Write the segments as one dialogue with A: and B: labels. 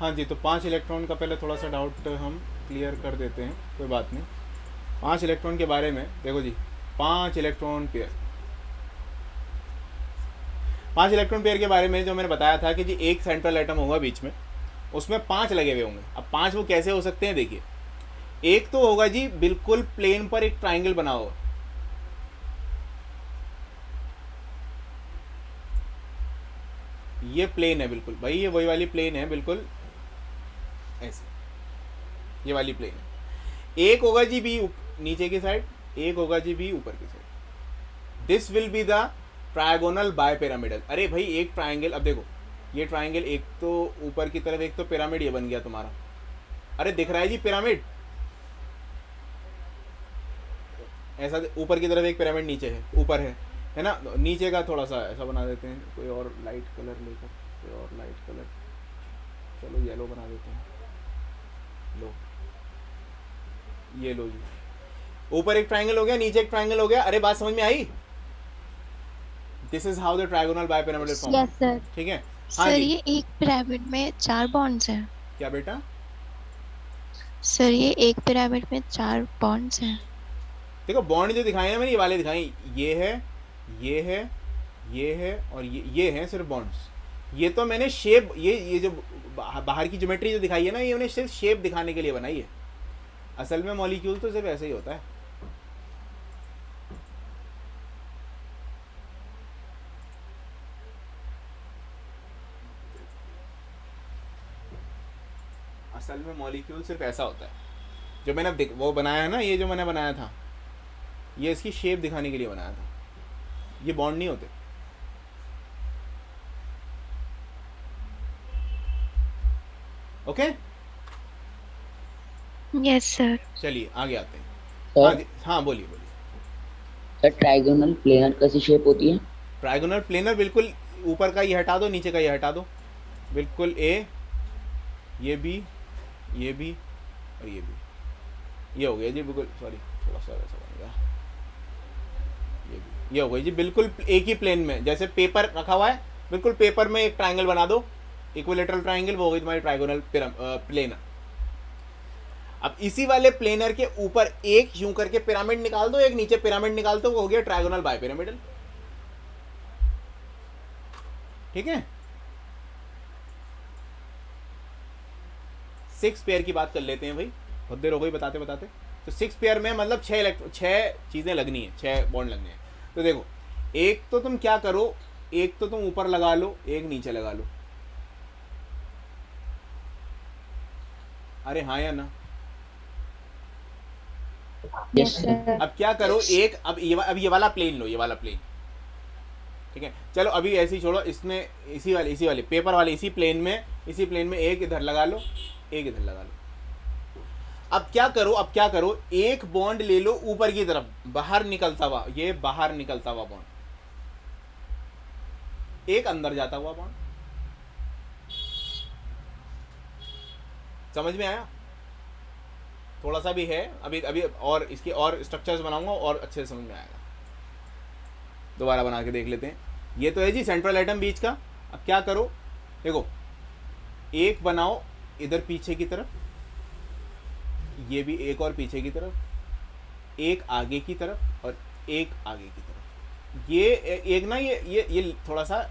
A: हाँ जी, तो 5 इलेक्ट्रॉन का पहले थोड़ा सा डाउट हम क्लियर कर देते हैं, कोई बात नहीं। 5 इलेक्ट्रॉन के बारे में देखो जी, 5 इलेक्ट्रॉन पेयर, 5 इलेक्ट्रॉन पेयर के बारे में जो मैंने बताया था कि जी एक सेंट्रल एटम होगा बीच में, उसमें 5 लगे हुए होंगे। अब 5 वो कैसे हो सकते हैं देखिए, एक तो होगा जी बिल्कुल प्लेन पर एक ट्राइंगल बना होगा, ये प्लेन है बिल्कुल भाई, ये वही वाली प्लेन है बिल्कुल ऐसे, ये वाली प्लेन है। एक होगा जी बी नीचे की साइड, एक होगा जी बी ऊपर की side. This will be the trigonal bipyramidal. अरे भाई एक ट्राइंगल, अब देखो ये ट्राइंगल एक तो ऊपर की तरफ, एक तो पिरामिड ये बन गया तुम्हारा। अरे दिख रहा है जी पिरामिड, ऐसा ऊपर की तरफ एक पिरामिड नीचे है, ऊपर है ना। नीचे का थोड़ा सा ऐसा बना देते हैं, कोई और लाइट कलर लेकर, कोई और लाइट कलर, चलो येलो बना देते हैं, लो ये लो जी, ऊपर एक ट्राइंगल हो गया, नीचे एक ट्राइंगल हो गया। अरे बात समझ में आई? This is how the trigonal bipyramidal form.
B: Yes sir.
A: ठीक है, हाँ
B: सर
A: जी।
B: ये एक पिरामिड में 4 बॉन्ड्स हैं।
A: क्या बेटा?
B: सर ये एक पिरामिड में 4 बॉन्ड्स हैं।
A: देखो बॉन्ड जो दिखाए ना मैंने, ये वाले दिखाए, ये है, ये है, ये है और ये है सिर्फ बॉन्ड्स। ये तो मैंने शेप, ये जो बाहर की ज्योमेट्री जो दिखाई है ना, ये मैंने सिर्फ शेप दिखाने के लिए बनाई है। असल में मॉलिक्यूल तो सिर्फ ऐसे ही होता है। असल में मॉलिक्यूल सिर्फ ऐसा होता है। जो मैंने वो बनाया है ना, ये जो मैंने बनाया था, ये इसकी शेप दिखाने के लिए बनाया था, ये बॉन्ड नहीं होते। Okay,
B: yes sir.
A: चलिए आगे आते हैं। हाँ
C: सर
A: जी, हाँ बोलिए बोलिए।
C: सर ट्राइगोनल प्लेनर कैसी शेप होती है?
A: ट्राइगोनल प्लेनर बिल्कुल ऊपर का ये हटा दो, नीचे का ये हटा दो, बिल्कुल ए, ये बी, ये बी और ये बी, ये हो गया जी बिल्कुल, सॉरी थोड़ा सा ऐसा बन गया, ये हो गई जी बिल्कुल एक ही प्लेन में, जैसे पेपर रखा हुआ है बिल्कुल पेपर में एक ट्राइंगल बना दो, इक्विलेटरल ट्राइंगल, वो हो गई तुम्हारी ट्राइगोनल प्लेनर। अब इसी वाले प्लेनर के ऊपर एक यूं करके पिरामिड निकाल दो, एक नीचे पिरामिड निकाल दो, वो हो गया ट्राइगोनल बाइपिरामिडल। ठीक है, 6 पेयर की बात कर लेते हैं भाई, बहुत देर हो गई बताते बताते। तो 6 पेयर में मतलब 6 चीज़ें लगनी है, 6 बॉन्ड लगने हैं। तो देखो, एक तो तुम क्या करो, एक तो तुम ऊपर लगा लो, एक नीचे लगा लो। अरे हाँ या ना?
C: Yes sir.
A: अब क्या करो, एक अब ये वाला प्लेन लो, ये वाला प्लेन। ठीक है, चलो अभी ऐसे ही छोड़ो, इसमें इसी वाले पेपर वाले इसी प्लेन में एक इधर लगा लो, एक इधर लगा लो। अब क्या करो, एक बॉन्ड ले लो ऊपर की तरफ, बाहर निकलता हुआ, ये बाहर निकलता हुआ बॉन्ड, एक अंदर जाता हुआ बॉन्ड। समझ में आया? थोड़ा सा भी है, अभी अभी और इसके और स्ट्रक्चर्स बनाऊंगा और अच्छे से समझ में आएगा। दोबारा बना के देख लेते हैं। ये तो है जी सेंट्रल एटम बीच का। अब क्या करो, देखो एक बनाओ इधर पीछे की तरफ, ये भी एक और पीछे की तरफ, एक आगे की तरफ और एक आगे की तरफ। ये एक ना, ये थोड़ा सा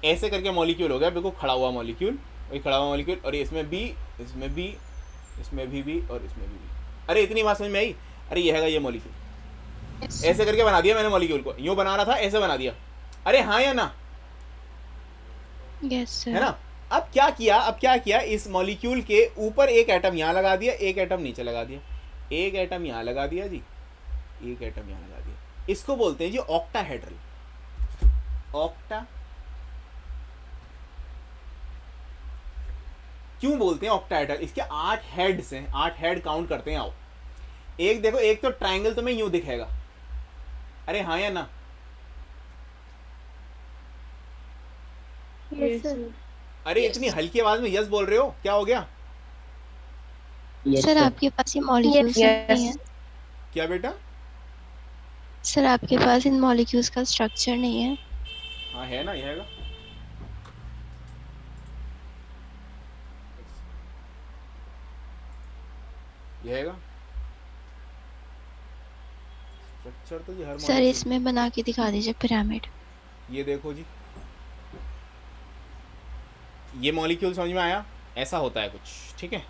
A: ऐसे करके मॉलिक्यूल हो गया, बिल्कुल खड़ा हुआ मॉलिक्यूल, वही खड़ा हुआ मॉलिक्यूल। और इसमें बी, इसमें बी, इसमें भी और इसमें भी। अरे इतनी बात समझ में आई? अरे ये है ये मॉलिक्यूल, ऐसे करके बना दिया मैंने मॉलिक्यूल को, यूं बना रहा था ऐसे बना दिया। अरे हाँ या ना?
B: Yes sir.
A: है ना? अब क्या किया, इस मॉलिक्यूल के ऊपर एक एटम यहाँ लगा दिया, एक एटम नीचे लगा दिया, एक एटम यहाँ लगा दिया जी, एक एटम यहाँ लगा दिया। इसको बोलते हैं जी ऑक्टाहेड्रल। ऑक्टा क्यों बोलते हैं ऑक्टाहेड्रल? इसके 8 हेड्स हैं, 8 हेड काउंट करते हैं। आओ एक देखो, एक तो ट्राइंगल तुम्हें यूं दिखेगा। अरे हाँ या ना?
B: Yes sir.
A: अरे इतनी हल्की आवाज में यस बोल रहे हो, क्या हो गया?
C: Yes
B: sir
C: sir.
B: आपके पास ये मॉलिक्यूल्स नहीं है।
A: क्या बेटा?
B: सर आपके पास इन मॉलिक्यूल्स का स्ट्रक्चर नहीं है।
A: हाँ है ना, ये हैगा। ये हैगा स्ट्रक्चर तो जी हर
B: सर
A: मॉलिक्यूल।
B: इसमें बना के दिखा दीजिए पिरामिड।
A: ये देखो जी, ये मॉलिक्यूल समझ में आया, ऐसा होता है कुछ, ठीक है।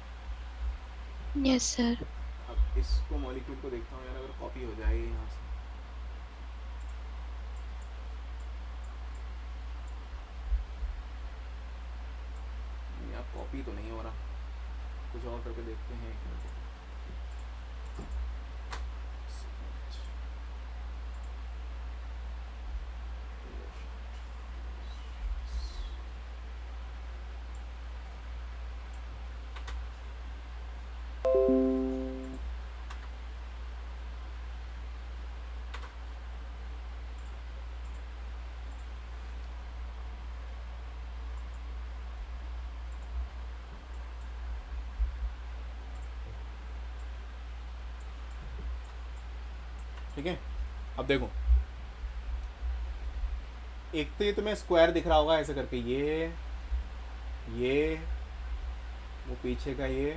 B: Yes sir.
A: अब इसको मॉलिक्यूल को देखता हूँ यार, अगर कॉपी हो जाएगी यहाँ से। यहाँ कॉपी तो नहीं हो रहा, कुछ और करके देखते हैं। एक मिनट। ठीक है, अब देखो, एक तो ये तुम्हें स्क्वायर दिख रहा होगा ऐसे करके, ये वो पीछे का ये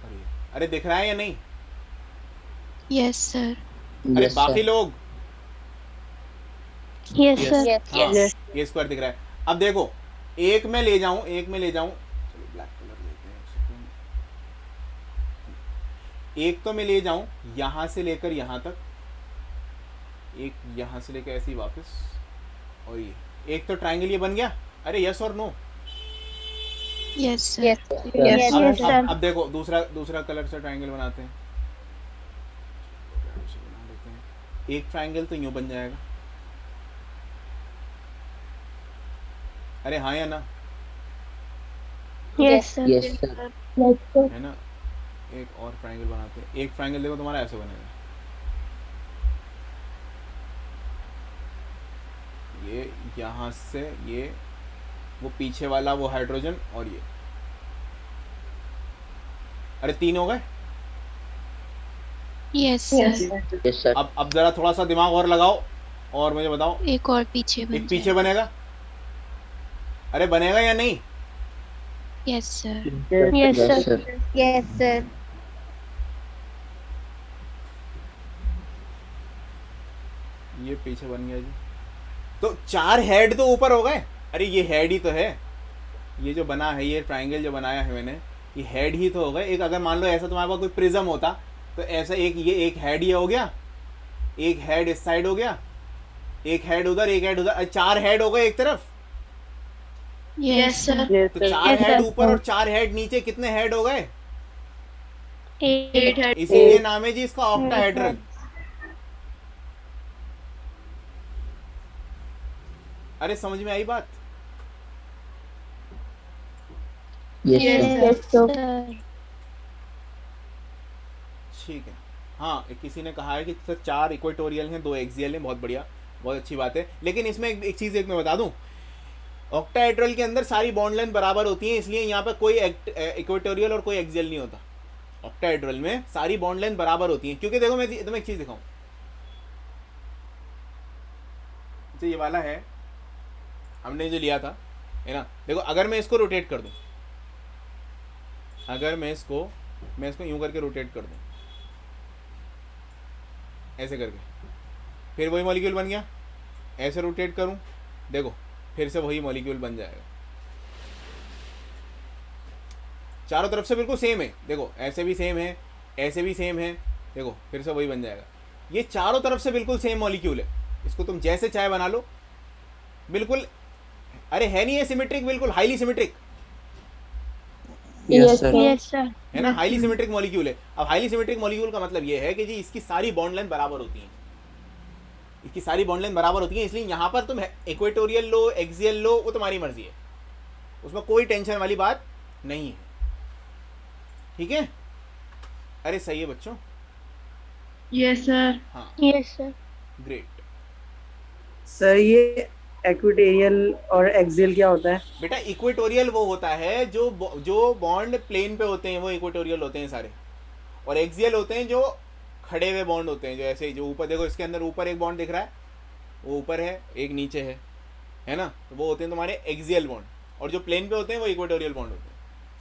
A: और ये, अरे दिख रहा है या नहीं?
B: Yes sir.
A: अरे
C: Yes,
A: बाकी
C: sir.
A: लोग,
B: यस सर।
A: हाँ, ये स्क्वायर दिख रहा है। अब देखो, एक में ले जाऊं, चलो ब्लैक कलर लेते हैं एक सेकंड। एक तो मैं ले जाऊं यहां से लेकर यहां तक, एक यहां से लेकर ऐसे ही वापस, और ये एक तो ट्रायंगल ये बन गया। अरे यस और नो?
B: Yes sir.
C: Yes,
A: अब देखो, दूसरा कलर से ट्रायंगल बनाते हैं। बना लेते हैं। एक ट्रायंगल तो यूं बन जाएगा, अरे हाँ या ना?
B: Yes sir.
C: Yes, sir.
A: है ना? एक और ट्रायंगल बनाते हैं। एक ट्रायंगल देखो तुम्हारा ऐसे बनेगा, ये यहाँ से ये, वो पीछे वाला वो हाइड्रोजन और ये, अरे 3 हो गए।
B: Yes sir.
C: Yes, sir.
A: अब जरा थोड़ा सा दिमाग और लगाओ और मुझे बताओ,
B: एक और पीछे बन
A: एक पीछे
B: जाएगा।
A: बनेगा? अरे बनेगा या नहीं?
B: Yes sir.
C: Yes, sir.
D: Yes, sir.
A: ये पीछे बन गया जी। तो 4 हेड तो ऊपर हो गए। अरे ये हेड ही तो है, ये जो बना है, ये ट्रायंगल जो बनाया है मैंने, ये हेड ही तो हो गए। एक अगर मान लो ऐसा तुम्हारे पास कोई प्रिज्म होता तो ऐसा एक, ये एक हेड ही हो गया, एक हेड इस साइड हो गया, एक हेड उधर, एक हेड उधर, 4 हेड हो गए एक तरफ।
B: Yes sir.
A: तो 4 हेड ऊपर और 4 हेड नीचे, कितने हेड हो गए?
B: 8 हेड।
A: इसीलिए नाम है जी इसका ऑक्टाहेड्रल। अरे समझ में आई बात?
C: Yes, sir.
D: Yes, sir.
A: ठीक है। हाँ, किसी ने कहा है कि सर 4 इक्वेटोरियल हैं, 2 एक्सियल हैं, बहुत बढ़िया, बहुत अच्छी बात है। लेकिन इसमें एक चीज़ एक मैं बता दूं, ऑक्टाहेड्रल के अंदर सारी बॉन्ड लेंथ बराबर होती हैं, इसलिए यहाँ पर कोई इक्वेटोरियल और कोई एक्सियल नहीं होता। ऑक्टाहेड्रल में सारी बॉन्ड लेंथ बराबर होती हैं, क्योंकि देखो मैं तुम्हें एक चीज़ दिखाऊं, तो ये वाला है हमने जो लिया था, है ना? देखो अगर मैं इसको रोटेट कर दूं, अगर मैं इसको यूं करके रोटेट कर दूं, ऐसे करके, फिर वही मॉलिक्यूल बन गया। ऐसे रोटेट करूं, देखो फिर से वही मॉलिक्यूल बन जाएगा। चारों तरफ से बिल्कुल सेम है, देखो ऐसे भी सेम है, ऐसे भी सेम है, देखो फिर से वही बन जाएगा। ये चारों तरफ से बिल्कुल सेम मॉलिक्यूल है, इसको तुम जैसे चाहे बना लो, बिल्कुल। अरे है नहीं ये सिमेट्रिक, बिल्कुल highly symmetric
C: Yes, sir.
D: Yes, sir.
A: है ना, हाईली सिमेट्रिक मॉलिक्यूल है। अब हाईली सिमेट्रिक मॉलिक्यूल का मतलब ये है कि जी इसकी सारी बॉन्ड लेंथ बराबर होती है, इसकी सारी बॉन्ड लेंथ बराबर होती है, इसलिए यहाँ पर तुम इक्वेटोरियल लो, एक्सियल लो, वो तुम्हारी मर्जी है, उसमें कोई टेंशन वाली बात नहीं है। ठीक है? अरे सही है बच्चों?
D: Yes, sir.
A: हाँ,
D: Yes, sir.
A: ग्रेट।
E: सर ये इक्वेटोरियल और एक्सियल क्या होता है?
A: बेटा इक्वेटोरियल वो होता है जो बॉन्ड प्लेन पे होते हैं, वो इक्वेटोरियल होते हैं सारे, और एक्सियल होते हैं जो खड़े हुए बॉन्ड होते हैं, जो ऐसे जो ऊपर, देखो इसके अंदर ऊपर एक बॉन्ड दिख रहा है, वो ऊपर है, एक नीचे है ना, तो वो होते हैं तुम्हारे एक्सियल बॉन्ड, और जो प्लेन पे होते हैं वो इक्वेटोरियल बॉन्ड होते हैं।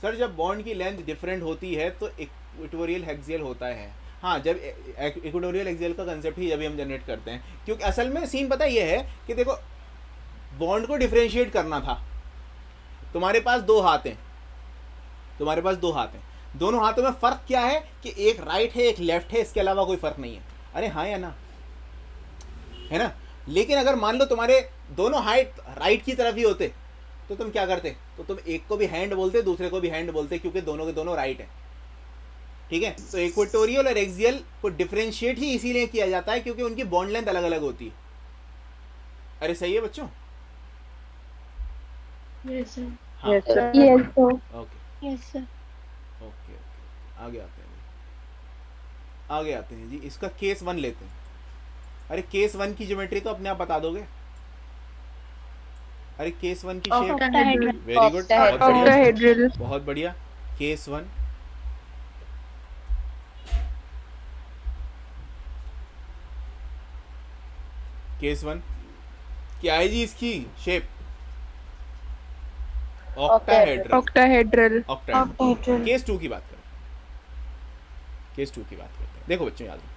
A: सर जब बॉन्ड की लेंथ डिफरेंट होती है तो इक्वेटोरियल हेक्सियल होता है। हाँ, जब इक्वेटोरियल हेक्सियल का कंसेप्ट ही जब हम जनरेट करते हैं, क्योंकि असल में सीन पता ये है कि देखो बॉन्ड को डिफरेंशिएट करना था। तुम्हारे पास दो हाथ हैं, तुम्हारे पास दो हाथ हैं, दोनों हाथों में फ़र्क क्या है कि एक राइट है एक लेफ्ट है, इसके अलावा कोई फ़र्क नहीं है। अरे हाँ या ना, है ना। लेकिन अगर मान लो तुम्हारे दोनों हाथ राइट की तरफ ही होते तो तुम क्या करते? तो तुम एक को भी हैंड बोलते, दूसरे को भी हैंड बोलते, क्योंकि दोनों के दोनों राइट हैं। ठीक है, तो इक्वेटोरियल और एक्सियल को डिफरेंशिएट ही इसीलिए किया जाता है क्योंकि उनकी बॉन्ड लेंथ अलग अलग होती है। अरे सही है बच्चों?
D: Yes, sir.
A: हाँ,
E: Yes, sir.
D: Yes, sir.
A: Okay
B: yes sir.
A: Okay आगे आते हैं जी, आगे आते हैं जी। इसका केस 1 लेते हैं। अरे केस 1 की ज्योमेट्री तो अपने आप बता दोगे? अरे केस 1 की शेप,
D: Octahedral.
A: वेरी गुड, बहुत बढ़िया,
D: Octahedral.
A: बहुत बढ़िया। केस 1, केस 1 क्या है जी इसकी shape? Octahedral.
D: Octahedral.
A: Octahedral. Case 2 की बात करें, केस 2 की बात करते हैं। देखो बच्चों याद रखो,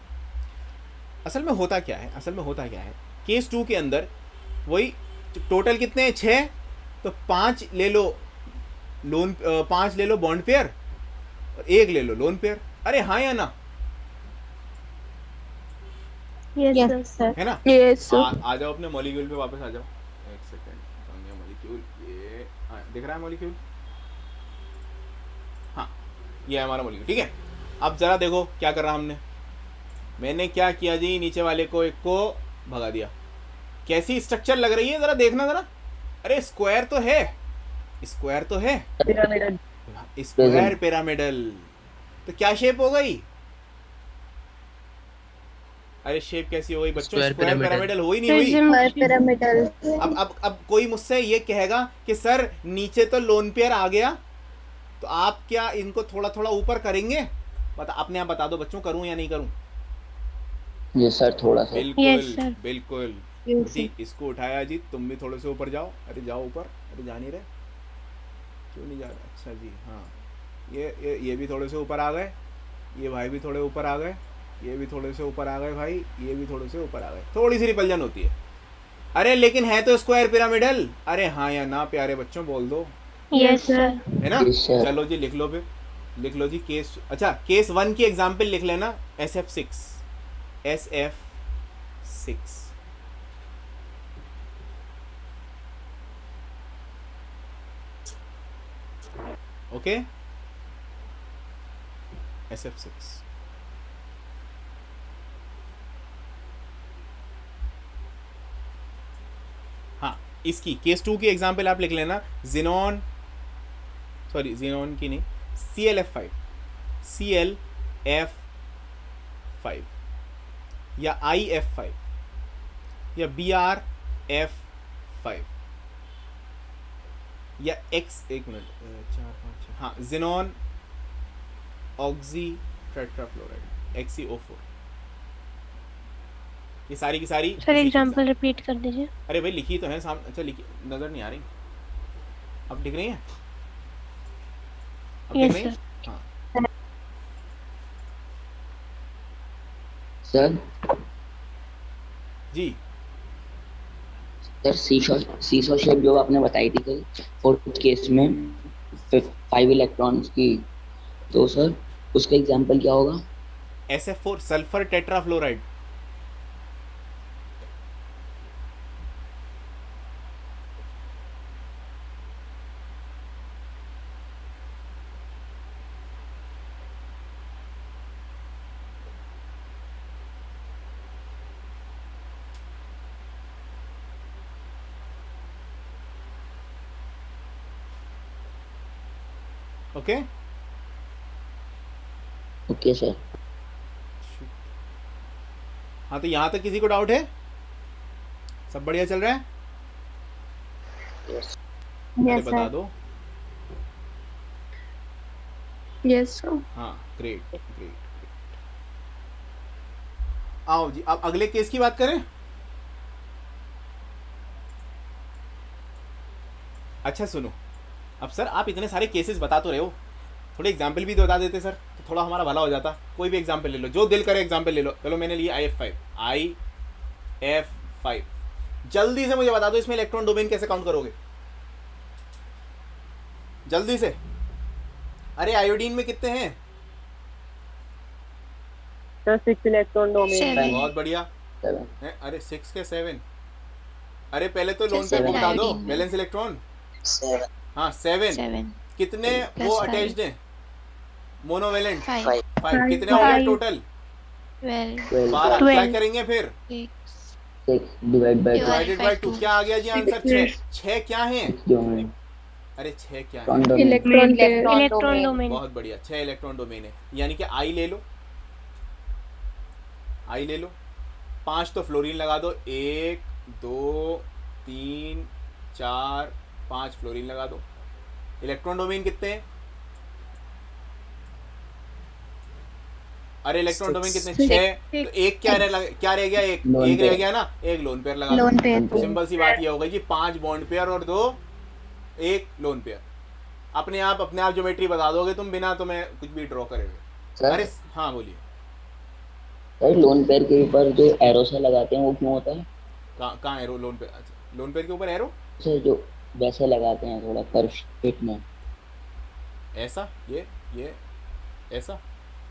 A: असल में होता क्या है, असल में होता क्या है, केस 2 के अंदर वही टोटल कितने हैं? 6, तो 5 ले लो लोन, 5 ले लो बॉन्ड पेयर और 1 ले लो लोन पेयर। अरे हाँ या ना,
D: Yes, sir.
B: Yes sir.
A: है ना।
D: Yes, sir.
A: आ जाओ अपने मॉलिक्यूल पे वापस आ जाओ। एक सेकेंड, मॉलिक्यूल ये दिख रहा है मॉलिक्यूल? हाँ, ये है हमारा मॉलिक्यूल। ठीक है, अब जरा देखो क्या कर रहा हमने, मैंने क्या किया जी, नीचे वाले को एक को भगा दिया। कैसी स्ट्रक्चर लग रही है जरा देखना जरा। अरे स्क्वायर तो है, स्क्वायर तो है,
C: पिरामिडल।
A: Square pyramidal. तो क्या शेप हो गई? अरे शेप कैसी हो गई बच्चों?
F: Square
A: square
F: pyramidal।
A: पिरामिडल हो ही नहीं हुई।
D: Pyramidal.
A: अब कोई मुझसे ये कहेगा कि सर नीचे तो लोन पेयर आ गया, तो आप क्या इनको थोड़ा थोड़ा ऊपर करेंगे? बता, अपने आप बता दो बच्चों, करूं या नहीं करूं?
C: ये सर थोड़ा सा।
A: बिल्कुल
B: Yes, sir.
A: बिल्कुल जी। इसको उठाया जी, तुम भी थोड़े से ऊपर जाओ। अरे जाओ ऊपर, अरे जा नहीं रहे, क्यों नहीं जा रहे? अच्छा जी, हाँ, ये भी थोड़े से ऊपर आ गए, ये भाई भी थोड़े ऊपर आ गए, ये भी थोड़े से ऊपर आ गए भाई, ये भी थोड़े से ऊपर आ गए। थोड़ी सी रिपल्जन होती है। अरे लेकिन है तो स्क्वायर पिरामिडल। अरे हाँ या ना प्यारे बच्चों, बोल दो,
B: यस सर।
A: है ना।
C: Yes, sir.
A: चलो जी लिख लो, फिर लिख लो जी केस, अच्छा केस 1 की एग्जांपल लिख लेना, SF6, SF6। Okay, SF6। हाँ, इसकी केस 2 की एग्जांपल आप लिख लेना, जिनॉन, सॉरी जिनॉन की नहीं, ClF5, ClF5 या IF5 या BrF5 या X, एक मिनट, 4 5 6, हाँ, जिनॉन ऑक्सी टेट्राफ्लोराइड XeO4। ये सारी की सारी
B: सर एग्जांपल रिपीट कर दीजिए।
A: अरे भाई लिखी तो है सामने। अच्छा लिखी, नजर नहीं आ रही, अब दिख रही है? अब दिख
B: यस
A: रही है?
B: सर।
A: हाँ
C: सर
A: जी।
C: सर सीसो शेप जो आपने बताई थी कल 4th केस में 5 इलेक्ट्रॉन्स की, तो सर उसका एग्जांपल क्या होगा?
A: SF4 sulphur tetrafluoride. Okay
C: okay sir.
A: हाँ, तो यहाँ तक किसी को डाउट है? सब बढ़िया चल रहा है? अरे
D: Yes,
A: बता
D: sir.
A: दो।
D: Yes, sir.
A: हाँ, ग्रेट ग्रेट। आओ जी, अब अगले केस की बात करें। अच्छा सुनो, अब सर आप इतने सारे केसेस बता तो रहे हो, थोड़े एग्जाम्पल भी तो बता देते सर, तो थोड़ा हमारा भला हो जाता। कोई भी एग्जाम्पल ले लो, जो दिल करे एग्जाम्पल ले लो। चलो मैंने लिया IF5। जल्दी से मुझे बता दो इसमें इलेक्ट्रॉन डोमेन कैसे काउंट करोगे, जल्दी से। अरे आयोडीन में कितने हैं?
D: Sir 6 electron domain.
B: 7
A: बहुत बढ़िया
C: 7
A: है। अरे 6 के 7। अरे पहले तो लोन
B: सर,
A: पेयर को
B: seven
A: बता दो,
B: iodine में।
A: Valence electron.
C: 7
A: हाँ 7।
B: 7
A: कितने
B: Plus
A: वो
B: five.
A: अटैच्ड हैं? मोनोवेलेंट
B: 5
A: 5। कितने हो गए
D: Five.
A: टोटल?
B: 12
A: 12।
D: 12.
A: क्या करेंगे फिर?
B: 6
C: 6 divide by
B: Divide.
A: Divided by 2। क्या आ गया जी आंसर? 6 क्या है?
C: 6 डोमेन
A: अरे 6 क्या है?
C: Electron domain
D: electron pair.
F: Electron domain.
A: बहुत बढ़िया, 6 इलेक्ट्रॉन डोमेन है। यानी कि आई ले लो, आई ले लो। 5 तो फ्लोरीन लगा दो। 1 2 3 4 5 फ्लोरीन लगा दो। इलेक्ट्रॉन डोमेन कितने हैं? अरे इलेक्ट्रॉन डोमेन कितने? 6। तो एक क्या रह गया? एक
C: Lone
A: एक रह
C: pair.
A: गया ना, एक लोन पेयर लगा
B: लोन
A: दो।
B: पेयर
A: सिंपल सी बात ये हो गई जी, 5 बॉन्ड पेयर और 1 लोन पेयर। अपने आप ज्योमेट्री बता दोगे तुम, बिना तुम्हें कुछ भी ड्रॉ करेंगे। अरे
C: सर
A: हाँ बोलिए।
C: सर लोन पेयर के ऊपर जो एरो से लगाते हैं वो क्यों होता है?
A: कहाँ एरो? Lone pair? अच्छा, लोन पेयर के ऊपर एरो
C: सर जो वैसे लगाते हैं थोड़ा कर्व शेप में।
A: ऐसा, ये ऐसा।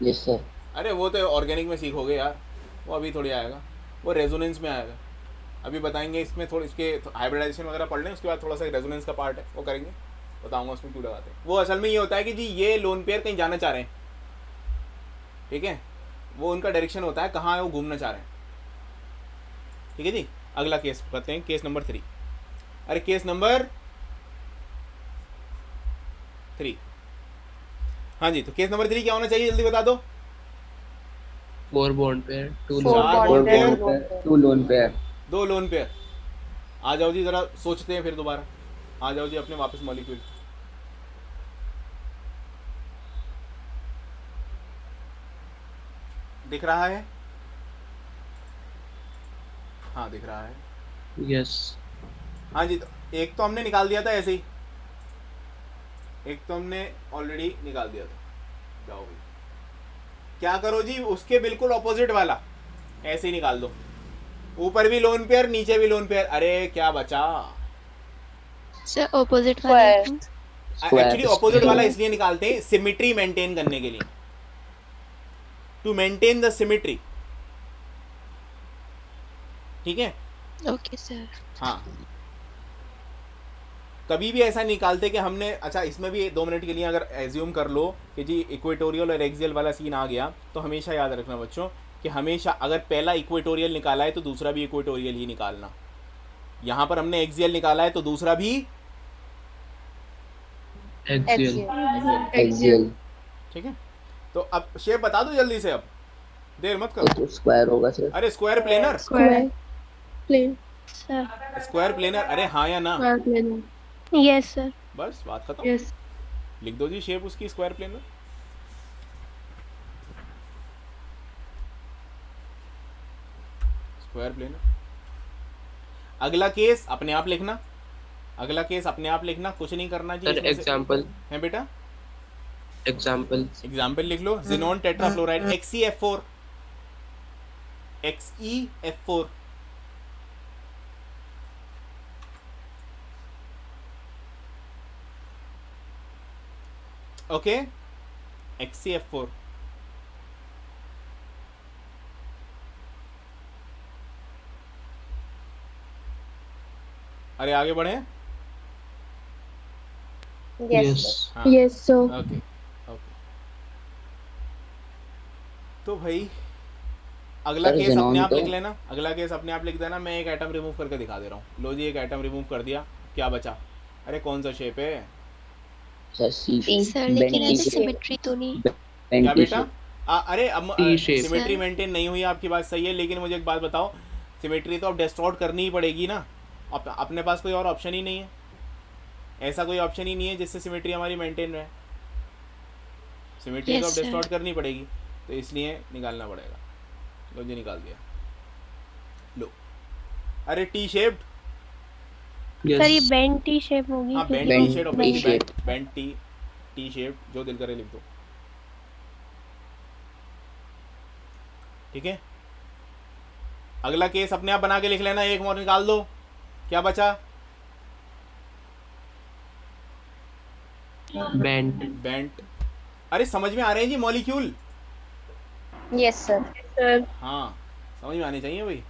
C: Yes sir.
A: अरे वो तो ऑर्गेनिक में सीखोगे यार, वो अभी थोड़ी आएगा, वो रेजोनेंस में आएगा। अभी बताएंगे इसमें थोड़ी, इसके हाइब्रिडाइजेशन वगैरह पढ़ लें, उसके बाद थोड़ा सा रेजोनेंस का पार्ट है वो करेंगे, बताऊंगा उसमें क्यों लगाते हैं। वो असल में ये होता है कि जी ये लोन पेयर कहीं जाना चाह रहे हैं, ठीक है, वो उनका डायरेक्शन होता है कहाँ है वो घूमना चाह रहे हैं। ठीक है जी, अगला केस करते हैं, केस नंबर 3। अरे केस नंबर 3, हाँ जी। तो केस नंबर 3 क्या होना चाहिए, जल्दी बता दो।
G: 4 bond pair, 2
D: Four
G: lone
D: bond
C: four
D: pair.
C: Bond pair 2 lone pair.
A: 2 lone pair. आ जाओ जी, जरा सोचते हैं फिर दोबारा। आ जाओ जी अपने वापस मॉलिक्यूल। दिख रहा है? हाँ दिख रहा है।
G: yes,
A: हाँ जी, तो एक तो हमने निकाल दिया था ऐसे ही, एक तो हमने ऑलरेडी निकाल दिया था। जाओ भाई, क्या करो जी, उसके बिल्कुल ऑपोजिट वाला ऐसे ही निकाल दो। ऊपर भी लोन पेयर, नीचे भी लोन पेयर। अरे क्या बचा?
B: सर ऑपोजिट वाला
D: Square.
B: क्यों?
A: एक्चुअली ऑपोजिट वाला इसलिए निकालते हैं सिमेट्री मेंटेन करने के लिए, टू मेंटेन द सिमेट्री। ठीक है,
B: ओके सर।
A: हाँ। कभी भी ऐसा निकालते कि हमने, अच्छा इसमें भी 2 मिनट के लिए अगर एज्यूम कर लो कि जी इक्वेटोरियल और एक्सियल वाला सीन आ गया, तो हमेशा याद रखना बच्चों कि हमेशा अगर पहला इक्वेटोरियल निकाला है तो दूसरा भी इक्वेटोरियल ही निकालना। यहाँ पर हमने एक्सियल निकाला है तो दूसरा भी
G: axial,
C: एक्सियल
A: ठीक है। तो अब शेप बता दो जल्दी से, अब देर मत करो।
C: तो स्क्वायर होगा सर।
A: अरे square planar,
D: square plane.
F: Sir
A: square planar, अरे हाँ या ना,
D: स्क्वायर प्लेन।
F: Yes sir.
A: बस बात खत्म।
D: यस।
A: लिख दो जी शेप उसकी, स्क्वायर प्लेनर। Square planar. अगला केस अपने आप लिखना, अगला केस अपने आप लिखना, कुछ नहीं करना जी।
G: sir
A: इसमें से-
G: example,
A: है बेटा,
G: examples,
A: एग्जाम्पल लिख लो। Xenon tetrafluoride XeF4, XeF4। Okay, XeF4। अरे आगे बढ़े।
G: yes,
A: हाँ,
D: यस सर।
A: Okay okay. तो भाई अगला
C: सर,
A: केस अपने
C: xenon
A: आप
C: तो-
A: लिख लेना, अगला केस अपने आप लिख देना। मैं एक एटम रिमूव करके दिखा दे रहा हूँ। लो जी, एक एटम रिमूव कर दिया, क्या बचा? अरे कौन सा शेप है?
C: सर सी
B: सर लेकिन ऐसे सिमेट्री तो नहीं।
A: क्या बेटा? अरे अब
G: T shape.
A: सिमेट्री मेंटेन नहीं हुई, आपकी बात सही है, लेकिन मुझे एक बात बताओ, सिमेट्री तो अब डिस्टॉर्ट करनी ही पड़ेगी ना। अपने पास कोई और ऑप्शन ही नहीं है, ऐसा कोई ऑप्शन ही नहीं है जिससे सिमेट्री हमारी मेंटेन रहे। सिमेट्री तो
B: Yes,
A: अब
B: sir.
A: डिस्टॉर्ट करनी पड़ेगी, तो इसलिए निकालना पड़ेगा। लो जी निकाल दिया। लो, अरे टी शेप्ड।
F: सर ये
G: yes,
F: बेंड टी शेप होगी
A: हाँ
F: क्योंकि
A: bend
C: Bend
A: T shape,
C: T shape.
A: Bend T shape, जो दिल करे लिख दो। ठीक है, अगला केस अपने आप बना के लिख लेना, एक और निकाल दो। क्या बचा?
G: Bent.
A: बेंट। अरे समझ में आ रहे हैं जी मॉलिक्यूल?
G: Yes, sir.
D: सर
A: हाँ समझ में आने चाहिए भाई।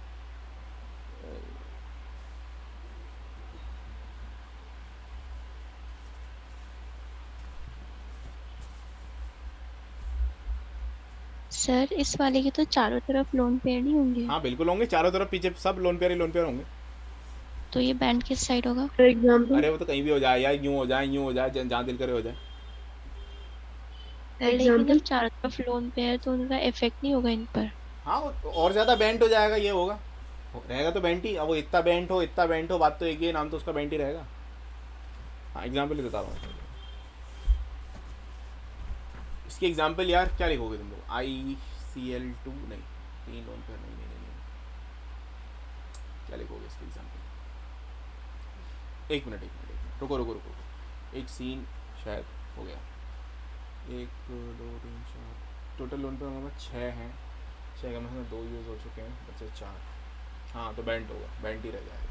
B: सर इस वाले के तो चारों तरफ लोन पेयर नहीं होंगे,
A: हाँ बिल्कुल होंगे, चारों तरफ पीछे सब लोन पेयर ही लोन पेयर होंगे।
B: तो ये बैंड किस साइड होगा?
D: फॉर एग्जांपल
A: अरे वो तो कहीं भी हो जाए यार, यूं हो जाए, यूं हो जाए, जहाँ दिल करे हो जाए।
B: सर लेकिन
D: एग्जांपल
B: जब चारों तरफ लोन पेयर तो उनका इफेक्ट नहीं होगा इन पर।
A: हाँ वो और ज़्यादा बेंट हो जाएगा, ये होगा, रहेगा तो बेंट ही। अब वो इतना बेंट हो, इतना बेंट हो, बात तो एक ही है, नाम तो उसका बेंट ही रहेगा। हाँ एग्जाम्पल ही बता रहा हूँ। इसकी एग्जाम्पल यार क्या लिखोगे तुम लोग? ICl2 नहीं, 3 लोन पेयर नहीं, क्या लिखोगे इसकी एग्जाम्पल? एक मिनट रुको, एक सीन शायद हो गया। 1 2 3 4 टोटल लोन पेयर हमारे 6 हैं, 6 का मतलब 2 यूज़ हो चुके हैं, बचे 4। हाँ तो बेंट होगा, बेंट ही रह जाएगा,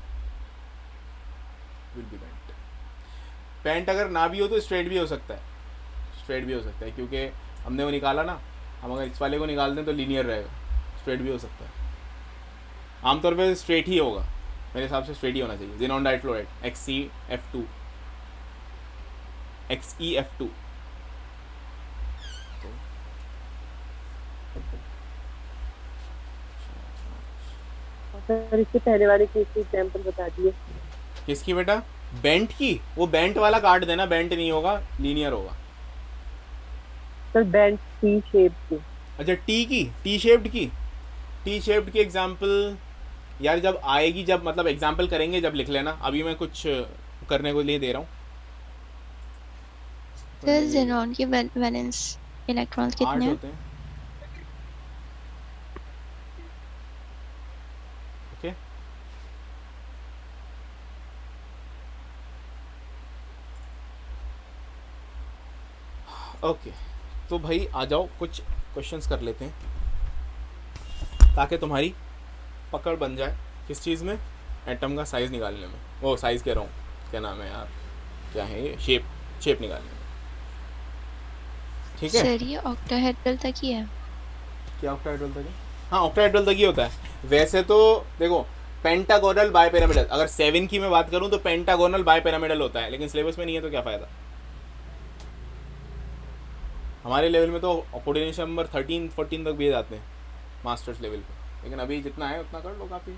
A: विल बी बेंट। बेंट अगर ना भी हो तो स्ट्रेट भी हो सकता है, क्योंकि हमने वो निकाला ना, हम अगर इस वाले को निकाल दें तो लीनियर रहेगा, स्ट्रेट भी हो सकता है। आमतौर पे स्ट्रेट ही होगा, मेरे हिसाब से स्ट्रेट ही होना चाहिए। ज़ेनॉन डाइफ्लोराइड XeF2
D: सर इसके पहले वाले केस की एग्जांपल बता दिए।
A: किसकी बेटा? बेंट की। वो बेंट वाला काट देना, बेंट नहीं होगा, लीनियर होगा।
D: सर बेंट टी शेप की।
A: अच्छा टी शेप्ड की एग्जांपल यार जब आएगी, जब मतलब एग्जांपल करेंगे जब लिख लेना, अभी मैं कुछ करने को लिए दे रहा हूँ।
B: सर ज़ेनॉन की वैलेंस इलेक्ट्रॉन्स
A: 8
B: कितने हैं?
A: होते हैं। ओके ओके, तो भाई आ जाओ कुछ क्वेश्चंस कर लेते हैं ताकि तुम्हारी पकड़ बन जाए किस चीज़ में? एटम का साइज़ निकालने में। वो साइज़ कह रहा हूँ, क्या नाम है यार, क्या है ये, शेप निकालने में। ठीक है
B: सर ये ऑक्टाहेड्रल तक ही है।
A: क्या ऑक्टाहेड्रल तक है? हाँ ऑक्टाहेड्रल तक ही होता है वैसे तो। देखो पेंटागोनल बायपिरामिडल, अगर 7 की मैं बात करूँ तो पेंटागोनल बायपिरामिडल होता है, लेकिन सिलेबस में नहीं है तो क्या फ़ायदा। हमारे लेवल में तो कोऑर्डिनेशन नंबर 13-14 तक भी जाते हैं मास्टर्स लेवल पे, लेकिन अभी जितना है उतना कर लो, काफ़ी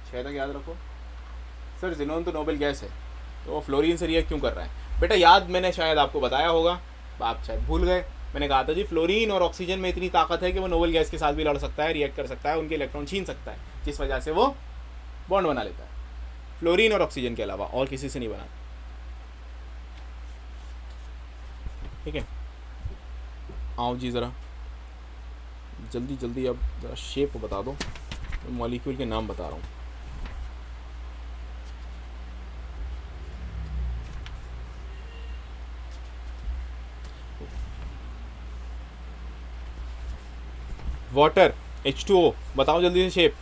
A: 6 तक याद रखो। सर ज़ेनॉन तो नोबेल गैस है, तो वो फ्लोरीन से रिएक्ट क्यों कर रहा है? बेटा याद मैंने शायद आपको बताया होगा, आप शायद भूल गए। मैंने कहा था जी फ्लोरीन और ऑक्सीजन में इतनी ताकत है कि वो नोबेल गैस के साथ भी लड़ सकता है, रिएक्ट कर सकता है, उनके इलेक्ट्रॉन छीन सकता है, जिस वजह से वो बॉन्ड बना लेता है। फ्लोरीन और ऑक्सीजन के अलावा और किसी से नहीं बनाता। ठीक है, आओ जी ज़रा जल्दी अब ज़रा शेप बता दो, मॉलिक्यूल के नाम बता रहा हूँ। वाटर H2O बताओ जल्दी से, शेप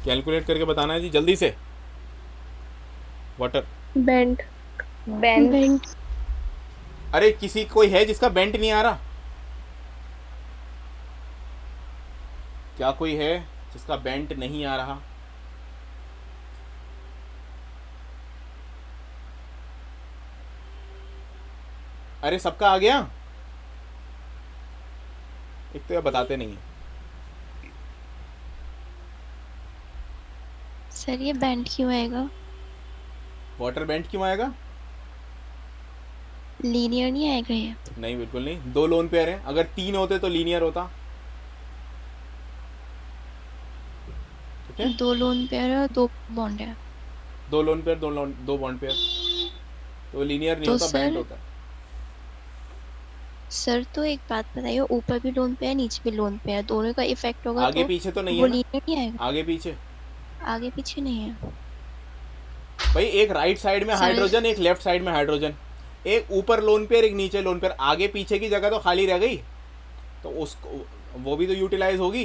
A: कैलकुलेट करके बताना है जी जल्दी से। वाटर
D: बेंट
F: बेंट
A: अरे किसी कोई है जिसका बेंट नहीं आ रहा? क्या कोई है जिसका बेंट नहीं आ रहा? अरे सबका आ गया? एक तो ये बताते नहीं है।
B: सर ये बैंड क्यों आएगा?
A: वाटर बेंट क्यों आएगा?
B: लीनियर नहीं आएगा ये?
A: नहीं बिल्कुल नहीं, 2 लोन पेयर हैं, अगर 3 होते तो लीनियर होता। ठीक है,
B: 2 लोन पेयर है और 2 बॉन्ड है।
A: 2 लोन पेयर, 2 बॉन्ड पेयर, तो लीनियर नहीं
B: तो
A: होता, बेंट
B: सर
A: होता है।
B: सर तो एक बात बताइए, ऊपर भी लोन पेयर नीचे भी लोन पेयर, दोनों का इफेक्ट होगा
A: आगे
B: तो
A: पीछे तो नहीं
B: वो
A: है ना?
B: लीनियर नहीं आएगा?
A: आगे पीछे
B: आगे पीछे नहीं है
A: भाई, एक राइट साइड में
B: सर।
A: हाइड्रोजन, एक लेफ्ट साइड में हाइड्रोजन, एक ऊपर लोन पेयर, एक नीचे लोन पेयर, आगे पीछे की जगह तो खाली रह गई, तो उसको वो भी तो यूटिलाइज होगी।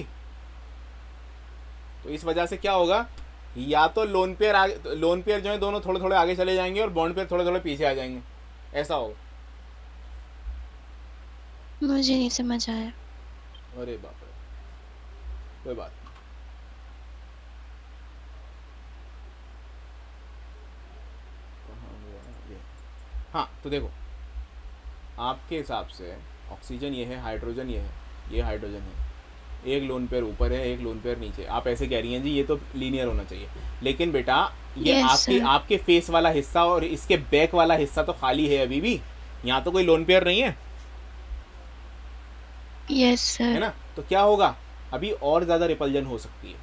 A: तो इस वजह से क्या होगा, या तो लोन पेयर जो है दोनों थोड़े थोड़े आगे चले जाएंगे और बॉन्ड पेयर थोड़े थोड़े पीछे आ जाएंगे, ऐसा होगा।
B: मुझे नहीं समझ आया।
A: अरे बाप रे, कोई बात नहीं। कहाँ गया ये? हाँ तो देखो, आपके हिसाब से ऑक्सीजन ये है, हाइड्रोजन ये है, ये हाइड्रोजन है, एक लोन पेयर ऊपर है, एक लोन पेयर नीचे। आप ऐसे कह रही हैं जी ये तो लीनियर होना चाहिए, लेकिन बेटा ये
B: Yes,
A: आपके
B: sir.
A: आपके फेस वाला हिस्सा और इसके बैक वाला हिस्सा तो खाली है अभी भी, यहाँ तो कोई लोन पेयर नहीं है,
B: यस
A: है
B: सर।
A: ना। तो क्या होगा, अभी और ज़्यादा रिपल्जन हो सकती है,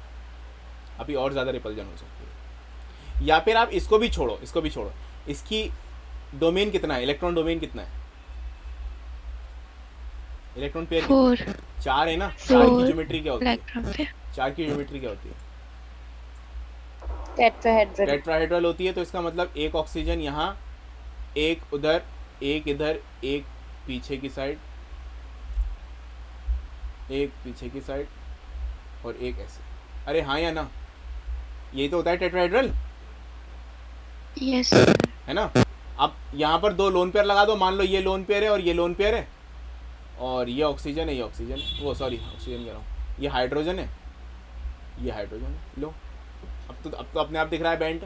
A: अभी और ज़्यादा रिपल्जन हो सकती है। या फिर आप इसको भी छोड़ो, इसको भी छोड़ो, इसकी डोमेन कितना है, इलेक्ट्रॉन डोमेन कितना है, इलेक्ट्रॉन पेयर
B: 4
A: 4 है ना। 4 की
B: Four
A: ज्योमेट्री क्या होती है,
B: इलेक्ट्रॉन पे।
A: 4 की ज्योमेट्री क्या होती है,
G: टेट्राहेड्रल।
A: टेट्राहेड्रल होती है। तो इसका मतलब एक ऑक्सीजन यहाँ, एक उधर, एक इधर, एक पीछे की साइड, एक पीछे की साइड और एक ऐसे। अरे हाँ या ना, यही तो होता है टेट्राहेड्रल,
B: यस सर।
A: है ना। अब यहाँ पर 2 लोन पेयर लगा दो, मान लो ये लोन पेयर है और ये लोन पेयर है, और ये ऑक्सीजन है, ये ऑक्सीजन है, वो सॉरी ऑक्सीजन कह रहा हूँ, ये हाइड्रोजन है, ये हाइड्रोजन है। लो अब तो अपने आप दिख रहा है बैंड,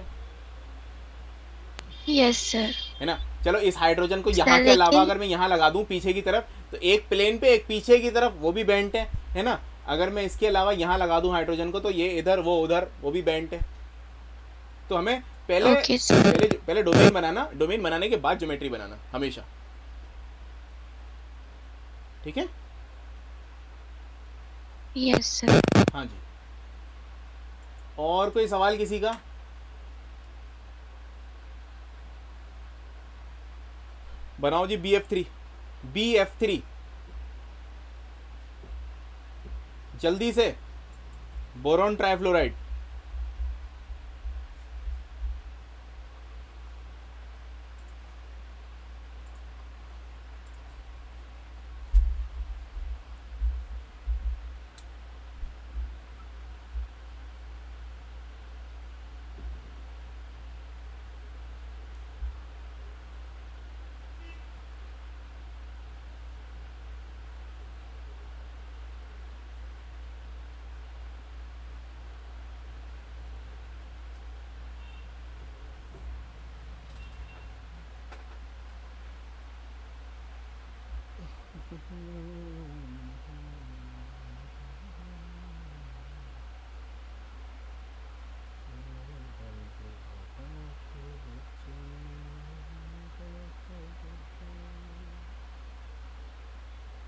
B: यस सर।
A: है ना। चलो इस हाइड्रोजन को यहाँ
B: सर,
A: के अलावा
B: लेकिन-
A: अगर मैं यहाँ लगा दूँ पीछे की तरफ, तो एक प्लेन पे एक पीछे की तरफ, वो भी बेंट है ना। अगर मैं इसके अलावा यहाँ लगा दूँ हाइड्रोजन को, तो ये इधर वो उधर, वो भी बेंट है। तो हमें पहले
B: Okay, sir.
A: पहले डोमेन बनाना, डोमेन बनाने के बाद ज्योमेट्री बनाना हमेशा, ठीक है।
B: Yes sir.
A: हाँ जी, और कोई सवाल किसी का? बनाओ जी BF3 जल्दी से, boron trifluoride.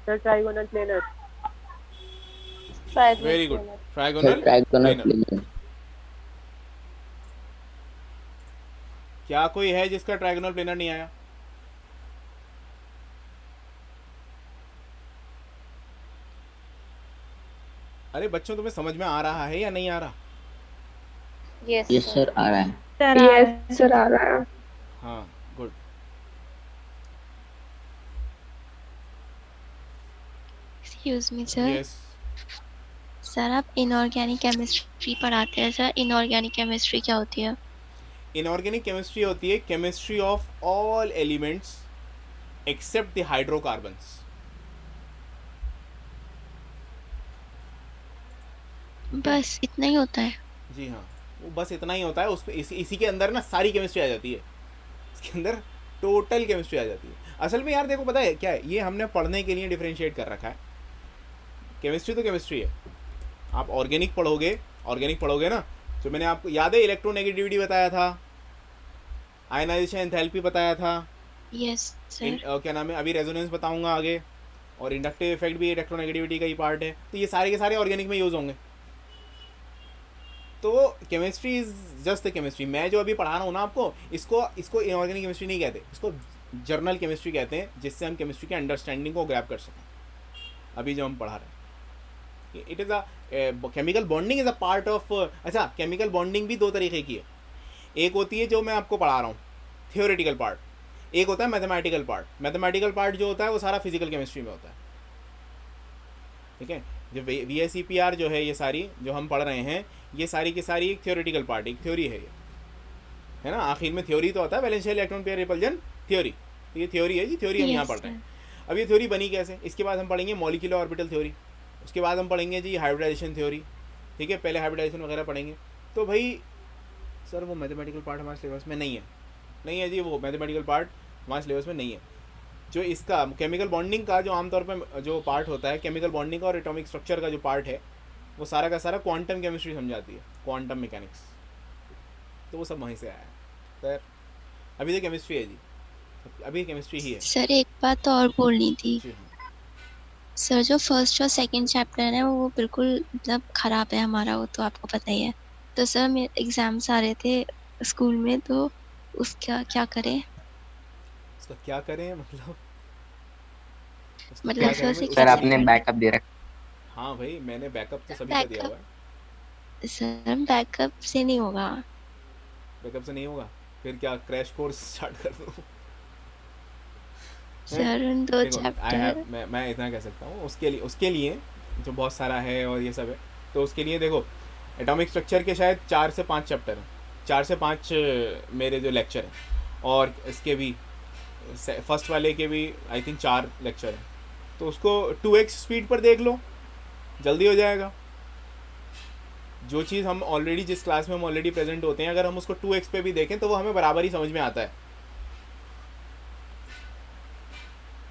D: Sir trigonal planar.
A: Very good,
C: sir
A: trigonal
C: trigonal
A: planar.
C: Planar.
A: क्या कोई है जिसका ट्राइगोनल प्लेनर नहीं आया? अरे बच्चों, तुम्हें समझ में आ रहा है या नहीं आ रहा?
G: यस
C: यस सर आ रहा है।
F: यस सर आ रहा है।
A: हाँ good.
B: Excuse me sir.
A: Yes,
B: sir आप इनऑर्गेनिक केमिस्ट्री पढ़ाते हैं सर, इनऑर्गेनिक केमिस्ट्री क्या होती है?
A: इनऑर्गेनिक केमिस्ट्री होती है chemistry of all elements except the hydrocarbons.
B: बस इतना ही होता है?
A: जी हाँ, वो बस इतना ही होता है। उस इसी के अंदर ना सारी केमिस्ट्री आ जाती है, इसके अंदर टोटल केमिस्ट्री आ जाती है। असल में यार देखो, पता है क्या है, ये हमने पढ़ने के लिए डिफरेंशिएट कर रखा है। केमिस्ट्री तो केमिस्ट्री है। आप ऑर्गेनिक पढ़ोगे ना, जो मैंने आपको याद है इलेक्ट्रोनेगेटिविटी बताया था, आयनाइजेशन एंथैल्पी बताया था,
B: यस सर।
A: क्या नाम है, अभी रेजोनेंस बताऊंगा आगे, और इंडक्टिव इफेक्ट भी इलेक्ट्रोनेगेटिविटी का ही पार्ट है। तो ये सारे के सारे ऑर्गेनिक में यूज़ होंगे। तो chemistry is just the chemistry. मैं जो अभी पढ़ा रहा हूँ ना आपको, इसको इनऑर्गेनिक केमिस्ट्री नहीं कहते, इसको जर्नल केमिस्ट्री कहते हैं, जिससे हम केमिस्ट्री के अंडरस्टैंडिंग को ग्रैब कर सकें। अभी जो हम पढ़ा रहे हैं, it is a chemical bonding is a part of. अच्छा, केमिकल बॉन्डिंग भी 2 तरीके की है। एक होती है जो मैं आपको पढ़ा रहा हूँ, थियोरेटिकल पार्ट, एक होता है मैथमेटिकल पार्ट। मैथमेटिकल पार्ट जो होता है वो सारा फिजिकल केमिस्ट्री में होता है, ठीक है। जो VSEPR जो है, ये सारी जो हम पढ़ रहे हैं, ये सारी की सारी एक थियोरेटिकल पार्ट, एक थ्योरी है ये, है ना। आखिर में थ्योरी तो होता है, वैलेंशियल इलेक्ट्रॉन पेयर रिपल्जन थ्योरी, तो ये थ्योरी है जी, थ्योरी हम यहाँ
B: Yes,
A: पढ़ रहे हैं।
B: sir.
A: अब ये थ्योरी बनी कैसे, इसके बाद हम पढ़ेंगे मॉलिक्यूलर ऑर्बिटल थ्योरी, उसके बाद हम पढ़ेंगे जी हाइब्रिडाइजेशन थ्योरी, ठीक है, पहले हाइब्रिडाइजेशन वगैरह पढ़ेंगे। तो भाई सर वो मैथमेटिकल पार्ट हमारे सिलेबस में नहीं है, नहीं है जी, वो मैथमेटिकल पार्ट हमारे सिलेबस में नहीं है। जो इसका केमिकल बॉन्डिंग का जो आमतौर पर जो पार्ट होता है, केमिकल बॉन्डिंग का और एटॉमिक स्ट्रक्चर का जो पार्ट है, वो सारा का सारा क्वांटम केमिस्ट्री समझाती है, क्वांटम मैकेनिक्स, तो वो सब वहीं से आया है। सर अभी तो केमिस्ट्री है जी, अभी केमिस्ट्री ही है
B: सर एक बात और बोलनी थी
A: जी। हाँ
B: सर, जो फर्स्ट और सेकंड चैप्टर है वो बिल्कुल मतलब खराब है हमारा, वो तो आपको पता ही है। तो सर मेरे एग्जाम्स आ रहे थे स्कूल में, तो उसका क्या करें?
A: उसका क्या करें मतलब, उसका
B: मतलब
A: क्या
B: सर
A: करें
B: से
A: भाई,
C: सर
B: क्या
A: उसके
C: आपने
A: लिए?
C: बैकअप दे रखा।
A: हाँ भाई मैंने बैकअप तो सभी का दिया हुआ है।
B: सर बैकअप से नहीं होगा।
A: बैकअप से नहीं होगा, फिर क्या क्रैश कोर्स स्टार्ट कर दूँ?
B: सर उन 2
A: देखो
B: चैप्टर
A: मैं इतना कह सकता हूँ, उसके लिए जो बहुत सारा है और ये सब है, तो उसके लिए देखो एटॉमिक स्ट्रक्चर के शायद 4 से 5 चैप्टर हैं, 4 से 5 मेरे जो लेक्चर हैं, और इसके भी फर्स्ट वाले के भी आई थिंक 4 लेक्चर हैं। तो उसको 2x स्पीड पर देख लो, जल्दी हो जाएगा। जो चीज़ हम ऑलरेडी, जिस क्लास में हम ऑलरेडी प्रेजेंट होते हैं, अगर हम उसको 2x पे भी देखें तो वो हमें बराबर ही समझ में आता है।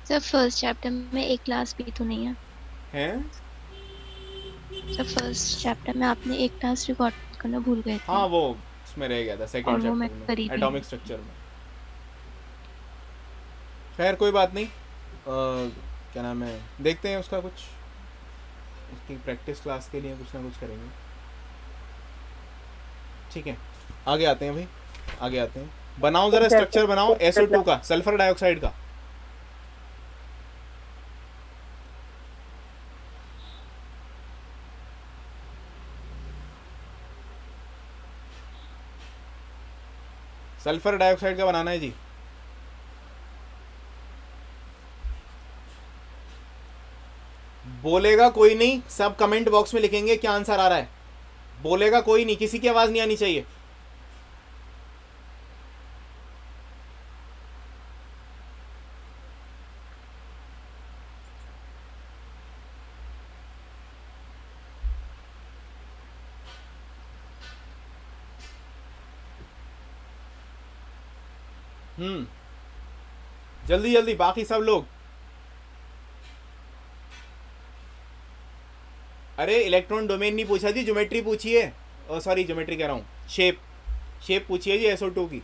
B: सर फर्स्ट चैप्टर में एक क्लास भी तो नहीं है।
A: हैं?
B: सर फर्स्ट चैप्टर में आपने एक क्लास रिकॉर्ड करना भूल गए थे।
A: हाँ वो उसमें रह गया था,
B: और
A: सेकंड
B: वो मैं
A: चैप्टर
B: करी
A: में,
B: भी
A: एटॉमिक
B: नहीं।
A: स्ट्रक्चर में। खैर कोई बात नहीं, क्या नाम है, देखते हैं उसका कुछ, उसकी प्रैक्टिस क्लास के लिए कुछ ना कुछ करेंगे, ठीक है। आगे आते हैं भाई, आगे आते हैं। बनाओ ज़रा स्ट्रक्चर बनाओ SO2 का, सल्फर डाइऑक्साइड का। सल्फर डाइऑक्साइड का बनाना है जी। बोलेगा कोई नहीं, सब कमेंट बॉक्स में लिखेंगे क्या आंसर आ रहा है। बोलेगा कोई नहीं, किसी की आवाज़ नहीं आनी चाहिए। जल्दी जल्दी बाकी सब लोग। अरे इलेक्ट्रॉन डोमेन नहीं पूछा जी, ज्योमेट्री पूछी है। सॉरी ज्योमेट्री कह रहा हूँ, शेप पूछिए जी SO2 की।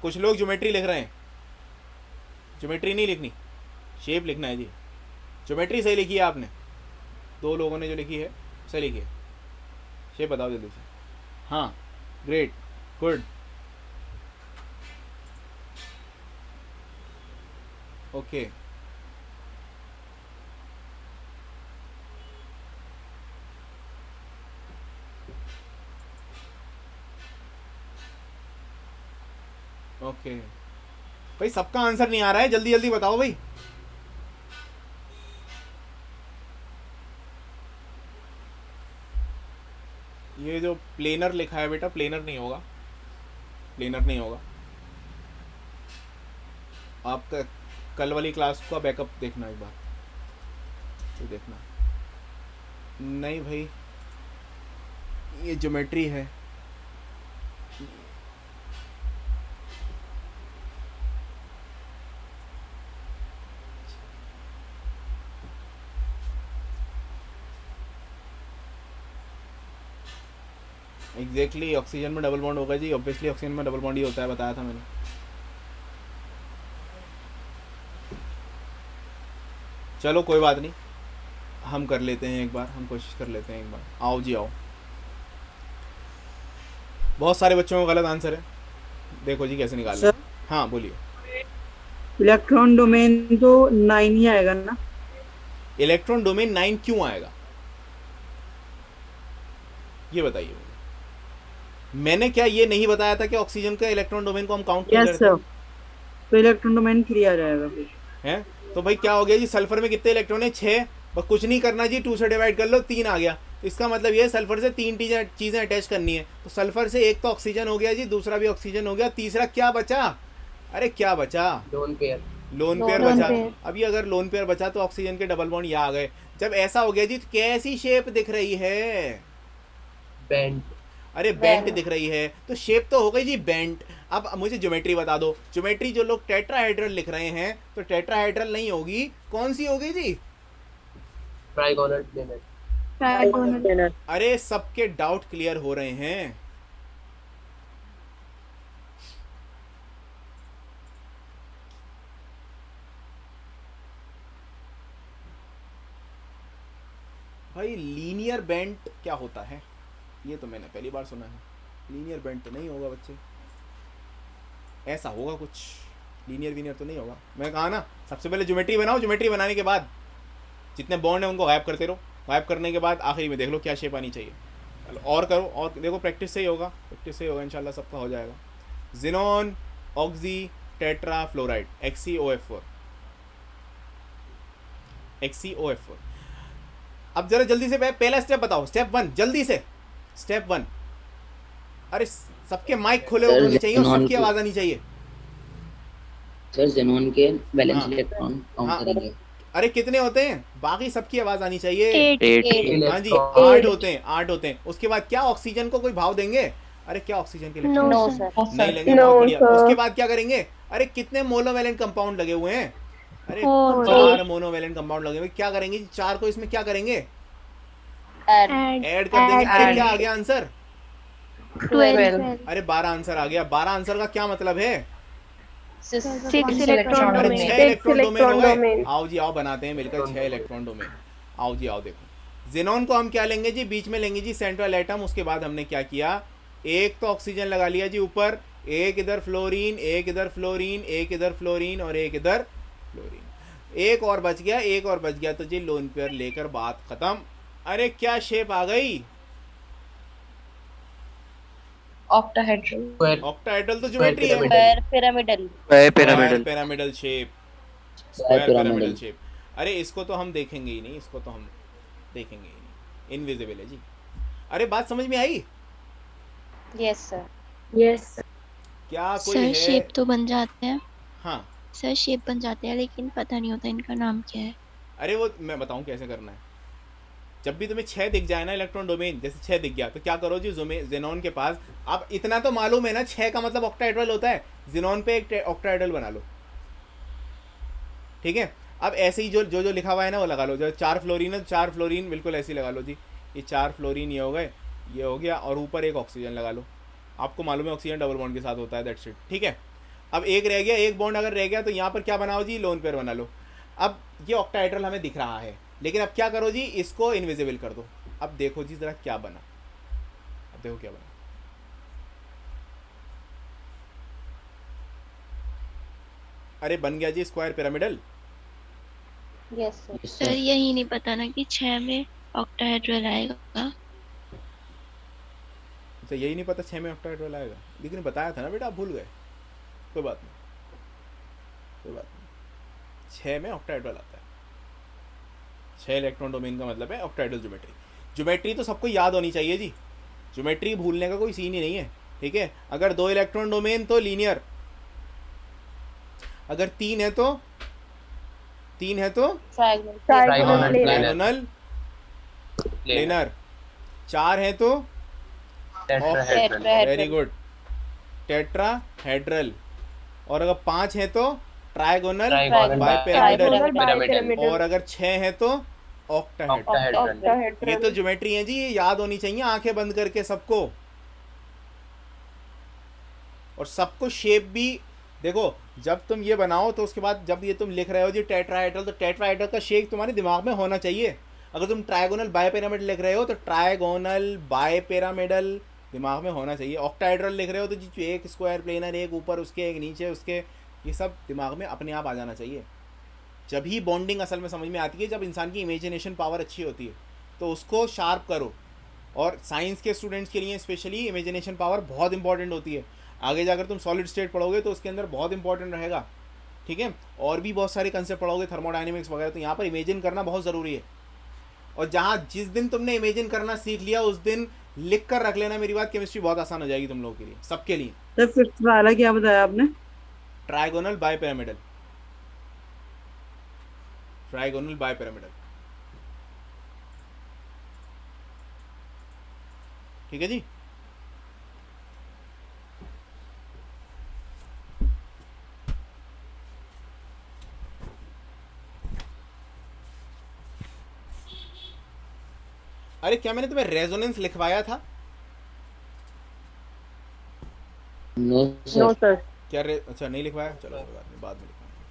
A: कुछ लोग ज्योमेट्री लिख रहे हैं, ज्योमेट्री नहीं लिखनी, शेप लिखना है जी। ज्योमेट्री सही लिखी है आपने, 2 लोगों ने जो लिखी है सही लिखी है। शेप बताओ जल्दी से। हाँ ग्रेट, गुड, ओके। ओके भाई, सबका आंसर नहीं आ रहा है, जल्दी जल्दी बताओ भाई। ये जो प्लेनर लिखा है बेटा, प्लेनर नहीं होगा, प्लेनर नहीं होगा। आपका कल वाली क्लास का बैकअप देखना एक बार, तो देखना। नहीं भाई ये ज्योमेट्री है। एग्जैक्टली ऑक्सीजन में डबल बॉन्ड होगा जी, ऑब्वियसली ऑक्सीजन में डबल बॉन्ड ही होता है, बताया था मैंने। चलो कोई बात नहीं, हम कर लेते हैं एक बार, हम कोशिश कर लेते हैं एक बार। आओ जी आओ। बहुत सारे बच्चों का गलत आंसर है, देखो जी कैसे निकाल रहे हैं। हाँ बोलिए।
E: इलेक्ट्रॉन डोमेन तो 9 ही आएगा ना?
A: इलेक्ट्रॉन डोमेन 9 क्यों आएगा ये बताइए मुझे। मैंने क्या ये नहीं बताया था कि ऑक्सीजन का इलेक्ट्रॉन डोमेन को हम काउंट नहीं
E: यस
A: करते
E: सर, तो इलेक्ट्रॉन डोमेन 3 आ जाएगा फिर।
A: हैं? तो भाई क्या हो गया जी, सल्फर में कितने इलेक्ट्रॉन है? 6, बस कुछ नहीं करना जी, 2 से डिवाइड कर लो, 3 आ गया। तो इसका मतलब ये सल्फर से 3 चीज़ें अटैच करनी है। तो सल्फर से एक तो ऑक्सीजन हो गया जी, दूसरा भी ऑक्सीजन हो गया, तीसरा क्या बचा? अरे क्या बचा?
H: Lone pair.
A: Lone pair
G: lone
A: बचा।
G: पेयर।
A: अभी अगर लोन पेयर बचा तो ऑक्सीजन के डबल बॉन्ड यहाँ आ गए। जब ऐसा हो गया जी तो कैसी शेप दिख रही है?
H: बेंट।
A: अरे बेंट दिख रही है, तो शेप तो हो गई जी बेंट। अब मुझे ज्योमेट्री बता दो। ज्योमेट्री जो लोग टेट्राहेड्रल लिख रहे हैं तो टेट्राहेड्रल नहीं होगी, कौन सी होगी जी?
H: Trigonal planet.
G: ट्राइगोनल।
A: अरे सबके डाउट क्लियर हो रहे हैं। भाई लीनियर बेंट क्या होता है? ये तो मैंने पहली बार सुना है। लीनियर बेंट तो नहीं होगा बच्चे, ऐसा होगा कुछ। लीनियर वीनियर तो नहीं होगा। मैं कहा ना, सबसे पहले ज्योमेट्री बनाओ, ज्योमेट्री बनाने के बाद जितने बॉन्ड हैं उनको गायब करते रहो। गायब करने के बाद आखिरी में देख लो क्या शेप आनी चाहिए। चलो और करो, और देखो प्रैक्टिस से ही होगा, प्रैक्टिस से ही होगा, इंशाल्लाह सबका हो जाएगा। Xenon oxy tetra fluoride XeOF4। XeOF4। अब जरा जल्दी से पहला स्टेप बताओ, स्टेप 1 जल्दी से। स्टेप 1, अरे सबके माइक खुले होने चाहिए और सबकी आवाज आनी चाहिए।
C: सर जेनॉन के वैलेंस
A: हाँ।
C: इलेक्ट्रॉन
A: हाँ।
C: काउंट करेंगे।
A: अरे कितने होते हैं? बाकी सबकी आवाज आनी चाहिए।
G: 8।
A: हाँ जी,
H: इलेक्ट्रॉन।
A: 8 होते हैं, 8 होते हैं। उसके बाद क्या ऑक्सीजन को कोई भाव देंगे? अरे क्या ऑक्सीजन के इलेक्ट्रॉन?
G: No
F: No,
G: sir.
A: नहीं लेंगे,
F: No,
A: बहुत बढ़िया।
F: sir.
A: उसके बाद क्या करेंगे? अरे कितने मोनोवैलेंट कंपाउंड लगे हुए हैं? अरे
G: 4।
A: 4 मोनोवैलेंट कंपाउंड लगे हुए। क्या करेंगे? 4 को इसमें क्या करेंगे?
G: ऐड।
A: ऐड कर देंगे। अरे क्या आ गया आंसर?
G: 12।
A: अरे 12 आंसर आ गया। 12 आंसर का क्या मतलब है?
G: 6
F: इलेक्ट्रॉन
A: अरे
F: डोमेन।
A: 6 इलेक्ट्रॉन डोमेन हो गए।
F: डोमेन।
A: आओ जी आओ, बनाते हैं मिलकर 6 इलेक्ट्रॉन डोमेन। आओ जी आओ, देखो जेनॉन को हम क्या लेंगे जी? बीच में लेंगे जी सेंट्रल एटम। उसके बाद हमने क्या किया? एक तो ऑक्सीजन लगा लिया जी ऊपर, एक इधर फ्लोरीन, एक इधर फ्लोरीन, एक इधर फ्लोरीन और एक इधर फ्लोरीन। एक और बच गया, एक और बच गया तो जी लोन पेयर लेकर बात खत्म। अरे क्या शेप आ गई?
G: ऑक्टाहेड्रल।
A: ऑक्टाहेड्रल तो ज्योमेट्री है।
H: Pyramidal.
G: Pyramidal.
A: Pyramidal shape, square pyramidal shape. अरे इसको तो हम देखेंगे ही नहीं, इसको तो हम देखेंगे ही नहीं, इनविजिबल है जी। अरे बात समझ में आई?
G: Yes sir.
F: यस
A: क्या कोई
B: सर
A: है?
B: शेप तो बन जाते हैं।
A: हाँ,
B: सर शेप बन जाते हैं लेकिन पता नहीं होता इनका नाम क्या है।
A: अरे वो मैं बताऊं कैसे करना है। जब भी तुम्हें 6 दिख जाए ना इलेक्ट्रॉन डोमेन, जैसे 6 दिख गया तो क्या करो जी, जेनॉन के पास, अब इतना तो मालूम है ना 6 का मतलब ऑक्टाहेड्रल होता है। जेनॉन पे एक ऑक्टाहेड्रल बना लो, ठीक है। अब ऐसे ही जो जो जो लिखा हुआ है ना वो लगा लो। जो 4 फ्लोरीन है, 4 फ्लोरीन बिल्कुल ऐसे ही लगा लो जी। ये 4 फ्लोरीन ये हो गए, ये हो गया, और ऊपर एक ऑक्सीजन लगा लो। आपको मालूम है ऑक्सीजन डबल बॉन्ड के साथ होता है, दैट्स इट, ठीक है। अब एक रह गया, एक बॉन्ड अगर रह गया तो यहाँ पर क्या बनाओ जी? लोन पेयर बना लो। अब ये ऑक्टाहेड्रल हमें दिख रहा है, लेकिन अब क्या करो जी? इसको इनविजिबल कर दो। अब देखो जी जरा क्या बना, अब देखो क्या बना। अरे बन गया जी square pyramidal.
G: Yes sir.
C: Yes,
B: sir
C: sir.
B: यही नहीं पता ना कि 6 में ऑक्टाहेड्रल आएगा।
A: तो यही नहीं पता 6 में ऑक्टाहेड्रल आएगा, लेकिन बताया था ना बेटा, आप भूल गए। कोई बात नहीं, कोई बात नहीं। 6 में ऑक्टाहेड्रल आता है। 6 इलेक्ट्रॉन डोमेन का मतलब है ऑक्टाहेड्रल ज्योमेट्री। ज्योमेट्री तो सबको याद होनी चाहिए जी, ज्योमेट्री भूलने का कोई सीन ही नहीं है, ठीक है। अगर 2 इलेक्ट्रॉन डोमेन तो लीनियर, अगर 3 है तो
G: ट्राइगोनल।
H: ट्राइगोनल
A: डायगोनल प्लेनर, 4 है तो
H: टेट्राहेड्रल।
A: वेरी गुड टेट्राहेड्रल, और अगर 5 है तो ट्राइगोनल
H: ट्राइगोनल
A: बाइपिरामिडल,
H: पिरामिडल।
A: और अगर 6 है तो ऑक्टाहेड्रल।
H: ऑक्टाहेड्रल।
A: ये तो ज्योमेट्री है जी, ये याद होनी चाहिए आंखें बंद करके सबको। और सबको शेप भी देखो, जब तुम ये बनाओ तो उसके बाद जब ये तुम लिख रहे हो जी टेट्राहेड्रल, तो टेट्राहेड्रल का शेप तुम्हारे दिमाग में होना चाहिए। अगर तुम ट्राइगोनल बाइपिरामिडल लिख रहे हो तो ट्राइगोनल बाइपिरामिडल दिमाग में होना चाहिए। ऑक्टाहेड्रल लिख रहे हो तो जी एक स्क्वायर प्लेनर, एक ऊपर उसके, एक नीचे उसके, ये सब दिमाग में अपने आप आ जाना चाहिए। जब ही बॉन्डिंग असल में समझ में आती है, जब इंसान की इमेजिनेशन पावर अच्छी होती है, तो उसको शार्प करो। और साइंस के स्टूडेंट्स के लिए स्पेशली इमेजिनेशन पावर बहुत इंपॉर्टेंट होती है। आगे जाकर तुम सॉलिड स्टेट पढ़ोगे तो उसके अंदर बहुत इंपॉर्टेंट रहेगा, ठीक है। और भी बहुत सारे कंसेप्ट पढ़ोगे, थर्मोडायनेमिक्स वगैरह, तो यहाँ पर इमेजिन करना बहुत ज़रूरी है। और जहाँ जिस दिन तुमने इमेजिन करना सीख लिया उस दिन लिख कर रख लेना मेरी बात, केमिस्ट्री बहुत आसान हो जाएगी तुम लोगों के लिए, सबके लिए।
E: सर फिफ्थ वाला क्या बताया आपने?
A: Trigonal bipyramidal, trigonal bipyramidal, ठीक है जी। अरे क्या मैंने तुम्हें रेजोनेंस लिखवाया था?
C: No
D: no
C: sir.
D: सर।
A: क्या अच्छा नहीं लिखवाया, चलो कोई बात नहीं, बाद में लिखवाएंगे,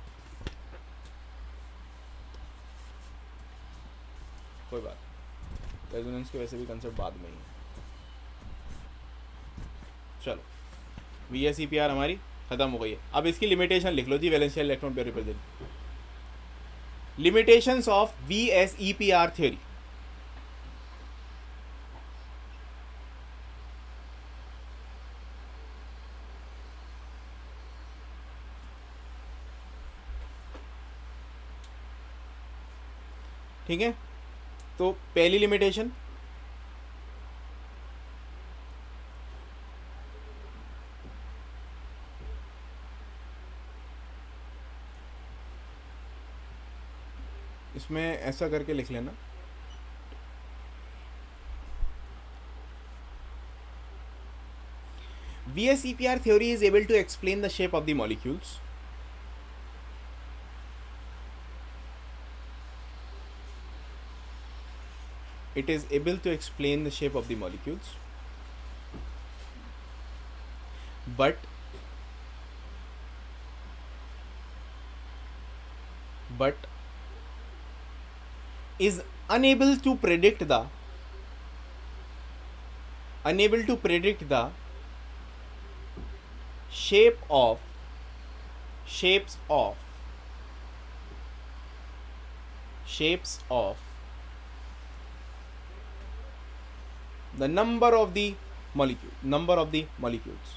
A: कोई बात नहीं। रेजोनेंस के वैसे भी कंसेप्ट बाद में ही है। चलो VSEPR हमारी खत्म हो गई है। अब इसकी लिमिटेशन लिख लो जी, valential electron pair represent. Limitations of VSEPR theory. ठीक है, तो पहली लिमिटेशन, इसमें ऐसा करके लिख लेना, VSEPR theory is able to explain the shape of the molecules. It is able to explain the shape of the molecules, but is unable to predict the shapes of the number of the molecules।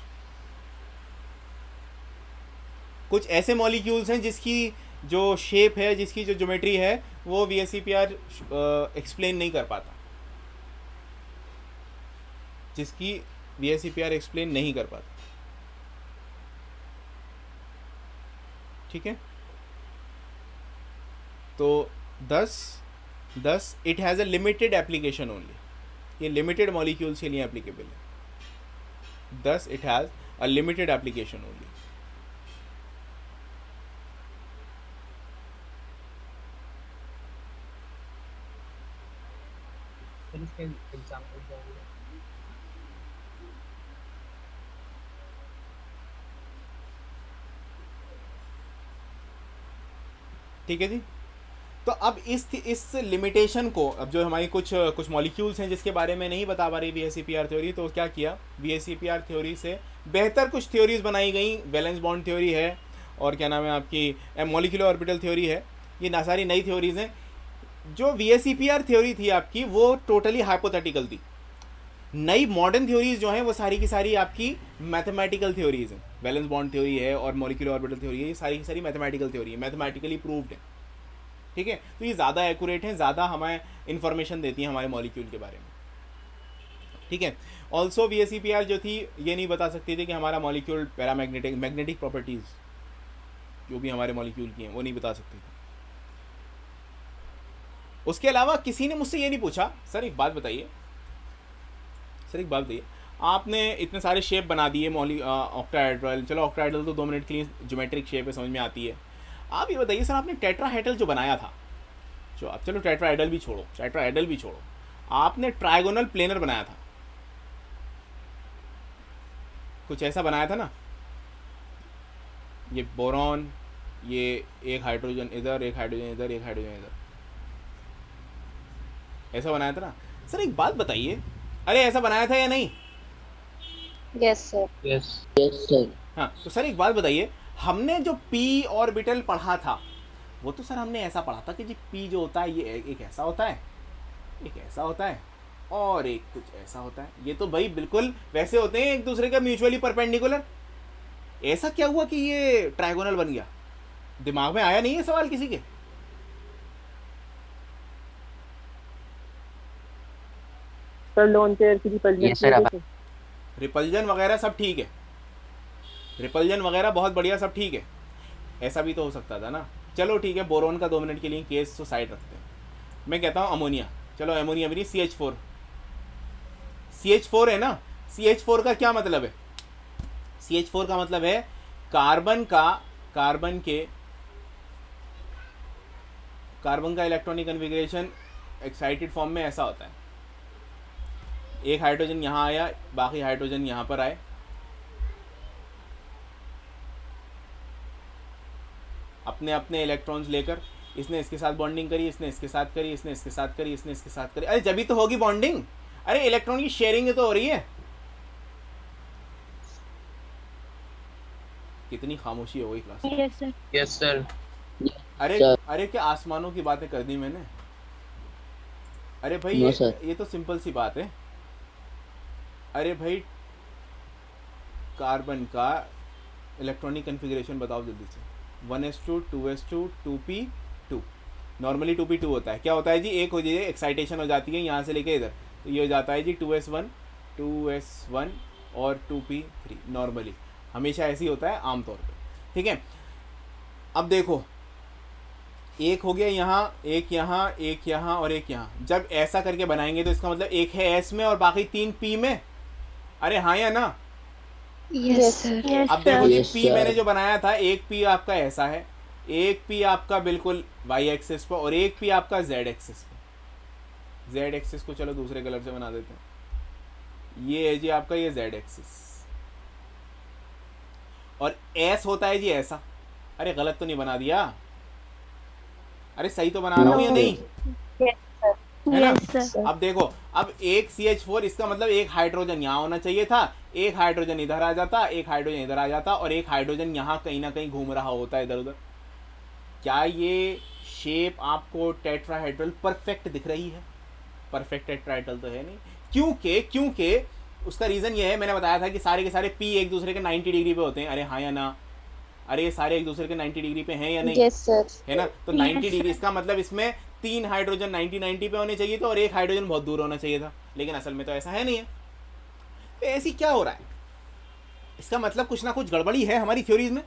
A: कुछ ऐसे molecules हैं जिसकी जो shape है, जिसकी जो geometry है, वो VSEPR एक्सप्लेन नहीं कर पाता, जिसकी VSEPR एक्सप्लेन नहीं कर पाता। ठीक है, तो 10 it has a limited application only, ये लिमिटेड मॉलिक्यूल्स के लिए एप्लीकेबल है। 10 it has a limited application only.
H: फिर इसके एग्जांपल क्या होंगे?
A: ठीक है जी। तो अब इस लिमिटेशन को, अब जो हमारी कुछ मॉलिक्यूल्स हैं जिसके बारे में नहीं बता पा रही VSEPR थ्योरी, तो क्या किया, VSEPR थ्योरी से बेहतर कुछ थ्योरीज बनाई गई। वैलेंस बॉन्ड थ्योरी है, और क्या नाम है आपकी मॉलिक्यूलर ऑर्बिटल थ्योरी है। ये ना सारी नई थ्योरीज हैं। जो VSEPR थ्योरी थी आपकी, वो टोटली हाइपोथेटिकल थी। नई मॉडर्न थ्योरीज जो हैं वो सारी की सारी आपकी मैथमेटिकल थ्योरीज हैं। वैलेंस बॉन्ड थ्योरी है और मॉलिक्यूलर ऑर्बिटल थ्योरी है, ये सारी की सारी मैथमेटिकल थ्योरी है, मैथमेटिकली प्रूव्ड है। ठीक है, तो ये ज़्यादा एक्यूरेट हैं, ज़्यादा हमें इंफॉर्मेशन देती हैं हमारे मॉलिक्यूल के बारे में। ठीक है, ऑल्सो VSEPR जो थी ये नहीं बता सकती थी कि हमारा मॉलिक्यूल मैग्नेटिक प्रॉपर्टीज़ जो भी हमारे मॉलिक्यूल की हैं वो नहीं बता सकती थी। उसके अलावा किसी ने मुझसे ये नहीं पूछा, सर एक बात बताइए, आपने इतने सारे शेप बना दिए ऑक्टाहेड्रल, चलो ऑक्टाहेड्रल तो 2 मिनट के लिए ज्योमेट्रिक शेप है, समझ में आती है। आप ये बताइए सर, आपने टेट्राहेड्रल जो बनाया था, जो आप चलो टेट्राहेड्रल भी छोड़ो, आपने ट्राइगोनल प्लेनर बनाया था, कुछ ऐसा बनाया था ना, ये बोरॉन, ये एक हाइड्रोजन इधर, एक हाइड्रोजन इधर, एक हाइड्रोजन इधर, ऐसा बनाया था ना। सर एक बात बताइए, अरे ऐसा बनाया था या नहीं?
G: Yes sir.
H: Yes
C: sir.
A: हाँ, तो सर एक बात बताइए, हमने जो p ऑर्बिटल पढ़ा था वो तो सर हमने ऐसा पढ़ा था कि जी p जो होता है ये एक ऐसा होता है, एक ऐसा होता है और एक कुछ ऐसा होता है। ये तो भाई बिल्कुल वैसे होते हैं, एक दूसरे का म्यूचुअली परपेंडिकुलर। ऐसा क्या हुआ कि ये ट्राइगोनल बन गया? दिमाग में आया नहीं है सवाल किसी के?
D: सर लोन पेयर की रिपल्जन
C: Yes, sir, अब-
A: रिपल्जन वगैरह सब ठीक है, रिपल्जन वगैरह बहुत बढ़िया, सब ठीक है। ऐसा भी तो हो सकता था ना। चलो ठीक है, बोरोन का 2 मिनट के लिए केस तो साइड रखते हैं। मैं कहता हूँ अमोनिया, चलो अमोनिया भी नहीं, CH4, CH4 है ना। CH4 का क्या मतलब है? CH4 का मतलब है कार्बन का इलेक्ट्रॉनिक कन्फिग्रेशन एक्साइटेड फॉर्म में ऐसा होता है, एक हाइड्रोजन यहाँ आया, बाकी हाइड्रोजन यहाँ पर आए, अपने अपने इलेक्ट्रॉन्स लेकर, इसने इसके साथ बॉन्डिंग करी, इसने इसके साथ करी, इसने इसके साथ करी, इसने इसके साथ करी। अरे जब ही तो होगी बॉन्डिंग, अरे इलेक्ट्रॉन की शेयरिंग तो हो रही है। कितनी खामोशी हो गई क्लास में।
B: Yes sir.
H: Yes sir.
A: अरे
C: सर।
A: अरे क्या आसमानों की बातें कर दी मैंने। अरे भाई
C: नो सर।
A: ये तो सिंपल सी बात है। अरे भाई कार्बन का इलेक्ट्रॉनिक कन्फिग्रेशन बताओ जल्दी से। 1s2 2s2 2p2, normally 2p2 होता है। क्या होता है जी, एक हो जाए एक्साइटेशन हो जाती है यहाँ से लेके इधर, तो ये हो जाता है जी 2s1 और 2p3, नॉर्मली हमेशा ऐसे ही होता है आमतौर पे, ठीक है। अब देखो, एक हो गया यहाँ, एक यहाँ, एक यहाँ और एक यहाँ। जब ऐसा करके बनाएंगे तो इसका मतलब एक है एस में और बाकी 3 पी में। अरे हाँ या ना?
B: Yes sir.
A: अब देखो जी,
C: Yes,
A: पी
C: sir.
A: मैंने जो बनाया था, एक पी आपका ऐसा है, एक पी आपका बिल्कुल वाई एक्सिस पर और एक पी आपका जेड एक्सिस पर। जेड एक्सिस को चलो दूसरे कलर से बना देते हैं। ये है जी आपका ये जेड एक्सिस, और एस होता है जी ऐसा। अरे गलत तो नहीं बना दिया? अरे सही तो बना रहा हूँ या नहीं? है ना?
B: Yes sir.
A: अब देखो, अब एक CH4, इसका मतलब एक हाइड्रोजन यहाँ होना चाहिए था, एक हाइड्रोजन इधर आ जाता, एक हाइड्रोजन इधर आ जाता और एक हाइड्रोजन यहाँ कहीं ना कहीं घूम रहा होता इधर उधर। क्या ये शेप आपको टेट्राहेड्रल परफेक्ट दिख रही है? परफेक्ट टेट्राहेड्रल तो है नहीं। क्योंकि उसका रीज़न ये है, मैंने बताया था कि सारे के सारे पी एक दूसरे के 90 डिग्री पे होते हैं। अरे हाँ या ना? अरे ये सारे एक दूसरे के 90 डिग्री पे हैं या नहीं?
G: Yes sir.
A: है ना? तो 90 डिग्री, इसका मतलब इसमें 3 हाइड्रोजन 90 पे होने चाहिए थे और एक हाइड्रोजन बहुत दूर होना चाहिए था, लेकिन असल में तो ऐसा है नहीं है। तो ऐसी क्या हो रहा है? इसका मतलब कुछ ना कुछ गड़बड़ी है हमारी थ्योरीज में।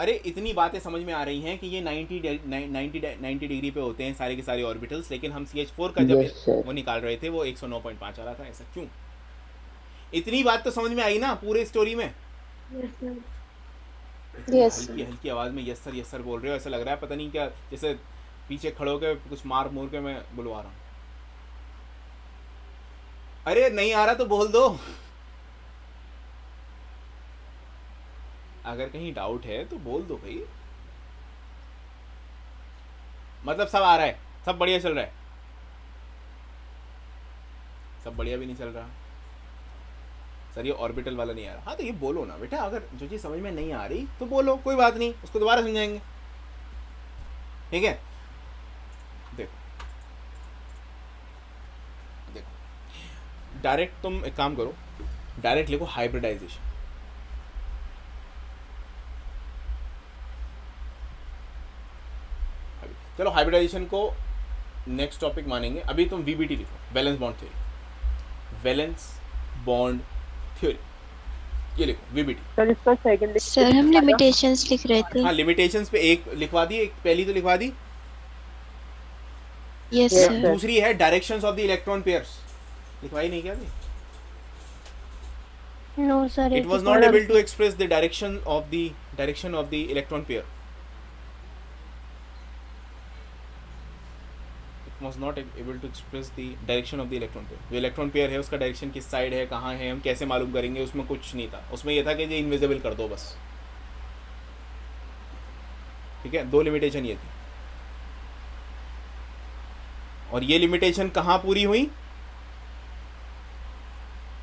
A: अरे इतनी बातें समझ में आ रही हैं कि ये 90 डिग्री पे होते हैं सारे के सारे ऑर्बिटल्स, लेकिन हम CH4 का जब
C: Yes, sir.
A: वो निकाल रहे थे वो 109.5 आ रहा था। ऐसा क्यों? इतनी बात तो समझ में आई ना पूरे स्टोरी में?
G: यस
A: हल्की हल्की आवाज़ में यस सर बोल रहे हो, ऐसा लग रहा है पता नहीं क्या, जैसे पीछे खड़े होकर कुछ मार मूर के मैं बुलवा रहा हूँ। अरे नहीं आ रहा तो बोल दो, अगर कहीं डाउट है तो बोल दो भाई। मतलब सब आ रहा है, सब बढ़िया चल रहा है? सब बढ़िया भी नहीं चल रहा सर, ये ऑर्बिटल वाला नहीं आ रहा। हाँ तो ये बोलो ना बेटा, अगर जो चीज़ समझ में नहीं आ रही तो बोलो, कोई बात नहीं, उसको दोबारा समझाएंगे, ठीक है। देखो डायरेक्ट तुम एक काम करो, डायरेक्ट लिखो हाइब्रिडाइजेशन। चलो हाइब्रिडाइजेशन को नेक्स्ट टॉपिक मानेंगे, अभी तुम VBT लिखो, valence bond theory. Valence bond theory ये लिखो, VBT।
D: सर इसका सेकंड
B: सर हम लिमिटेशंस लिख रहे थे।
A: हाँ लिमिटेशंस पे एक लिखवा दी, एक पहली तो लिखवा दी।
B: Yes
D: Yes,
B: sir.
D: sir.
A: दूसरी है directions of the electron pairs, लिखवाई नहीं क्या?
B: No sir.
A: It was not able to express the direction of the electron pair. It was not able to express the direction of the electron pair. जो electron pair है उसका direction किस side है, कहाँ है, हम कैसे मालूम करेंगे, उसमें कुछ नहीं था। उसमें यह था कि ये इनविजिबल कर दो बस, ठीक है। 2 लिमिटेशन ये थी, और ये लिमिटेशन कहाँ पूरी हुई?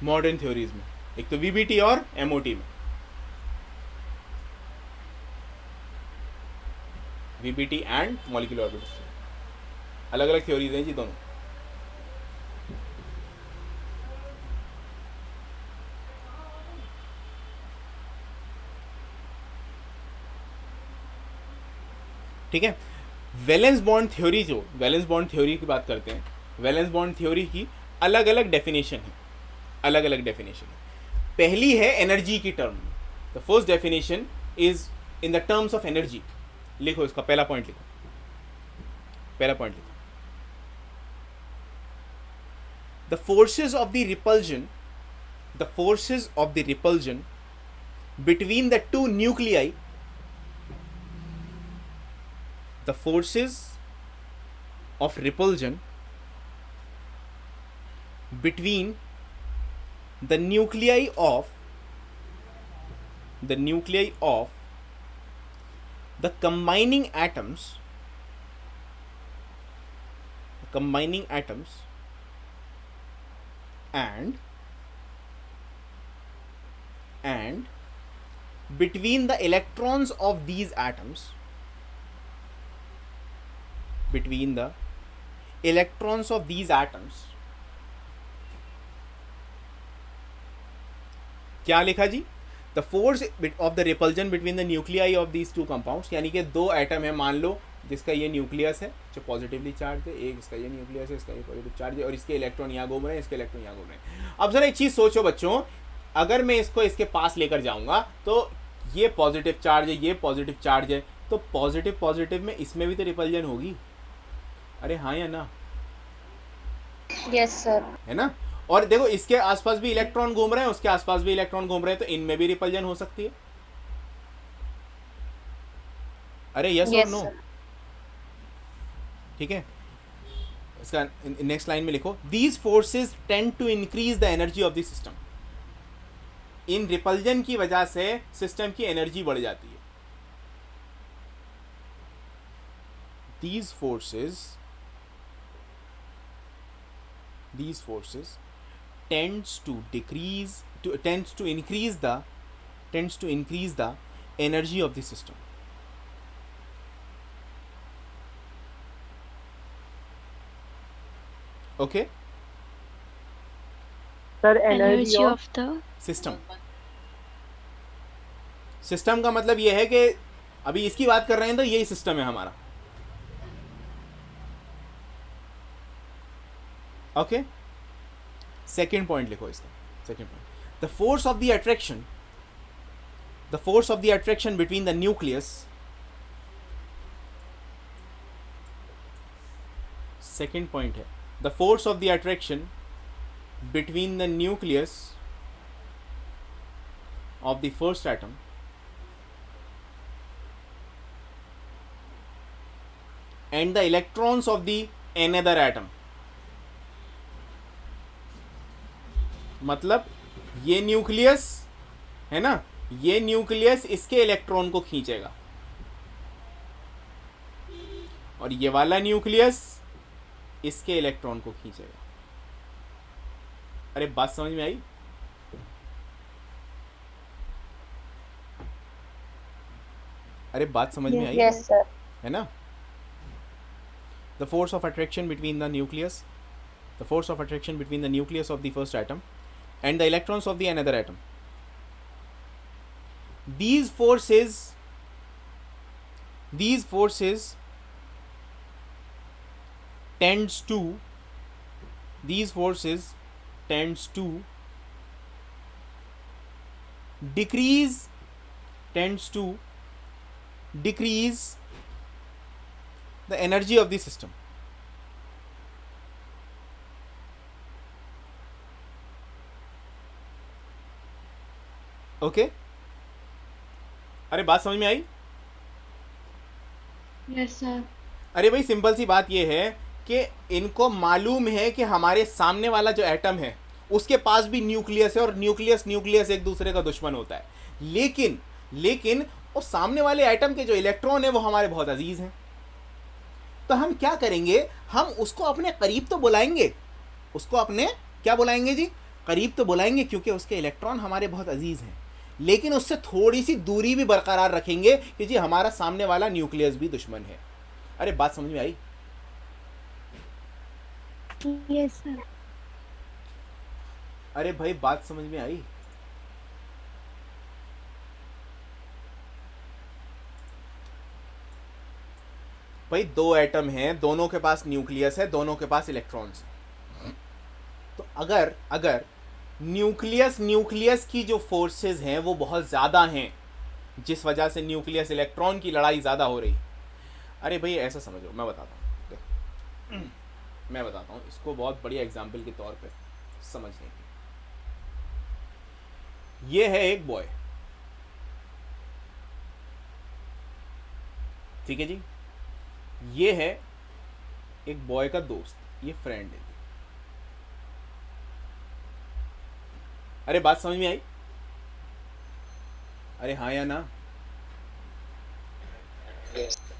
A: मॉडर्न थ्योरीज में, एक तो VBT और MOT में। VBT एंड मॉलिक्यूलर ऑर्बिटल, अलग अलग थ्योरीज हैं जी दोनों। ठीक है। वैलेंस बॉन्ड थ्योरी, जो वैलेंस बॉन्ड थ्योरी की बात करते हैं, वैलेंस बॉन्ड थ्योरी की अलग अलग डेफिनेशन है, अलग अलग डेफिनेशन है। पहली है एनर्जी की टर्म में। The first definition is in the terms of energy. लिखो इसका पहला पॉइंट लिखो, पहला पॉइंट लिखो। The forces of the repulsion, the forces of the repulsion between the two nuclei, the forces of repulsion between the nuclei of the combining atoms, and between the electrons of these atoms, between the electrons of these atoms, क्या लिखा जी? The force of the repulsion between the nuclei of these two compounds, यानी कि दो atom है, मान लो जिसका ये न्यूक्लियस है जो पॉजिटिवली चार्ज है, एक इसका ये न्यूक्लियस है, इसका ये पॉजिटिव चार्ज है, और इसके इलेक्ट्रॉन यहाँ घूम रहे हैं, इसके इलेक्ट्रॉन यहाँ घूम रहे हैं। अब जरा एक चीज़ सोचो बच्चों, अगर मैं इसको इसके पास लेकर जाऊंगा तो ये पॉजिटिव चार्ज है, ये पॉजिटिव चार्ज है, तो पॉजिटिव पॉजिटिव में इसमें भी तो रिपल्जन होगी। अरे हाँ या ना?
G: Yes sir.
A: है ना? और देखो इसके आसपास भी इलेक्ट्रॉन घूम रहे हैं, उसके आसपास भी इलेक्ट्रॉन घूम रहे हैं, तो इनमें भी रिपल्जन हो सकती है। अरे यस और नो? ठीक है, इसका नेक्स्ट लाइन में लिखो, these forces tend to increase the energy of the system. इन रिपल्जन की वजह से सिस्टम की एनर्जी बढ़ जाती है। These forces tends to increase the energy of the system. Okay?
D: Sir, energy
B: Energy
D: of
B: of the
A: system. System का मतलब यह है कि अभी इसकी बात कर रहे हैं तो यही सिस्टम है हमारा। ओके, सेकेंड पॉइंट लिखो इसका। Second point, the force of the attraction between the nucleus, second point है the force of the attraction between the nucleus of the first atom and the electrons of the another atom। मतलब ये nucleus है ना, ये nucleus इसके electron को खींचेगा और ये वाला न्यूक्लियस इसके इलेक्ट्रॉन को खींचेगा। अरे बात समझ में आई? अरे बात समझ में आई?
G: Yes sir.
A: है ना? The force of attraction between the nucleus, the force of attraction between the nucleus of the first atom and the electrons of the another atom, these forces tends to decrease the energy of the system। Okay, अरे बात समझ में आई?
F: Yes sir.
A: अरे भाई simple सी बात ये है कि इनको मालूम है कि हमारे सामने वाला जो एटम है उसके पास भी न्यूक्लियस है और न्यूक्लियस एक दूसरे का दुश्मन होता है, लेकिन उस सामने वाले एटम के जो इलेक्ट्रॉन है वो हमारे बहुत अजीज हैं। तो हम क्या करेंगे, हम उसको अपने करीब तो बुलाएंगे, उसको अपने क्या बुलाएंगे जी, करीब तो बुलाएंगे, क्योंकि उसके इलेक्ट्रॉन हमारे बहुत अजीज हैं, लेकिन उससे थोड़ी सी दूरी भी बरकरार रखेंगे कि जी हमारा सामने वाला न्यूक्लियस भी दुश्मन है। अरे बात समझ में आई?
B: Yes sir.
A: अरे भाई बात समझ में आई? भाई दो एटम हैं, दोनों के पास न्यूक्लियस है, दोनों के पास इलेक्ट्रॉन्स हैं। तो अगर न्यूक्लियस की जो फोर्सेस हैं वो बहुत ज़्यादा हैं, जिस वजह से न्यूक्लियस इलेक्ट्रॉन की लड़ाई ज़्यादा हो रही। अरे भाई ऐसा समझो, मैं बताता हूँ, देखो मैं बताता हूँ इसको बहुत बढ़िया एग्जाम्पल के तौर पे समझने की। ये है एक बॉय, ठीक है जी, ये है एक बॉय का दोस्त, ये फ्रेंड है। अरे बात समझ में आई? अरे हाँ या ना?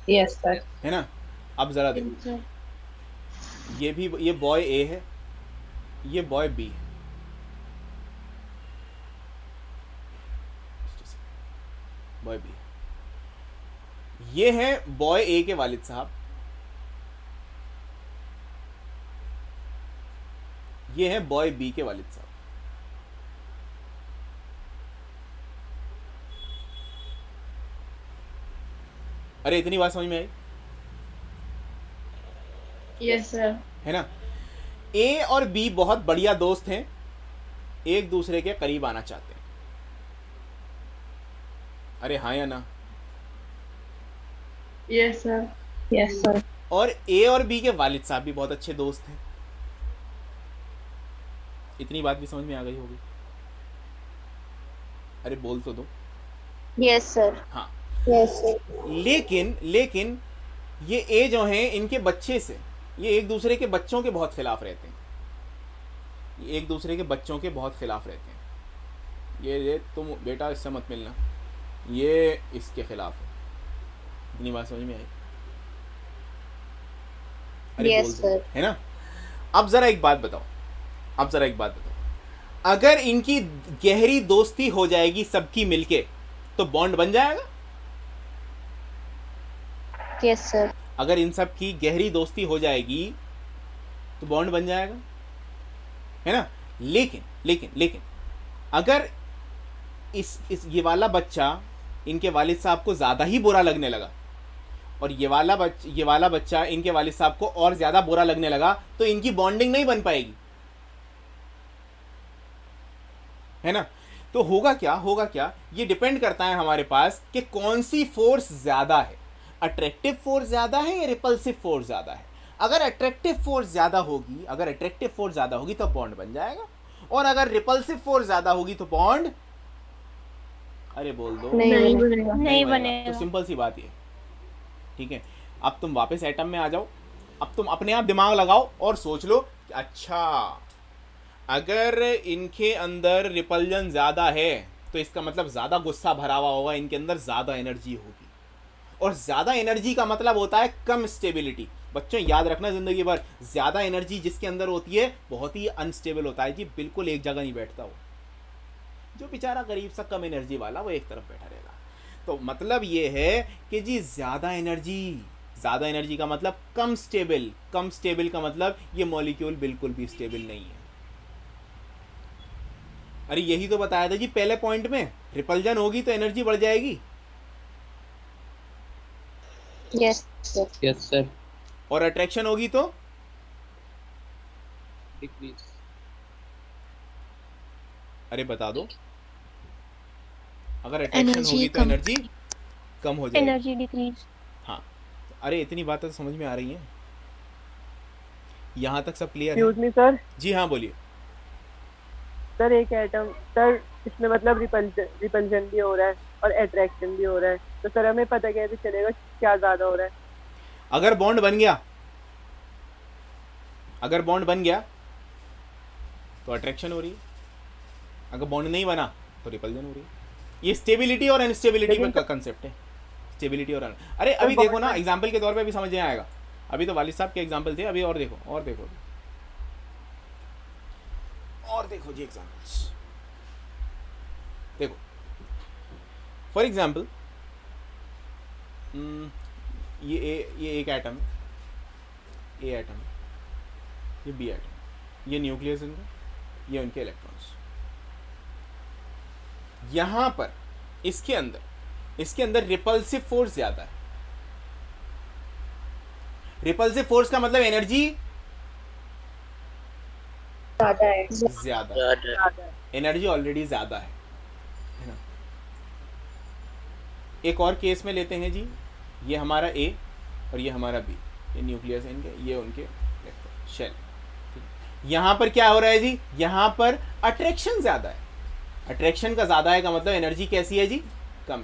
F: Yes sir.
A: है ना? अब जरा देखो, ये बॉय ए है, ये बॉय बी है। बॉय बी, ये है बॉय ए के वालिद साहब, ये है बॉय बी के वालिद साहब। अरे इतनी बात समझ में आई?
F: Yes sir.
A: है ना? ए और बी बहुत बढ़िया दोस्त हैं, एक दूसरे के करीब आना चाहते हैं। अरे हाँ या ना?
F: Yes sir. Yes sir.
A: और ए और बी के वालिद साहब भी बहुत अच्छे दोस्त हैं। इतनी बात भी समझ में आ गई होगी? अरे बोल तो दो।
G: Yes sir.
A: हाँ,
G: यस सर।
A: लेकिन ये ए जो हैं, इनके बच्चे से ये एक दूसरे के बच्चों के बहुत खिलाफ रहते हैं। ये एक दूसरे के बच्चों के बहुत खिलाफ रहते हैं। ये तुम बेटा इससे मत मिलना, ये इसके खिलाफ है। इतनी बात समझ में आई? अरे
G: Yes,
A: बोल दो,
G: sir.
A: है ना? अब जरा एक बात बताओ, अगर इनकी गहरी दोस्ती हो जाएगी सबकी मिलके, तो बॉन्ड बन जाएगा?
G: Yes sir.
A: अगर इन सब की गहरी दोस्ती हो जाएगी तो बॉन्ड बन जाएगा, है ना? लेकिन अगर इस ये वाला बच्चा इनके वालिद साहब को ज़्यादा ही बुरा लगने लगा, और ये वाला बच्चा इनके वालिद साहब को और ज़्यादा बुरा लगने लगा, तो इनकी बॉन्डिंग नहीं बन पाएगी, है ना? तो होगा क्या, ये डिपेंड करता है हमारे पास कि कौन सी फोर्स ज़्यादा है, अट्रैक्टिव फोर्स ज़्यादा है या रिपल्सिव फोर्स ज़्यादा है। अगर अट्रैक्टिव फोर्स ज़्यादा होगी तो बॉन्ड बन जाएगा, और अगर रिपल्सिव फोर्स ज़्यादा होगी तो बॉन्ड, अरे बोल दो,
F: नहीं बनेगा।
B: नहीं
A: बनेगा।
B: बनेगा।
A: तो सिंपल सी बात ये, ठीक है? अब तुम वापस एटम में आ जाओ, अब तुम अपने आप दिमाग लगाओ और सोच लो कि अच्छा, अगर इनके अंदर रिपल्जन ज़्यादा है तो इसका मतलब ज़्यादा गुस्सा भरा हुआ होगा, इनके अंदर ज़्यादा एनर्जी होगी, और ज़्यादा एनर्जी का मतलब होता है कम स्टेबिलिटी। बच्चों याद रखना ज़िंदगी भर, ज़्यादा एनर्जी जिसके अंदर होती है बहुत ही अनस्टेबल होता है जी, बिल्कुल एक जगह नहीं बैठता वो। जो बेचारा गरीब सा कम एनर्जी वाला, वो एक तरफ बैठा रहेगा। तो मतलब ये है कि जी ज़्यादा एनर्जी का मतलब कम स्टेबल का मतलब ये मॉलिक्यूल बिल्कुल भी स्टेबल नहीं है। अरे यही तो बताया था जी पहले पॉइंट में, रिपल्जन होगी तो एनर्जी बढ़ जाएगी,
G: यस सर।
C: Yes sir.
A: और अट्रैक्शन होगी तो
C: डिक्रीज।
A: अरे बता दो, अगर अट्रैक्शन
B: Energy
A: होगी तो
B: कम।
A: एनर्जी कम हो जाएगी।
B: Energy decrease.
A: हाँ, अरे इतनी बातें तो समझ में आ रही हैं, यहाँ तक सब क्लियर है?
D: Excuse me sir.
A: जी हाँ बोलिए।
D: सर एक एटम, सर इसमें मतलब रिपल्जन भी हो रहा है और अट्रैक्शन भी हो रहा है, तो सर हमें पता कैसे चलेगा क्या ज्यादा हो रहा है?
A: अगर बॉन्ड बन गया तो अट्रैक्शन हो रही है, अगर बॉन्ड नहीं बना तो रिपल्जन हो रही है। ये स्टेबिलिटी और अनस्टेबिलिटी का कंसेप्ट है, स्टेबिलिटी और अरे अभी देखो ना, एग्जाम्पल के तौर पे भी समझ में आएगा। अभी तो वालिद साहब के एग्जाम्पल थे, अभी और देखो जी एग्जाम्पल्स। देखो फॉर एग्जाम्पल, ये एक एटम, ए एटम, ये बी एटम, ये न्यूक्लियस इनका, ये उनके इलेक्ट्रॉन्स। यहाँ पर इसके अंदर रिपल्सिव फोर्स ज़्यादा है, रिपल्सिव फोर्स का मतलब एनर्जी
F: ज़्यादा है।
A: ज्यादा, एनर्जी ऑलरेडी ज्यादा है ना। एक और केस में लेते हैं जी, ये हमारा ए और ये हमारा बी, ये न्यूक्लियस है इनके, ये उनके शेल। यहाँ पर क्या हो रहा है जी, यहाँ पर अट्रैक्शन ज्यादा है। अट्रैक्शन का ज्यादा है का मतलब एनर्जी कैसी है जी, कम।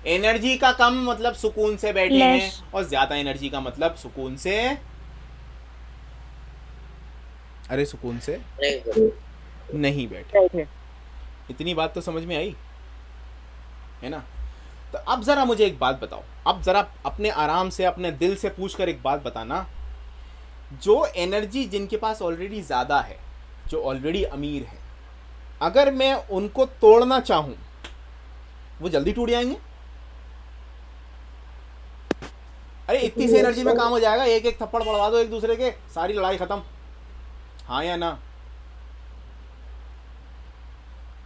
A: एनर्जी का कम मतलब सुकून से बैठे हैं, और ज्यादा एनर्जी का मतलब सुकून से, अरे सुकून से नहीं बैठे। इतनी बात तो समझ में आई है ना। तो अब जरा मुझे एक बात बताओ, अब जरा अपने आराम से अपने दिल से पूछकर एक बात बताना, जो एनर्जी जिनके पास ऑलरेडी ज्यादा है, जो ऑलरेडी अमीर है, अगर मैं उनको तोड़ना चाहूं वो जल्दी टूट जाएंगे? अरे इतनी सी एनर्जी में काम हो जाएगा, एक एक थप्पड़ पड़वा दो एक दूसरे के, सारी लड़ाई खत्म। हाँ या ना?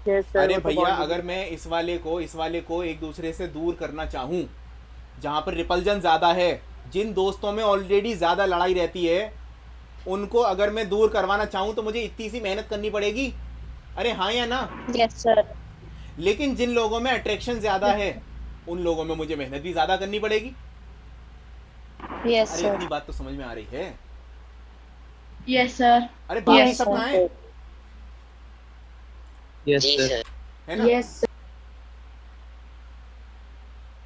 A: अरे भैया अगर मैं इस वाले को एक दूसरे से दूर करना चाहूं, जहां पर रिपल्जन ज्यादा है, जिन दोस्तों में ऑलरेडी ज्यादा लड़ाई रहती है, उनको अगर मैं दूर करवाना चाहूं तो मुझे इतनी सी मेहनत करनी पड़ेगी। अरे हाँ या ना?
G: Yes sir.
A: लेकिन जिन लोगों में अट्रैक्शन ज्यादा है, उन लोगों में मुझे मेहनत भी ज्यादा करनी पड़ेगी।
G: यस
A: अरे
G: सर।
A: इतनी बात तो समझ में आ रही है?
F: Yes sir.
A: अरे बाकी
G: Yes,
A: सब
G: sir.
A: कहाँ है?
H: Yes sir.
A: है ना?
F: यस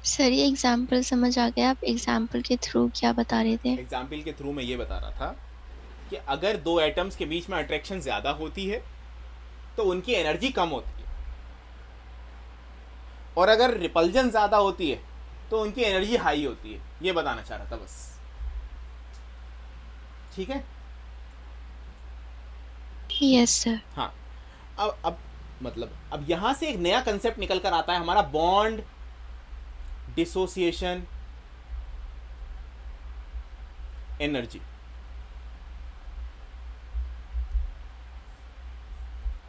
B: सर ये एग्जाम्पल समझ आ गया, आप एग्जाम्पल के थ्रू क्या बता रहे थे?
A: एग्जाम्पल के थ्रू मैं ये बता रहा था कि अगर दो एटम्स के बीच में अट्रैक्शन ज्यादा होती है तो उनकी एनर्जी कम होती है, और अगर रिपल्जन ज्यादा होती है तो उनकी एनर्जी हाई होती है। ये बताना चाह रहा था बस। ठीक है?
B: Yes sir.
A: हाँ, अब मतलब अब यहां से एक नया कंसेप्ट निकल कर आता है हमारा, बॉन्ड डिसोसिएशन एनर्जी।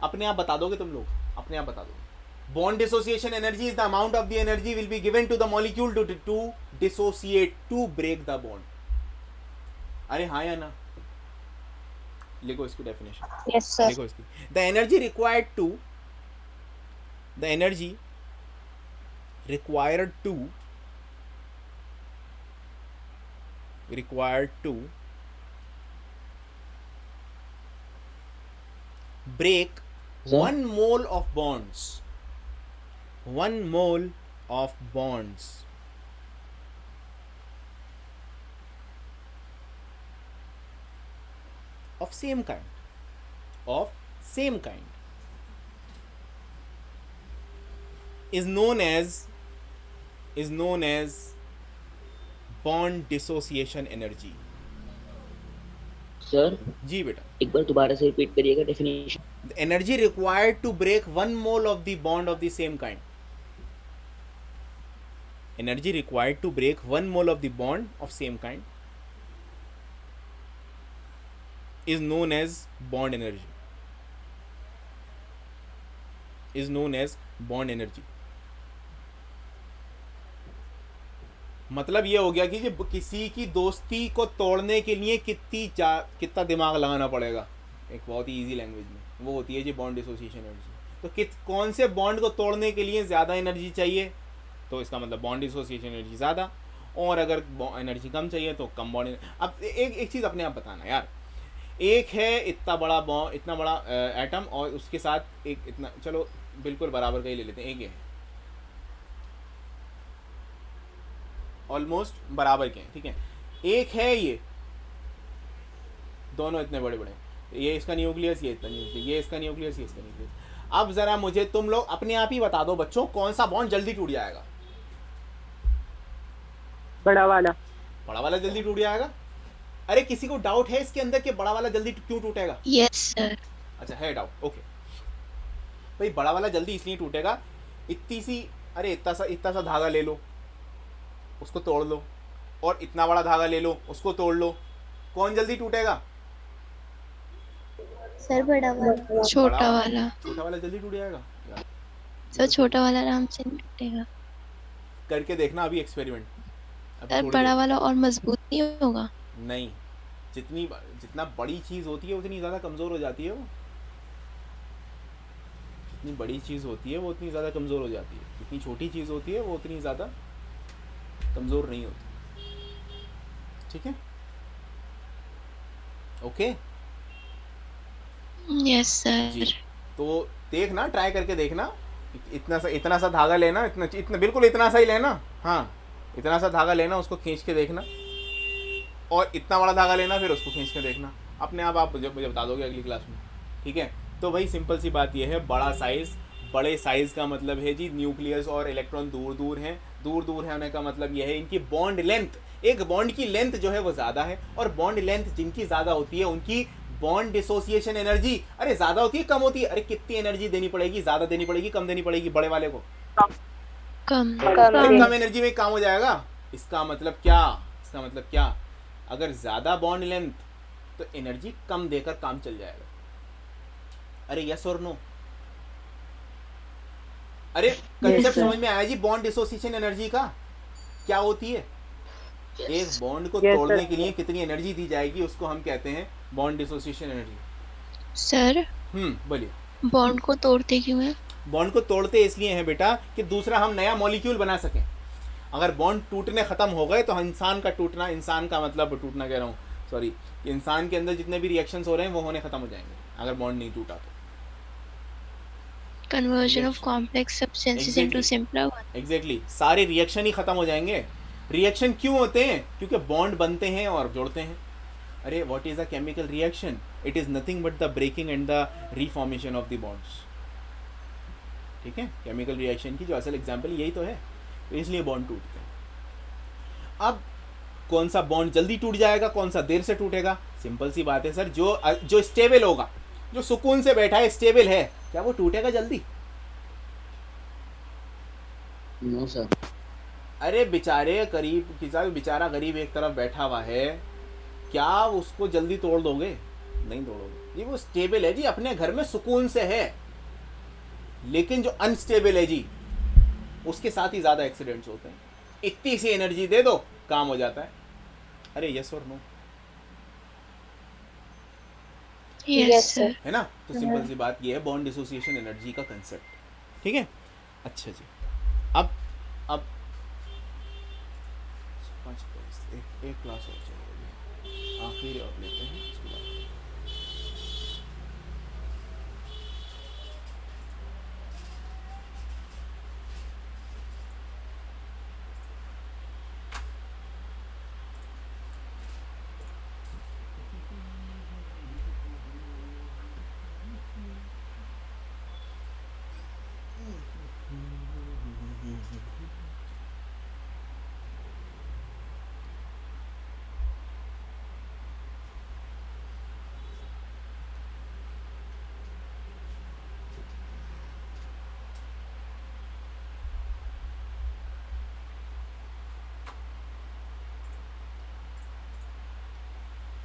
A: अपने आप बता दोगे तुम लोग, अपने आप बता दोगे। Bond dissociation energy is the amount of the energy will be given to the molecule to dissociate, to break the bond. अरे हाँ या ना? लिखो इसकी डेफिनेशन।
G: Yes sir.
A: देखो इसकी, the energy required to break
C: Sir?
A: 1 mole of bonds, 1 mole of bonds of same kind is known as bond dissociation energy।
C: Sir
A: जी बेटा।
C: एक बार दोबारा से रिपीट करिएगा definition.
A: The energy required to break 1 mole of the bond of the same kind. Energy required to break 1 mole of the bond of same kind is known as bond energy. Is known as bond energy. मतलब ये हो गया कि जब किसी की दोस्ती को तोड़ने के लिए कितना दिमाग लगाना पड़ेगा, एक बहुत ही इजी लैंग्वेज में, वो होती है जी बॉन्ड डिसोसिएशन एनर्जी। तो कौन से बॉन्ड को तोड़ने के लिए ज़्यादा एनर्जी चाहिए, तो इसका मतलब बॉन्ड डिसोसिएशन एनर्जी ज़्यादा, और अगर एनर्जी कम चाहिए तो कम बॉन्ड। अब एक चीज़ अपने आप बताना यार, एक है इतना बड़ा एटम और उसके साथ एक इतना, चलो बिल्कुल बराबर का ही ले लेते हैं, एक है ऑलमोस्ट बराबर के हैं, ठीक है। एक है ये दोनों इतने बड़े बड़े, ये इसका न्यूक्लियस, ये इतना न्यूक्लियस, ये इसका न्यूक्लियस, ये इसका न्यूक्लियस। अब ज़रा मुझे तुम लोग अपने आप ही बता दो बच्चों, कौन सा बॉन्ड जल्दी टूट जाएगा?
D: बड़ा वाला।
A: बड़ा वाला जल्दी टूट जाएगा? अरे किसी को डाउट है इसके अंदर कि बड़ा वाला जल्दी क्यों टूटेगा?
B: Yes sir.
A: अच्छा है डाउट, ओके भाई। बड़ा वाला जल्दी इसलिए टूटेगा, इतना सा धागा ले लो, उसको तोड़ लो, और इतना बड़ा धागा ले लो, उसको तोड़ लो, कौन जल्दी टूटेगा?
G: सर बड़ा वाला।
B: छोटा वाला।
A: छोटा वाला जल्दी टूट जाएगा यार।
B: सर छोटा वाला आराम से नहीं टूटेगा।
A: करके देखना अभी एक्सपेरिमेंट, अभी
B: सर
A: थोड़ी
B: बड़ा
A: देर
B: वाला और मजबूत नहीं होगा?
A: नहीं, जितना बड़ी चीज़ होती है उतनी ज़्यादा कमज़ोर हो जाती है वो। जितनी बड़ी चीज़ होती है वो उतनी ज़्यादा कमज़ोर हो जाती है, जितनी छोटी चीज़ होती है वो उतनी ज़्यादा कमज़ोर नहीं होती। ठीक है, ओके
B: यस
A: जी।
B: सर।
A: तो देखना, ट्राई करके देखना। इतना सा धागा लेना, इतना बिल्कुल इतना सा ही लेना। हाँ, इतना सा धागा लेना, उसको खींच के देखना, और इतना बड़ा धागा लेना, फिर उसको खींच के देखना। अपने आप मुझे बता दोगे अगली क्लास में। ठीक है, तो भाई सिंपल सी बात यह है, बड़ा साइज़, बड़े साइज़ का मतलब है जी न्यूक्लियस और इलेक्ट्रॉन दूर दूर हैं। दूर दूर होने का मतलब यह है इनकी बॉन्ड लेंथ, एक बॉन्ड की लेंथ जो है वो ज़्यादा है, और बॉन्ड लेंथ जिनकी ज़्यादा होती है उनकी बॉन्ड डिसोसिएशन एनर्जी अरे ज़्यादा होती है कम होती है? अरे कितनी एनर्जी देनी पड़ेगी, ज़्यादा देनी पड़ेगी कम देनी पड़ेगी बड़े वाले को?
B: कम।
A: कम एनर्जी में काम हो जाएगा। इसका मतलब क्या? अगर ज़्यादा बॉन्ड लेंथ तो एनर्जी कम देकर काम चल जाएगा। अरे यस और नो? अरे कंसेप्ट
E: sir.
A: समझ में आया जी? बॉन्ड डिसोसिएशन एनर्जी का क्या होती है? एक बॉन्ड को
D: Yes,
A: तोड़ने
D: sir.
A: के लिए कितनी एनर्जी दी जाएगी, उसको हम कहते हैं बॉन्ड डिसोसिएशन एनर्जी।
B: सर
A: बोलिए।
B: बॉन्ड को तोड़ते क्यों है?
A: बॉन्ड को तोड़ते इसलिए हैं बेटा कि दूसरा हम नया मॉलिक्यूल बना सकें। अगर बॉन्ड टूटने ख़त्म हो गए तो इंसान का मतलब टूटना कह रहा हूँ, सॉरी, इंसान के अंदर जितने भी रिएक्शंस हो रहे हैं वो होने ख़त्म हो जाएंगे अगर बॉन्ड नहीं टूटा तो।
B: Conversion of complex substances into simpler one.
A: Exactly, सारे रिएक्शन ही ख़त्म हो जाएंगे। रिएक्शन क्यों होते हैं? क्योंकि बॉन्ड बनते हैं और जोड़ते हैं। अरे what is a chemical reaction? It is nothing but the breaking and the reformation of the bonds. ठीक है, केमिकल रिएक्शन की जो असल एग्जाम्पल यही तो है, तो इसलिए बॉन्ड टूटते हैं। अब कौन सा बॉन्ड जल्दी टूट जाएगा, कौन सा देर से टूटेगा? सिंपल सी बात है सर, जो स्टेबल होगा, जो सुकून से बैठा है, स्टेबल है, क्या वो टूटेगा जल्दी?
C: No sir.
A: अरे बेचारा गरीब एक तरफ बैठा हुआ है, क्या उसको जल्दी तोड़ दोगे? नहीं तोड़ोगे जी, वो स्टेबल है जी, अपने घर में सुकून से है। लेकिन जो अनस्टेबल है जी, उसके साथ ही ज़्यादा एक्सीडेंट्स होते हैं। इतनी सी एनर्जी दे दो, काम हो जाता है। अरे यस और नो?
B: Yes sir.
A: है ना? तो सिंपल सी बात ये है बॉन्ड डिसोसिएशन एनर्जी का कंसेप्ट। ठीक है, अच्छा जी। अब एक क्लास और चाहिए, आखिरी और लेते हैं उसके बाद।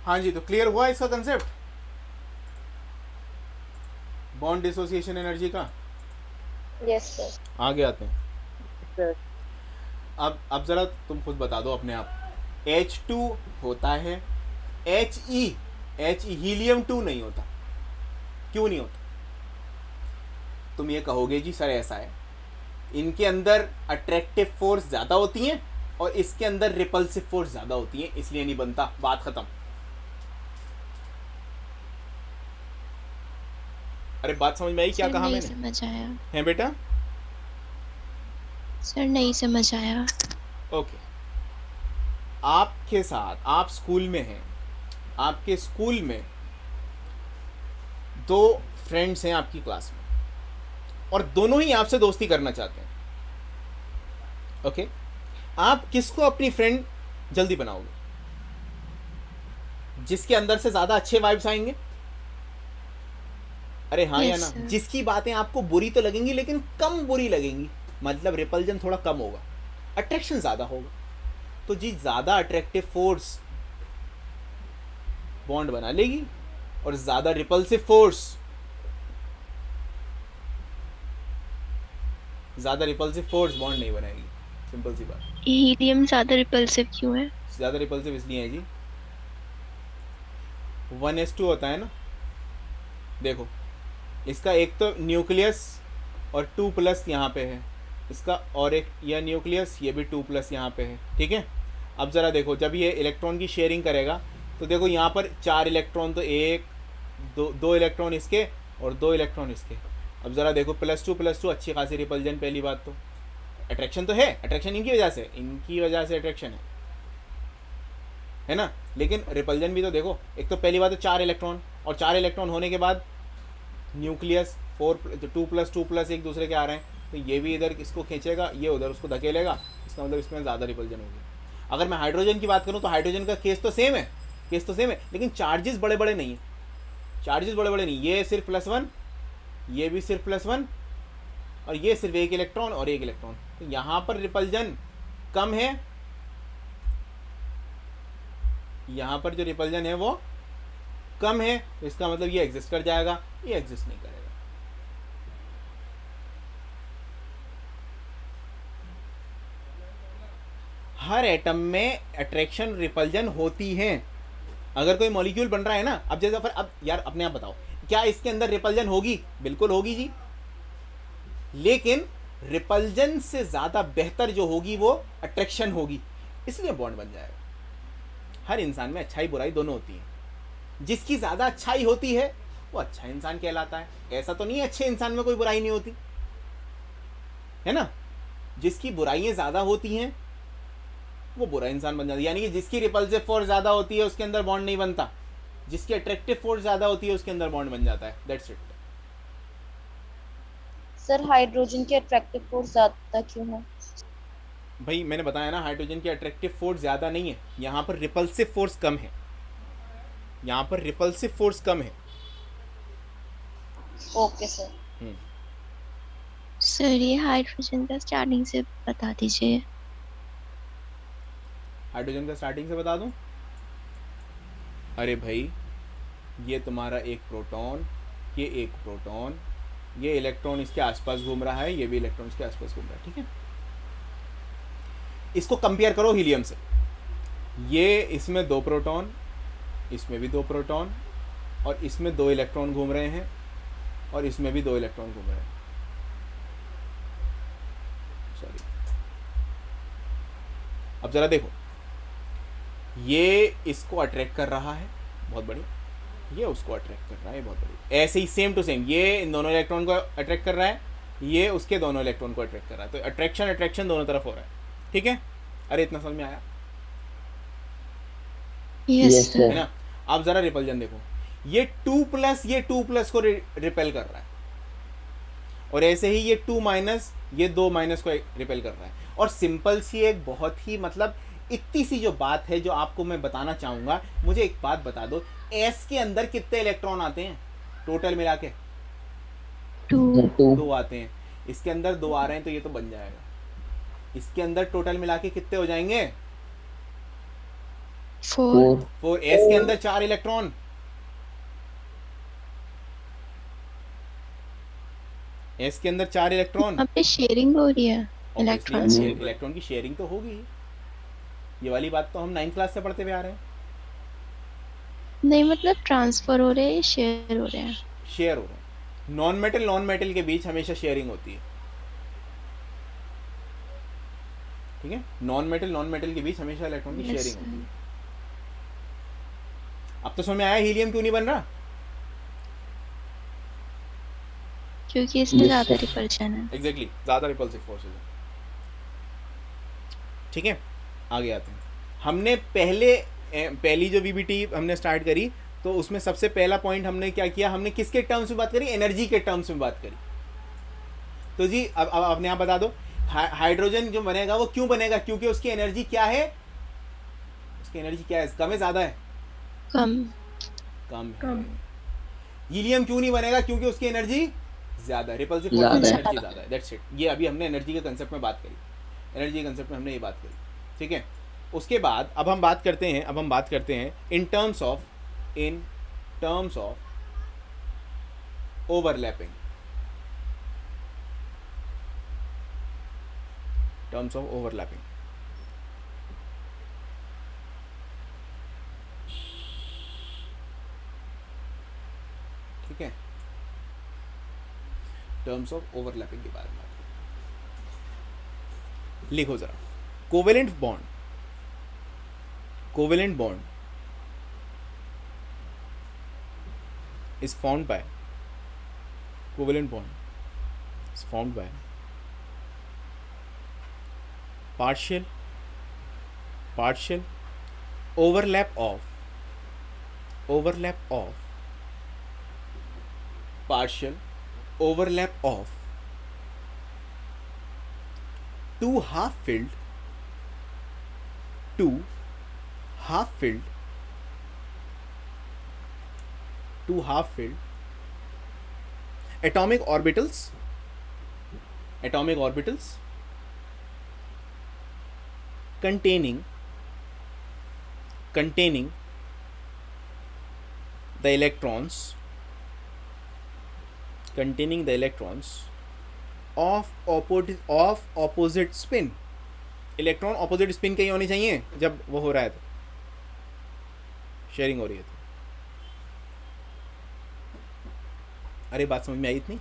A: हाँ जी, तो क्लियर हुआ इसका कंसेप्ट बॉन्ड डिसोसिएशन एनर्जी का?
G: Yes sir.
A: आगे आते हैं।
D: सर
A: अब ज़रा तुम खुद बता दो अपने आप। H2 होता है, He हीलियम 2 नहीं होता। क्यों नहीं होता? तुम ये कहोगे जी सर ऐसा है, इनके अंदर अट्रैक्टिव फोर्स ज़्यादा होती हैं और इसके अंदर रिपल्सिव फोर्स ज़्यादा होती है, इसलिए नहीं बनता। बात ख़त्म। अरे बात समझ में आई क्या
B: सर
A: कहा
B: नहीं
A: मैंने?
B: समझ आया
A: है बेटा?
B: सर, नहीं समझ आया।
A: ओके, आपके साथ, आप स्कूल में हैं, आपके स्कूल में 2 फ्रेंड्स हैं आपकी क्लास में और दोनों ही आपसे दोस्ती करना चाहते हैं। ओके, आप किसको अपनी फ्रेंड जल्दी बनाओगे? जिसके अंदर से ज़्यादा अच्छे वाइब्स आएंगे? अरे हाँ या
B: Yes,
A: ना?
B: sir.
A: जिसकी बातें आपको बुरी तो लगेंगी लेकिन कम बुरी लगेंगी, मतलब रिपल्जन थोड़ा कम होगा, अट्रैक्शन ज़्यादा होगा। तो जी ज़्यादा अट्रैक्टिव फोर्स बॉन्ड बना लेगी और ज़्यादा रिपल्सिव फोर्स बॉन्ड नहीं बनाएगी। सिंपल सी बात।
B: हीलियम ज़्यादा रिपल्सिव क्यों है?
A: ज़्यादा रिपल्सिव इसलिए है जी, 1s2 होता है ना, देखो इसका एक तो न्यूक्लियस और 2+ यहाँ पे है इसका, और एक यह न्यूक्लियस, ये भी 2+ यहाँ पे है, ठीक है। अब ज़रा देखो जब ये इलेक्ट्रॉन की शेयरिंग करेगा तो देखो यहाँ पर 4 इलेक्ट्रॉन, तो एक दो इलेक्ट्रॉन इसके और 2 इलेक्ट्रॉन इसके। अब ज़रा देखो +2 अच्छी खासी रिपल्जन, पहली बात तो अट्रैक्शन तो है, अट्रैक्शन इनकी वजह से अट्रैक्शन है ना, लेकिन रिपल्जन भी तो देखो, एक तो पहली बात तो 4 इलेक्ट्रॉन, और 4 इलेक्ट्रॉन होने के बाद न्यूक्लियस 2+2+ एक दूसरे के आ रहे हैं, तो ये भी इधर इसको खींचेगा, ये उधर उसको धकेलेगा, इसका मतलब इसमें ज़्यादा रिपल्जन होगी। अगर मैं हाइड्रोजन की बात करूँ तो हाइड्रोजन का केस तो सेम है, लेकिन चार्जेस बड़े बड़े नहीं है, ये सिर्फ +1, ये भी सिर्फ +1, और ये सिर्फ एक इलेक्ट्रॉन और एक इलेक्ट्रॉन, तो यहाँ पर रिपल्जन कम है, यहाँ पर जो रिपल्जन है वो कम है, तो इसका मतलब ये एग्जिस्ट कर जाएगा, ये एग्जिस्ट नहीं करेगा। हर एटम में अट्रैक्शन रिपल्जन होती है। अगर कोई मॉलिक्यूल बन रहा है ना, अब जैसे अब यार अपने आप बताओ, क्या इसके अंदर रिपल्जन होगी? बिल्कुल होगी जी, लेकिन रिपल्जन से ज़्यादा बेहतर जो होगी वो अट्रैक्शन होगी, इसलिए बॉन्ड बन जाएगा। हर इंसान में अच्छाई बुराई दोनों होती है, जिसकी ज़्यादा अच्छाई होती है वो अच्छा इंसान कहलाता है। ऐसा तो नहीं है अच्छे इंसान में कोई बुराई नहीं होती, है ना, जिसकी बुराइयाँ ज़्यादा होती हैं वो बुरा इंसान बन जाता है। यानी कि जिसकी रिपल्सिव फोर्स ज़्यादा होती है उसके अंदर बॉन्ड नहीं बनता, जिसकी अट्रैक्टिव फोर्स ज़्यादा होती है उसके अंदर बॉन्ड बन जाता है, दैट्स इट।
G: सर हाइड्रोजन की अट्रैक्टिव फोर्स ज्यादा क्यों है?
A: भाई मैंने बताया ना, हाइड्रोजन की अट्रैक्टिव फोर्स ज़्यादा नहीं है, यहाँ पर रिपल्सिव फोर्स कम है,
G: ओके सर।
B: सर ये हाइड्रोजन का स्टार्टिंग से बता दीजिए।
A: हाइड्रोजन का स्टार्टिंग से बता दूं? अरे भाई ये तुम्हारा एक प्रोटॉन, ये एक प्रोटॉन, ये इलेक्ट्रॉन इसके आसपास घूम रहा है, ये भी इलेक्ट्रॉन इसके आसपास घूम रहा है, ठीक है। इसको कंपेयर करो हीलियम से, ये इसमें 2 प्रोटॉन, इसमें भी 2 प्रोटॉन, और इसमें 2 इलेक्ट्रॉन घूम रहे हैं, और इसमें भी 2 इलेक्ट्रॉन घूम रहे हैं, सॉरी। अब जरा देखो, ये इसको अट्रैक्ट कर रहा है, बहुत बढ़िया, ये उसको अट्रैक्ट कर रहा है, बहुत बढ़िया। ऐसे ही सेम टू सेम ये इन दोनों इलेक्ट्रॉन को अट्रैक्ट कर रहा है, ये उसके दोनों इलेक्ट्रॉन को अट्रैक्ट कर रहा है, तो अट्रैक्शन दोनों तरफ हो रहा है, ठीक है। अरे इतना समझ में आया?
B: Yes sir.
A: है ना। अब जरा रिपल्जन देखो, ये 2+ को रिपेल कर रहा है, और ऐसे ही ये 2- ये 2- को रिपेल कर रहा है। और सिंपल सी एक बहुत ही मतलब इतनी सी जो बात है जो आपको मैं बताना चाहूँगा, मुझे एक बात बता दो, एस के अंदर कितने इलेक्ट्रॉन आते हैं टोटल मिला के? 2 आते हैं। इसके अंदर 2 आ रहे हैं तो ये तो बन जाएगा। इसके अंदर टोटल मिला के कितने हो जाएंगे? 4। एस के अंदर 4 इलेक्ट्रॉन, एस के अंदर 4 इलेक्ट्रॉन।
B: अब पे शेयरिंग हो रही है इलेक्ट्रॉन से।
A: इलेक्ट्रॉन की शेयरिंग तो होगी, ये वाली बात तो हम 9th क्लास से पढ़ते हुए आ रहे हैं।
B: नहीं मतलब ट्रांसफर हो रहे हैं, शेयर हो रहे हैं।
A: शेयर हो रहे हैं। नॉन मेटल के बीच हमेशा शेयरिंग होती है, ठीक है। नॉन मेटल के बीच हमेशा इलेक्ट्रॉन की शेयरिंग होती है। अब तो समझ में आया हीलियम क्यों नहीं बन रहा?
B: क्योंकि इसमें ज्यादा रिपल्शन है।
A: एग्जैक्टली, ज्यादा रिपल्सिव फोर्सेस है, ठीक है। आगे आते हैं। हमने पहली जो वीबीटी हमने स्टार्ट करी तो उसमें सबसे पहला पॉइंट हमने क्या किया, हमने किसके टर्म्स में बात करी? एनर्जी के टर्म्स में बात करी। तो जी अब अपने आप बता दो, हाइड्रोजन जो बनेगा वो क्यों बनेगा? क्योंकि उसकी एनर्जी क्या है? उसकी एनर्जी क्या है? कम है ज्यादा है? कम है। हीलियम क्यों नहीं बनेगा? क्योंकि उसकी एनर्जी ज्यादा, रिपल्सिव फोर्स एनर्जी ज्यादा है, दैट्स इट। ये अभी हमने एनर्जी के कंसेप्ट में बात करी, एनर्जी के कंसेप्ट में हमने ये बात करी, ठीक है। उसके बाद अब हम बात करते हैं in terms of overlapping. Terms of overlapping. ठीक है, टर्म्स ऑफ ओवरलैपिंग के बारे में लिखो जरा। Covalent bond, covalent bond is formed by, covalent bond is formed by partial overlap of partial overlap of two half-filled atomic orbitals containing the electrons of opposite spin। Electron opposite spin के ही होनी चाहिए जब वो हो रहा है तो sharing हो रही है तो। अरे बात समझ में आई इतनी?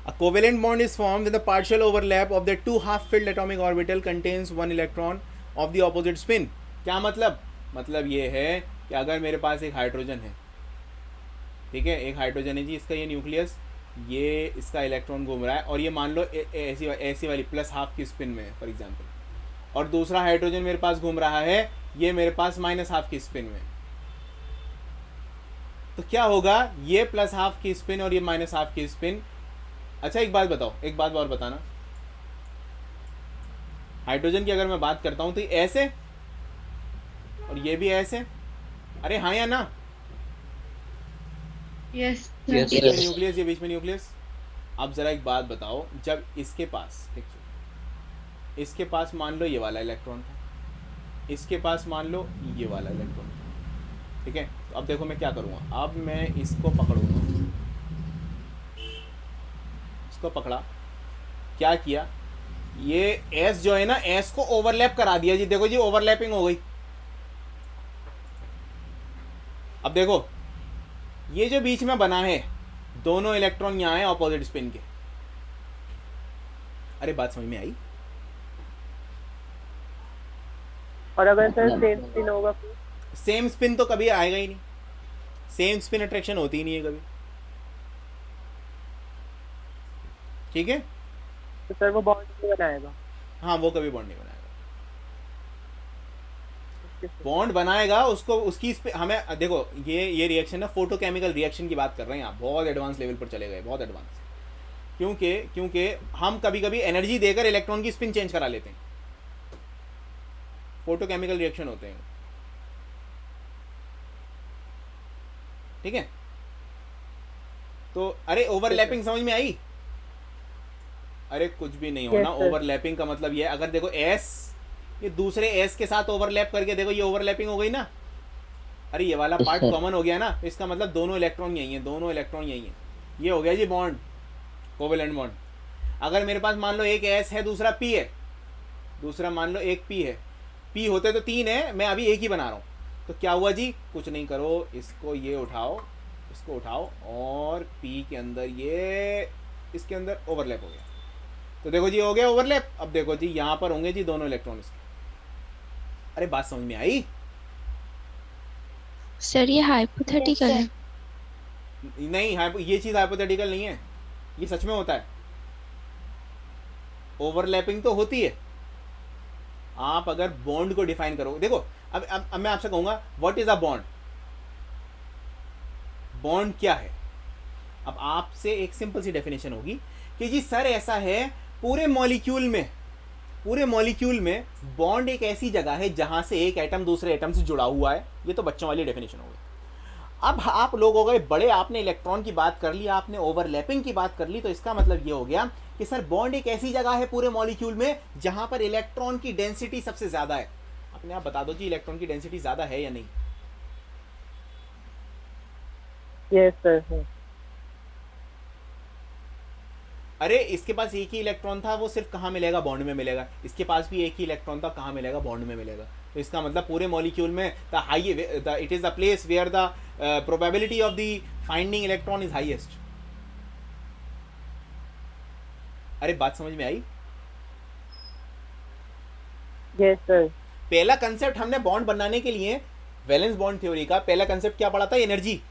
A: A covalent bond is formed when the partial overlap of the two half-filled atomic orbital contains one electron of the opposite spin। क्या मतलब? मतलब ये है कि अगर मेरे पास एक हाइड्रोजन है, ठीक है, एक हाइड्रोजन है जी, इसका ये न्यूक्लियस, ये इसका इलेक्ट्रॉन घूम रहा है और ये मान लो ऐसी वाली प्लस हाफ की स्पिन में फॉर एग्जांपल, और दूसरा हाइड्रोजन मेरे पास घूम रहा है ये मेरे पास माइनस हाफ की स्पिन में। तो क्या होगा, ये प्लस हाफ की स्पिन और ये माइनस हाफ की स्पिन। अच्छा एक बात बताओ, एक बात और बताना, हाइड्रोजन की अगर मैं बात करता हूं तो ये ऐसे और ये भी ऐसे, अरे हाँ या ना?
F: यस
C: Yes,
A: बीच में
C: yes.
A: न्यूक्लियस, ये बीच में न्यूक्लियस। अब जरा एक बात बताओ, जब इसके पास मान लो ये वाला इलेक्ट्रॉन था, इसके पास मान लो ये वाला इलेक्ट्रॉन था, ठीक है, तो अब देखो मैं क्या करूँगा, अब मैं इसको पकड़ूंगा, इसको पकड़ा, क्या किया, ये एस जो है ना, एस को ओवरलैप करा दिया जी, देखो जी ओवरलैपिंग हो गई। अब देखो ये जो बीच में बना है, दोनों इलेक्ट्रॉन यहाँ हैं ऑपोजिट स्पिन के। अरे बात समझ में आई?
D: और अगर सर सेम स्पिन होगा फिर?
A: सेम स्पिन तो कभी आएगा ही नहीं, सेम स्पिन अट्रैक्शन होती ही नहीं है कभी, ठीक है।
D: तो सर वो बॉन्ड नहीं बनाएगा?
A: हाँ, वो कभी बॉन्ड नहीं बनाएगा। बॉन्ड बनाएगा उसको, उसकी हमें देखो, ये रिएक्शन ना फोटोकेमिकल रिएक्शन की बात कर रहे हैं आप, बहुत एडवांस लेवल पर चले गए, बहुत एडवांस। क्योंकि हम कभी कभी एनर्जी देकर इलेक्ट्रॉन की स्पिन चेंज करा लेते हैं, फोटोकेमिकल रिएक्शन होते हैं, ठीक है। तो अरे ओवरलैपिंग समझ में आई? अरे कुछ भी नहीं होना।
D: Yes, sir.
A: ओवरलैपिंग का मतलब ये, अगर देखो एस ये दूसरे एस के साथ ओवरलैप करके देखो, ये ओवरलैपिंग हो गई ना, अरे ये वाला पार्ट
C: Yes, sir.
A: कॉमन हो गया ना, तो इसका मतलब दोनों इलेक्ट्रॉन यही हैं, दोनों इलेक्ट्रॉन यही हैं, ये हो गया जी बॉन्ड, कोवेलेंट बॉन्ड। अगर मेरे पास मान लो एक एस है, दूसरा पी है, दूसरा मान लो एक पी है, पी होते तो तीन है, मैं अभी एक ही बना रहा हूँ, तो क्या हुआ जी, कुछ नहीं करो, इसको ये उठाओ, इसको उठाओ, और पी के अंदर ये इसके अंदर ओवरलैप हो गया, तो देखो जी हो गया ओवरलैप। अब देखो जी यहाँ पर होंगे जी दोनों इलेक्ट्रॉन इसके। अरे बात समझ में आई?
B: सर ये हाइपोथेटिकल है।
A: नहीं, ये चीज़ हाइपोथेटिकल नहीं है, ये सच में होता है, ओवरलैपिंग तो होती है। आप अगर बॉन्ड को डिफाइन करो, देखो अब मैं आपसे कहूंगा what is a bond, bond क्या है। अब आपसे एक सिंपल सी डेफिनेशन होगी कि जी सर ऐसा है, पूरे मॉलिक्यूल में बॉन्ड एक ऐसी जगह है जहां से एक एटम दूसरे एटम से जुड़ा हुआ है। ये तो बच्चों वाली डेफिनेशन हो गई। अब आप लोग हो गए बड़े, आपने इलेक्ट्रॉन की बात कर ली, आपने ओवरलैपिंग की बात कर ली, तो इसका मतलब ये हो गया कि सर बॉन्ड एक ऐसी जगह है पूरे मॉलिक्यूल में जहां पर इलेक्ट्रॉन की डेंसिटी सबसे ज्यादा है। अपने आप बता दो जी इलेक्ट्रॉन की डेंसिटी ज्यादा है या नहीं?
D: Yes sir.
A: अरे इसके पास एक ही इलेक्ट्रॉन था, वो सिर्फ कहाँ मिलेगा, बॉन्ड में मिलेगा। इसके पास भी एक ही इलेक्ट्रॉन था, कहाँ मिलेगा, बॉन्ड में मिलेगा। तो इसका मतलब पूरे मॉलिक्यूल में the high it is the place where the probability of the finding electron is highest. अरे बात समझ में आई?
D: Yes sir.
A: पहला कंसेप्ट हमने बॉन्ड बनाने के लिए वैलेंस बॉन्ड थ्योरी का पहला कंसेप्ट क्या पढ़ा था, एनर्जी,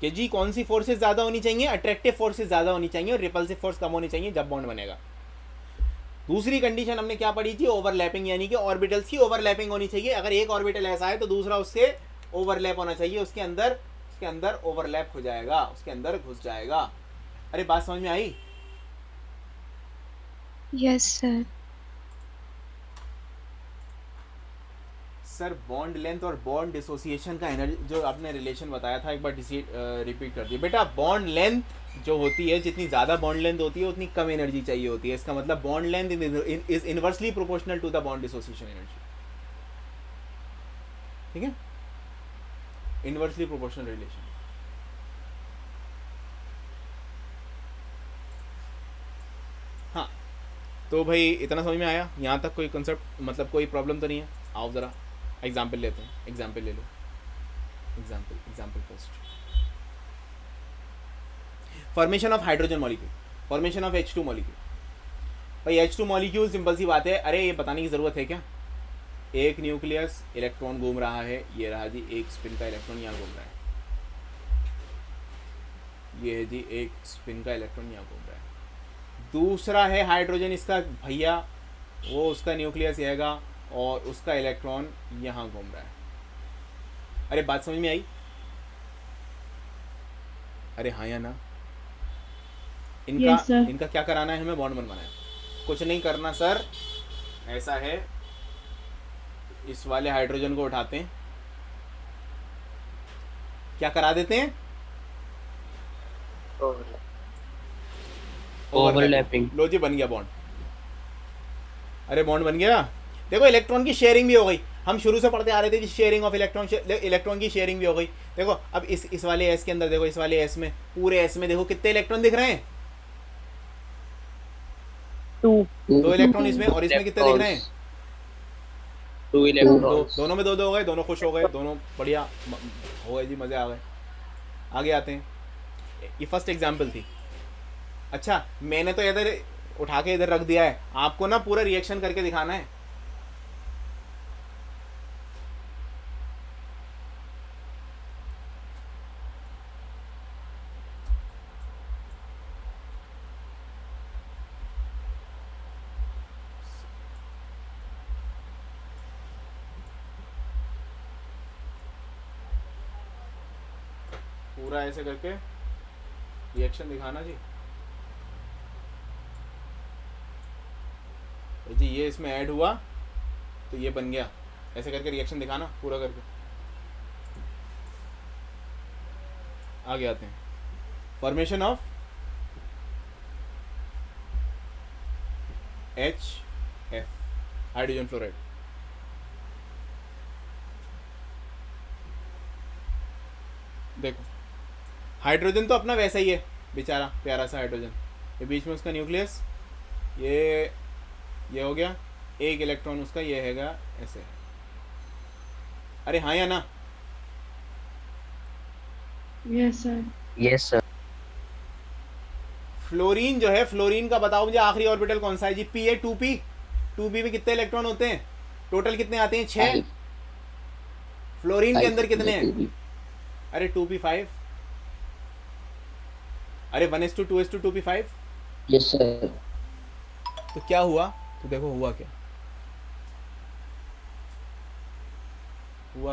A: कि जी कौन सी फोर्सेस ज्यादा होनी चाहिए, अट्रैक्टिव फोर्सेस ज्यादा होनी चाहिए और रिपल्सिव फोर्स कम होनी चाहिए जब बॉन्ड बनेगा। दूसरी कंडीशन हमने क्या पढ़ी थी, ओवरलैपिंग, यानी कि ऑर्बिटल्स की ओवरलैपिंग होनी चाहिए। अगर एक ऑर्बिटल ऐसा है तो दूसरा उससे ओवरलैप होना चाहिए, उसके अंदर ओवरलैप हो जाएगा, उसके अंदर घुस जाएगा। अरे बात समझ में आई?
B: Yes sir.
A: Sir bond length और बॉन्ड डिसोसिएशन का एनर्जी जो आपने रिलेशन बताया था, एक बार रिपीट कर दिए बेटा। बॉन्ड लेंथ जो होती है, जितनी ज़्यादा बॉन्ड लेंथ होती है उतनी कम एनर्जी चाहिए होती है। इसका मतलब bond length is inversely proportional to the bond dissociation energy. ठीक है, इनवर्सली प्रोपोर्शनल रिलेशन। हाँ तो भाई इतना समझ में आया? यहाँ तक कोई कंसेप्ट, मतलब कोई प्रॉब्लम तो नहीं है? आओ ज़रा एग्जाम्पल लेते हैं, एग्जाम्पल ले लो, example first. Formation of hydrogen molecule, formation of H2 molecule. भाई H2 मॉलिक्यूल सिंपल सी बात है, अरे ये बताने की ज़रूरत है क्या? एक न्यूक्लियस, इलेक्ट्रॉन घूम रहा है, ये रहा जी एक स्पिन का इलेक्ट्रॉन यहाँ घूम रहा है, ये है जी एक स्पिन का इलेक्ट्रॉन यहाँ घूम रहा है। दूसरा है हाइड्रोजन, इसका भैया वो उसका न्यूक्लियस रहेगा और उसका इलेक्ट्रॉन यहाँ घूम रहा है। अरे बात समझ में आई? अरे हाँ या ना? इनका क्या कराना है, हमें बॉन्ड बनवाना है। कुछ नहीं करना सर, ऐसा है इस वाले हाइड्रोजन को उठाते हैं, क्या करा देते हैं,
C: ओवरलैपिंग।
A: लो जी बन गया बॉन्ड। अरे बॉन्ड बन गया। देखो इलेक्ट्रॉन की शेयरिंग भी हो गई। हम शुरू से पढ़ते आ रहे थे कि शेयरिंग ऑफ इलेक्ट्रॉन, इलेक्ट्रॉन की शेयरिंग भी हो गई। देखो अब इस वाले एस के अंदर देखो, इस वाले एस में, पूरे एस में देखो कितने इलेक्ट्रॉन दिख रहे हैं, 2 इलेक्ट्रॉन इसमें, और इसमें कितने दिख रहे हैं,
C: 2 इलेक्ट्रॉन्स।
A: दोनों में 2 हो गए, दोनों खुश हो गए, दोनों बढ़िया हो गए जी, मजे आ गए। आगे आते हैं, ये फर्स्ट एग्जाम्पल थी। अच्छा मैंने तो इधर उठा के इधर रख दिया है, आपको ना पूरा रिएक्शन करके दिखाना है। पूरा ऐसे करके रिएक्शन दिखाना जी। जी ये इसमें ऐड हुआ तो ये बन गया, ऐसे करके रिएक्शन दिखाना पूरा करके। आगे आते हैं, formation of HF, hydrogen fluoride. देखो हाइड्रोजन तो अपना वैसा ही है बेचारा, प्यारा सा हाइड्रोजन, ये बीच में उसका न्यूक्लियस, ये हो गया, एक इलेक्ट्रॉन उसका ये हैगा ऐसे। अरे हाँ या ना?
F: Yes sir.
C: Yes sir.
A: Fluorine जो है, फ्लोरीन का बताओ मुझे आखिरी ऑर्बिटल कौन सा है जी? P है, 2p, 2p में कितने इलेक्ट्रॉन होते हैं टोटल, कितने आते हैं? 6। फ्लोरीन के अंदर कितने हैं? अरे 2p5। अरे 1:2 2:2 2p5।
C: Yes sir.
A: तो क्या हुआ, तो देखो हुआ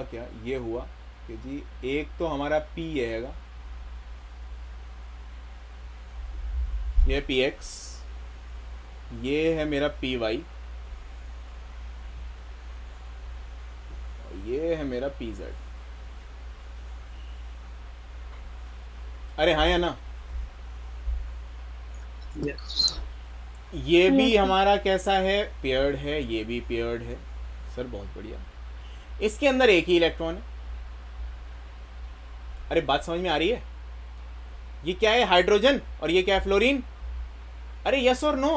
A: क्या, ये हुआ कि जी एक तो हमारा P रहेगा, ये px, ये है मेरा py, और ये है मेरा pz। अरे हाँ या ना? ये भी हमारा कैसा है, पेयर्ड है, ये भी पेयर्ड है सर, बहुत बढ़िया। इसके अंदर एक ही इलेक्ट्रॉन है। अरे बात समझ में आ रही है? ये क्या है, हाइड्रोजन, और ये क्या है, फ्लोरीन। अरे यस और no?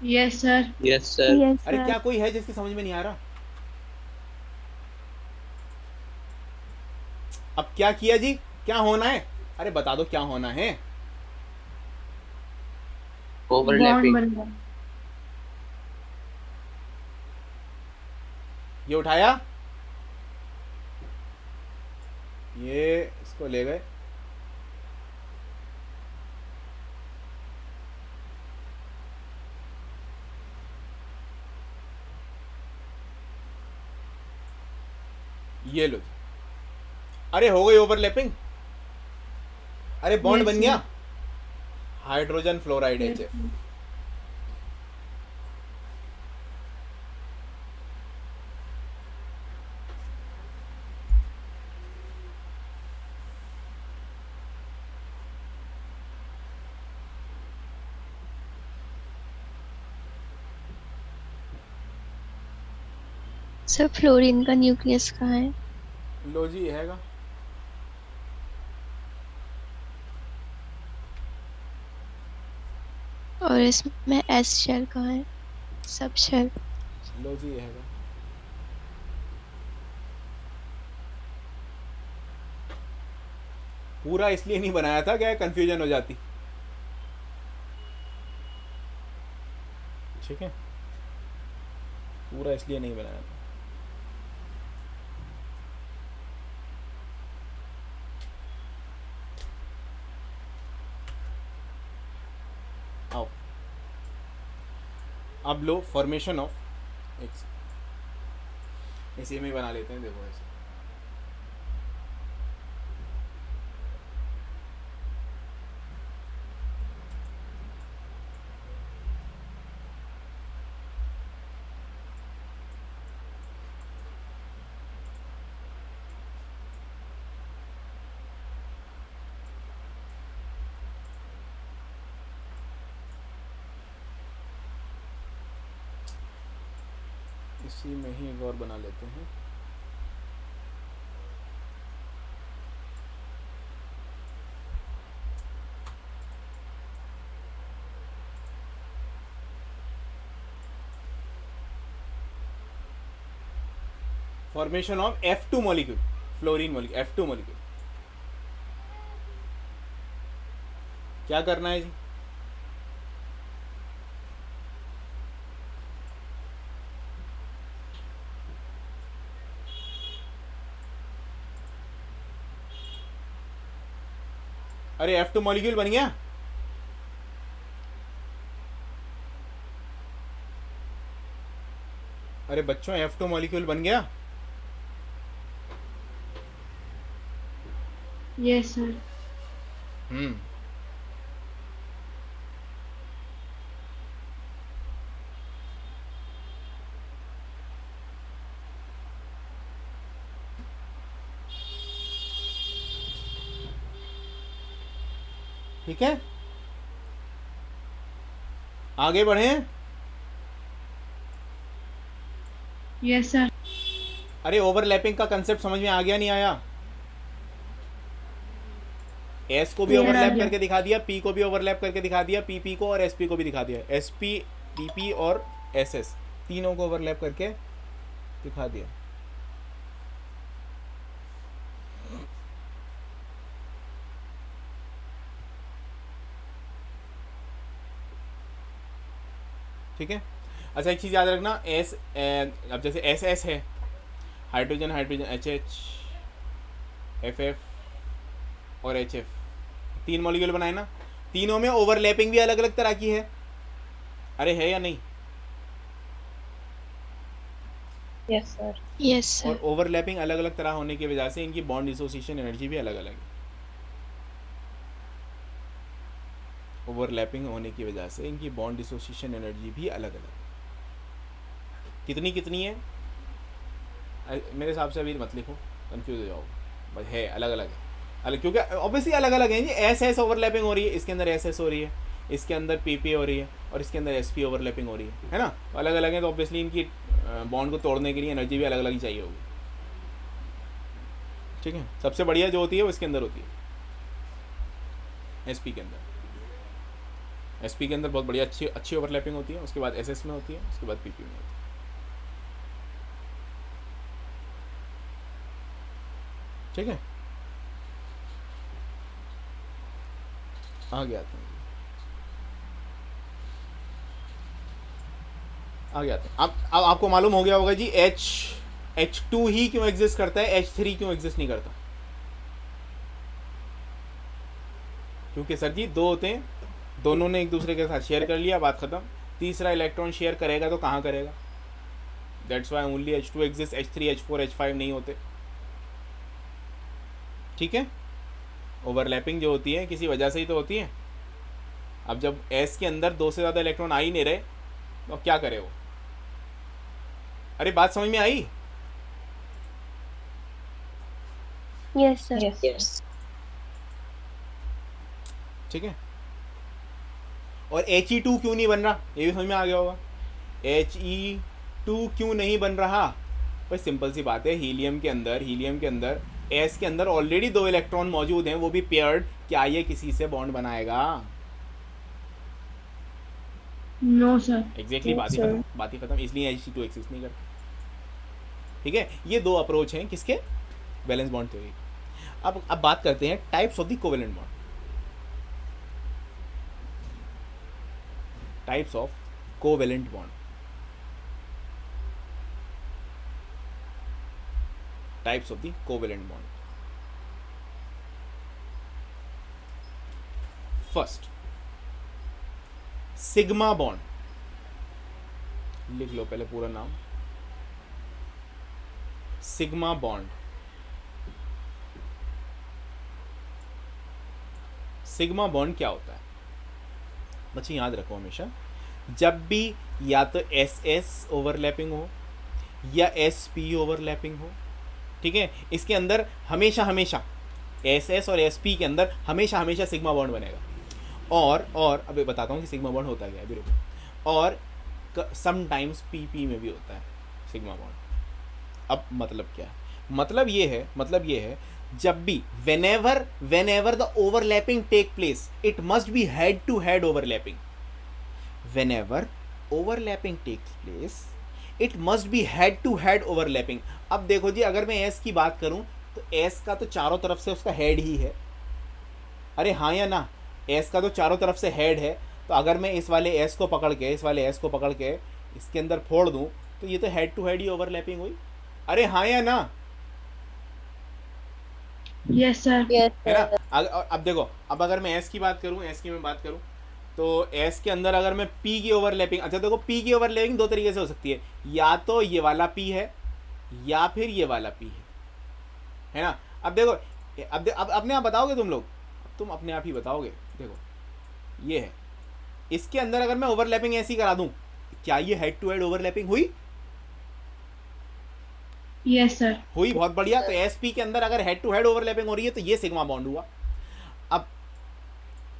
F: Yes, sir.
H: Yes, sir.
B: Yes
A: अरे
B: सर।
A: क्या कोई है जिसकी समझ में नहीं आ रहा? अब क्या किया जी, क्या होना है? अरे बता दो क्या होना है?
F: Bond
C: ओवरलैपिंग
F: बन गया।
A: ये उठाया, ये इसको ले गए, ये लो। अरे हो गई ओवरलैपिंग। अरे बॉन्ड
F: Yes,
A: बन गया,
F: sir.
A: Hydrogen fluoride
F: Yes,
A: HF।
F: sir.
B: Sir fluorine का न्यूक्लियस कहाँ है?
A: लो जी, ये हैगा।
B: और इसमें एस शेल कहाँ है? सब शेल।
A: लो जी, ये हैगा। पूरा इसलिए नहीं बनाया था क्या कंफ्यूजन हो जाती। ठीक है, पूरा इसलिए नहीं बनाया था। आओ, अब लो फॉर्मेशन ऑफ, इसी में बना लेते हैं। देखो ऐसे, इसी में ही एक और बना लेते हैं। Formation of F2 molecule, fluorine molecule, F2 molecule. क्या करना है जी? अरे F2 मॉलिक्यूल बन गया। अरे बच्चों, F2 मॉलिक्यूल बन गया।
F: Yes, sir.
A: हम्म, ठीक है, आगे बढ़े।
F: Yes, sir.
A: अरे ओवरलैपिंग का कंसेप्ट समझ में आ गया, नहीं आया? एस को भी
F: Clear आ
A: ओवरलैप
F: गया।
A: करके दिखा दिया, पी को भी ओवरलैप करके दिखा दिया, पीपी को और एसपी को भी दिखा दिया, एसपी, पीपी और एसएस तीनों को ओवरलैप करके दिखा दिया। ठीक है। अच्छा, एक चीज़ याद रखना, एस, अब जैसे एस एस है, hydrogen hydrogen, H H, F F और एच एफ, तीन मॉलिक्यूल बनाए ना, तीनों में ओवरलैपिंग भी अलग अलग तरह की है। अरे है या नहीं?
G: Yes sir.
B: यस
A: और
B: सर।
A: ओवरलैपिंग अलग अलग तरह होने की वजह से इनकी बॉन्ड डिसोसिएशन एनर्जी भी अलग अलग है। ओवरलैपिंग होने की वजह से इनकी बॉन्ड डिसोसिएशन एनर्जी भी अलग अलग है। कितनी कितनी है मेरे हिसाब से अभी मत लिखो, कंफ्यूज हो जाओगे। बस है, अलग अलग है, अलग, क्योंकि ऑब्वियसली अलग अलग है जी। एस एस ओवरलैपिंग हो रही है, इसके अंदर एस एस हो रही है, इसके अंदर पी पी हो रही है, और इसके अंदर एस पी ओवरलैपिंग हो रही है ना। तो अलग अलग है, तो ऑब्वियसली इनकी बॉन्ड को तोड़ने के लिए एनर्जी भी अलग अलग ही चाहिए होगी। ठीक है, सबसे बढ़िया जो होती है वो इसके अंदर होती है, एस पी के अंदर। sp के अंदर बहुत बढ़िया अच्छी अच्छी ओवरलैपिंग होती है, उसके बाद ss में होती है, उसके बाद pp में होती है। ठीक है, आगे आते हैं, आगे आते हैं। अब आपको मालूम हो गया होगा जी H2 ही क्यों एग्जिस्ट करता है, H3 क्यों एग्जिस्ट नहीं करता। क्योंकि सर जी दो होते हैं, दोनों ने एक दूसरे के साथ शेयर कर लिया, बात खत्म। तीसरा इलेक्ट्रॉन शेयर करेगा तो कहाँ करेगा, that's why only H2 exist, H3 H4 H5 नहीं होते। ठीक है, ओवरलैपिंग जो होती है किसी वजह से ही तो होती है। अब जब S के अंदर दो से ज़्यादा इलेक्ट्रॉन आ ही नहीं रहे तो क्या करे वो। अरे बात समझ में आई।
B: Yes sir.
G: यस
A: ठीक है, और He2 क्यों नहीं बन रहा, ये भी समझ में आ गया होगा। He2 क्यों नहीं बन रहा, भाई सिंपल सी बात है, हीलियम के अंदर S के अंदर ऑलरेडी दो इलेक्ट्रॉन मौजूद हैं, वो भी पेयर्ड। क्या ये किसी से बॉन्ड बनाएगा?
F: No sir.
A: एग्जैक्टली, बात ही खत्म। इसलिए He2 एग्जिस्ट नहीं करता। ठीक है, ये दो अप्रोच हैं किसके, वैलेंस बॉन्ड थ्योरी। अब बात करते हैं types of the covalent bond. Types of covalent bond. Types of the covalent bond. First, sigma bond. लिख लो पहले पूरा नाम, सिग्मा बॉन्ड। सिग्मा बॉन्ड क्या होता है बच्चे, याद रखो हमेशा, जब भी या तो SS ओवरलैपिंग हो या SP ओवरलैपिंग हो, ठीक है, इसके अंदर हमेशा SS और SP के अंदर हमेशा सिग्मा बॉन्ड बनेगा। और अभी बताता हूँ कि सिग्मा बॉन्ड होता क्या है, अभी रुको। और समटाइम्स PP में भी होता है सिग्मा बॉन्ड। अब मतलब क्या है, मतलब ये है जब भी whenever the overlapping take place it must be head to head overlapping. Whenever overlapping takes place it must be head to head overlapping. अब देखो जी, अगर मैं S की बात करूं तो S का तो चारों तरफ से उसका हेड ही है। अरे हाँ या ना, S का तो चारों तरफ से हेड है, तो अगर मैं इस वाले S को पकड़ के इसके अंदर फोड़ दूं तो ये तो हेड टू हेड ही ओवरलैपिंग हुई। अरे हाँ या ना,
F: यस सर।
A: है ना। अब देखो, अब अगर मैं S की बात करूं तो S के अंदर अगर मैं P की ओवरलैपिंग, अच्छा देखो P की ओवरलैपिंग दो तरीके से हो सकती है, या तो ये वाला P है या फिर ये वाला P है ना। अब देखो, अब अपने आप बताओगे तुम लोग, तुम अपने आप ही बताओगे। देखो ये है, इसके अंदर अगर मैं ओवरलैपिंग ऐसी करा दूं, क्या ये हेड टू हेड ओवरलैपिंग हुई?
F: Yes sir.
A: हुई, बहुत बढ़िया। तो SP के अंदर अगर हेड टू हेड ओवरलैपिंग हो रही है तो ये सिग्मा बॉन्ड हुआ। अब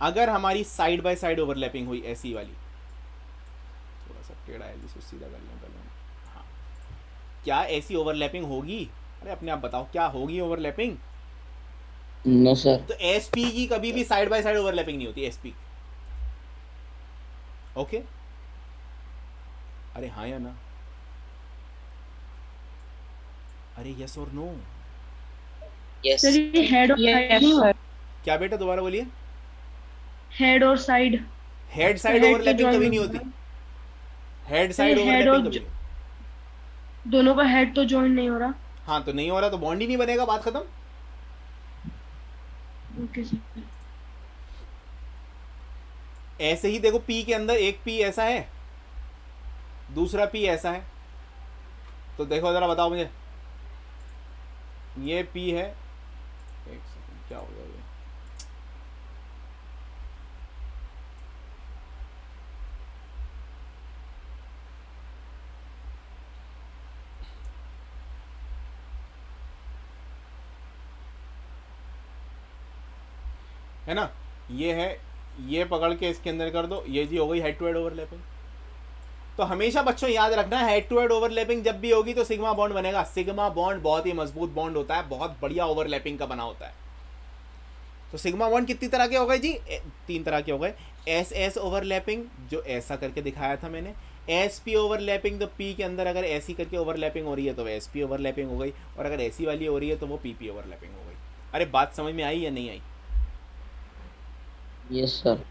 A: अगर हमारी साइड बाय साइड ओवरलैपिंग हुई ऐसी वाली, थोड़ा सा टेढ़ा है जिसको सीधा कर लें पहले, हाँ, क्या ऐसी ओवरलैपिंग होगी? अरे अपने आप बताओ, क्या होगी ओवरलैपिंग?
C: No sir.
A: तो SP की कभी भी साइड बाय साइड ओवरलैपिंग नहीं होती, SP। ओके, अरे हाँ या ना, अरे यस और नो?
G: यस
F: सर ये हेड और साइड नहीं होता?
A: क्या बेटा, दोबारा बोलिए।
F: हेड और side,
A: head side
F: head
A: overlapping
F: तो
A: कभी
F: join
A: नहीं होती,
F: होता
A: हेड साइड
F: हेड और
A: ओवरलैपिंग कभी नहीं।
F: दोनों का हेड तो ज्वाइन नहीं हो रहा।
A: हाँ, तो नहीं हो रहा तो बॉन्ड ही नहीं बनेगा, बात खत्म।
F: Okay sir.
A: ऐसे ही देखो, P के अंदर एक P ऐसा है, दूसरा P ऐसा है, तो देखो जरा बताओ मुझे, ये P है, एक सेकंड क्या हो गया ये, है ना, ये है, ये पकड़ के इसके अंदर कर दो, ये जी हो गई हेड टू हेड ओवरलैपिंग। तो हमेशा बच्चों याद रखना, हेड टू हेड ओवरलैपिंग जब भी होगी तो सिग्मा बॉन्ड बनेगा। सिग्मा बॉन्ड बहुत ही मजबूत बॉन्ड होता है, बहुत बढ़िया ओवरलैपिंग का बना होता है। तो सिग्मा बॉन्ड कितनी तरह के हो गए जी? 3 तरह के हो गए। एस एस ओवरलैपिंग, जो ऐसा करके दिखाया था मैंने। एस पी ओवरलैपिंग, तो पी के अंदर अगर ऐसी करके ओवरलैपिंग हो रही है तो एस पी ओवरलैपिंग हो गई, और अगर ऐसी वाली हो रही है तो वो पी पी ओवरलैपिंग हो गई। अरे बात समझ में आई या नहीं आई?
C: Yes sir.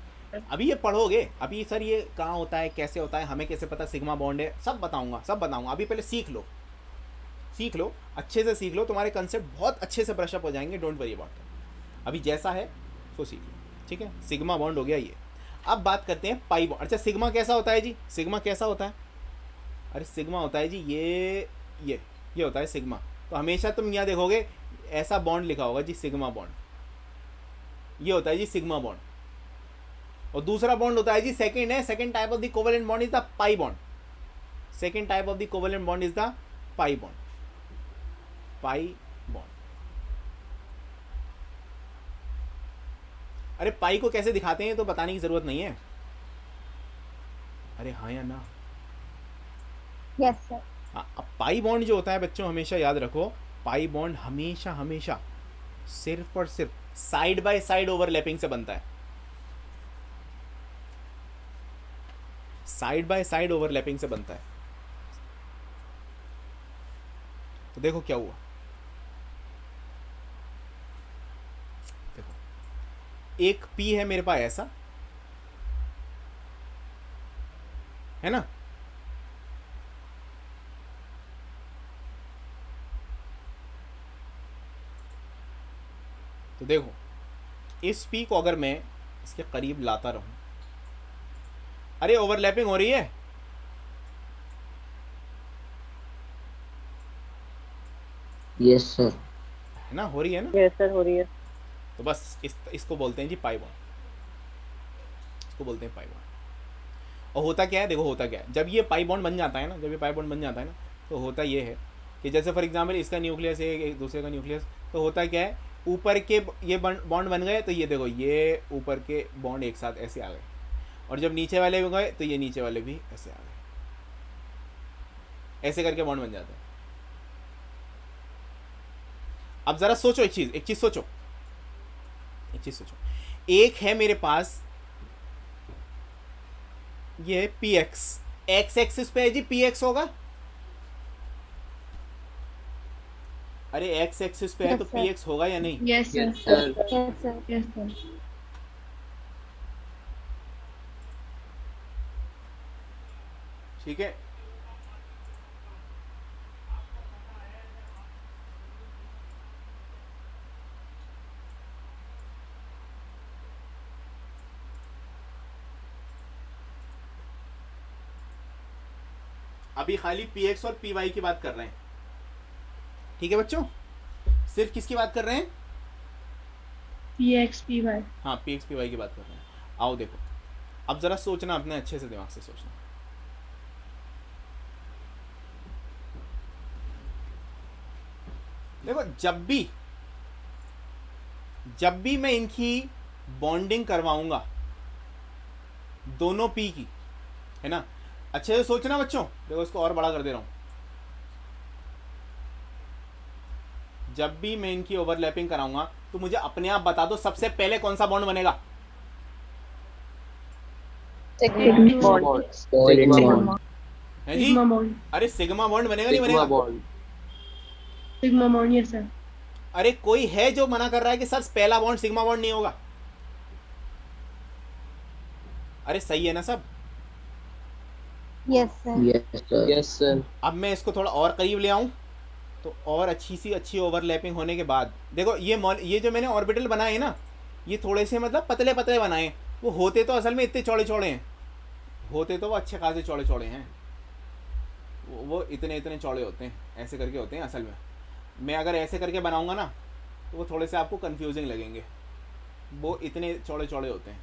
A: अभी ये पढ़ोगे, अभी सर ये कहाँ होता है, कैसे होता है, हमें कैसे पता सिग्मा बॉन्ड है, सब बताऊंगा, सब बताऊंगा। अभी पहले सीख लो, सीख लो, अच्छे से सीख लो, तुम्हारे कंसेप्ट बहुत अच्छे से ब्रशअप हो जाएंगे। Don't worry about it. अभी जैसा है सो सीख लो, ठीक है? सिग्मा बॉन्ड हो गया ये। अब बात करते हैं पाई बॉन्ड। अच्छा, सिग्मा कैसा होता है जी? सिग्मा कैसा होता है? अरे सिग्मा होता है जी ये होता है सिग्मा। तो हमेशा तुम यहाँ देखोगे ऐसा बॉन्ड लिखा होगा जी, सिग्मा बॉन्ड। ये होता है जी सिग्मा बॉन्ड। और दूसरा बॉन्ड होता है जी सेकंड है, second type of the covalent bond is the pi bond. Second type of the covalent bond is the pi bond. Pi bond. अरे पाई को कैसे दिखाते हैं तो बताने की जरूरत नहीं है। अरे हाँ या ना?
G: Yes sir.
A: हाँ, अब पाई बॉन्ड जो होता है बच्चों, हमेशा याद रखो, पाई बॉन्ड हमेशा हमेशा सिर्फ और सिर्फ साइड बाय साइड ओवरलैपिंग से बनता है। साइड बाय साइड ओवरलैपिंग से बनता है। तो देखो क्या हुआ, देखो एक पी है मेरे पास ऐसा, है ना? तो देखो इस पी को अगर मैं इसके करीब लाता रहूं, अरे ओवरलैपिंग हो रही है।
C: Yes sir.
A: है ना, हो रही है ना?
D: यस सर, हो रही है।
A: तो बस इसको बोलते हैं जी पाई बॉन्ड, इसको बोलते हैं पाई बॉन्ड। और होता क्या है, देखो होता क्या है, जब ये पाई बॉन्ड बन जाता है ना, जब ये पाई बॉन्ड बन जाता है ना, तो होता ये है कि जैसे फॉर एग्जांपल इसका न्यूक्लियस है, एक दूसरे का न्यूक्लियस, तो होता क्या है, ऊपर के ये बॉन्ड बन गए, तो ये देखो ये ऊपर के बॉन्ड एक साथ ऐसे आ गए, और जब नीचे वाले भी गए तो ये नीचे वाले भी ऐसे आ गए। ऐसे करके बॉन्ड बन जाता है। अब जरा सोचो एक चीज सोचो, एक है मेरे पास ये पी एक्स एक्सिस पे है जी, पी एक्स होगा। अरे एक्स एक्सिस पे है तो पी एक्स होगा या नहीं?
F: Yes sir.
G: Yes sir.
F: Yes sir.
A: ठीक है। अभी खाली पी एक्स और पी वाई की बात कर रहे हैं, ठीक है बच्चों? सिर्फ किसकी बात कर रहे हैं?
F: PXPY।
A: हाँ, पी एक्स पी वाई की बात कर रहे हैं। आओ देखो, अब जरा सोचना, अपने अच्छे से दिमाग से सोचना। देखो जब भी मैं इनकी बॉन्डिंग करवाऊंगा, दोनों पी की, है ना, अच्छे से सोचना बच्चों। देखो इसको और बड़ा कर दे रहा हूं। जब भी मैं इनकी ओवरलैपिंग कराऊंगा तो मुझे अपने आप बता दो सबसे पहले कौन सा बॉन्ड बनेगा?
G: Second bond.
A: है जी?
F: Sigma bond.
A: अरे सिग्मा बॉन्ड बनेगा नहीं बनेगा?
F: Sigma bond. Yes sir.
A: अरे कोई है जो मना कर रहा है कि सर पहला बॉन्ड सिग्मा बॉन्ड नहीं होगा? अरे सही है ना सब?
G: Yes sir.
C: Yes sir. Yes sir.
A: अब मैं इसको थोड़ा और करीब ले आऊं तो और अच्छी ओवरलैपिंग होने के बाद देखो ये जो मैंने ऑर्बिटल बनाए हैं ना, ये थोड़े से मतलब पतले पतले बनाए। वो होते तो असल में इतने चौड़े चौड़े हैं, होते तो वो अच्छे खासे चौड़े चौड़े हैं, वो इतने इतने चौड़े होते हैं, ऐसे करके होते हैं असल में। मैं अगर ऐसे करके बनाऊंगा ना तो वो थोड़े से आपको कंफ्यूजिंग लगेंगे, वो इतने चौड़े चौड़े होते हैं।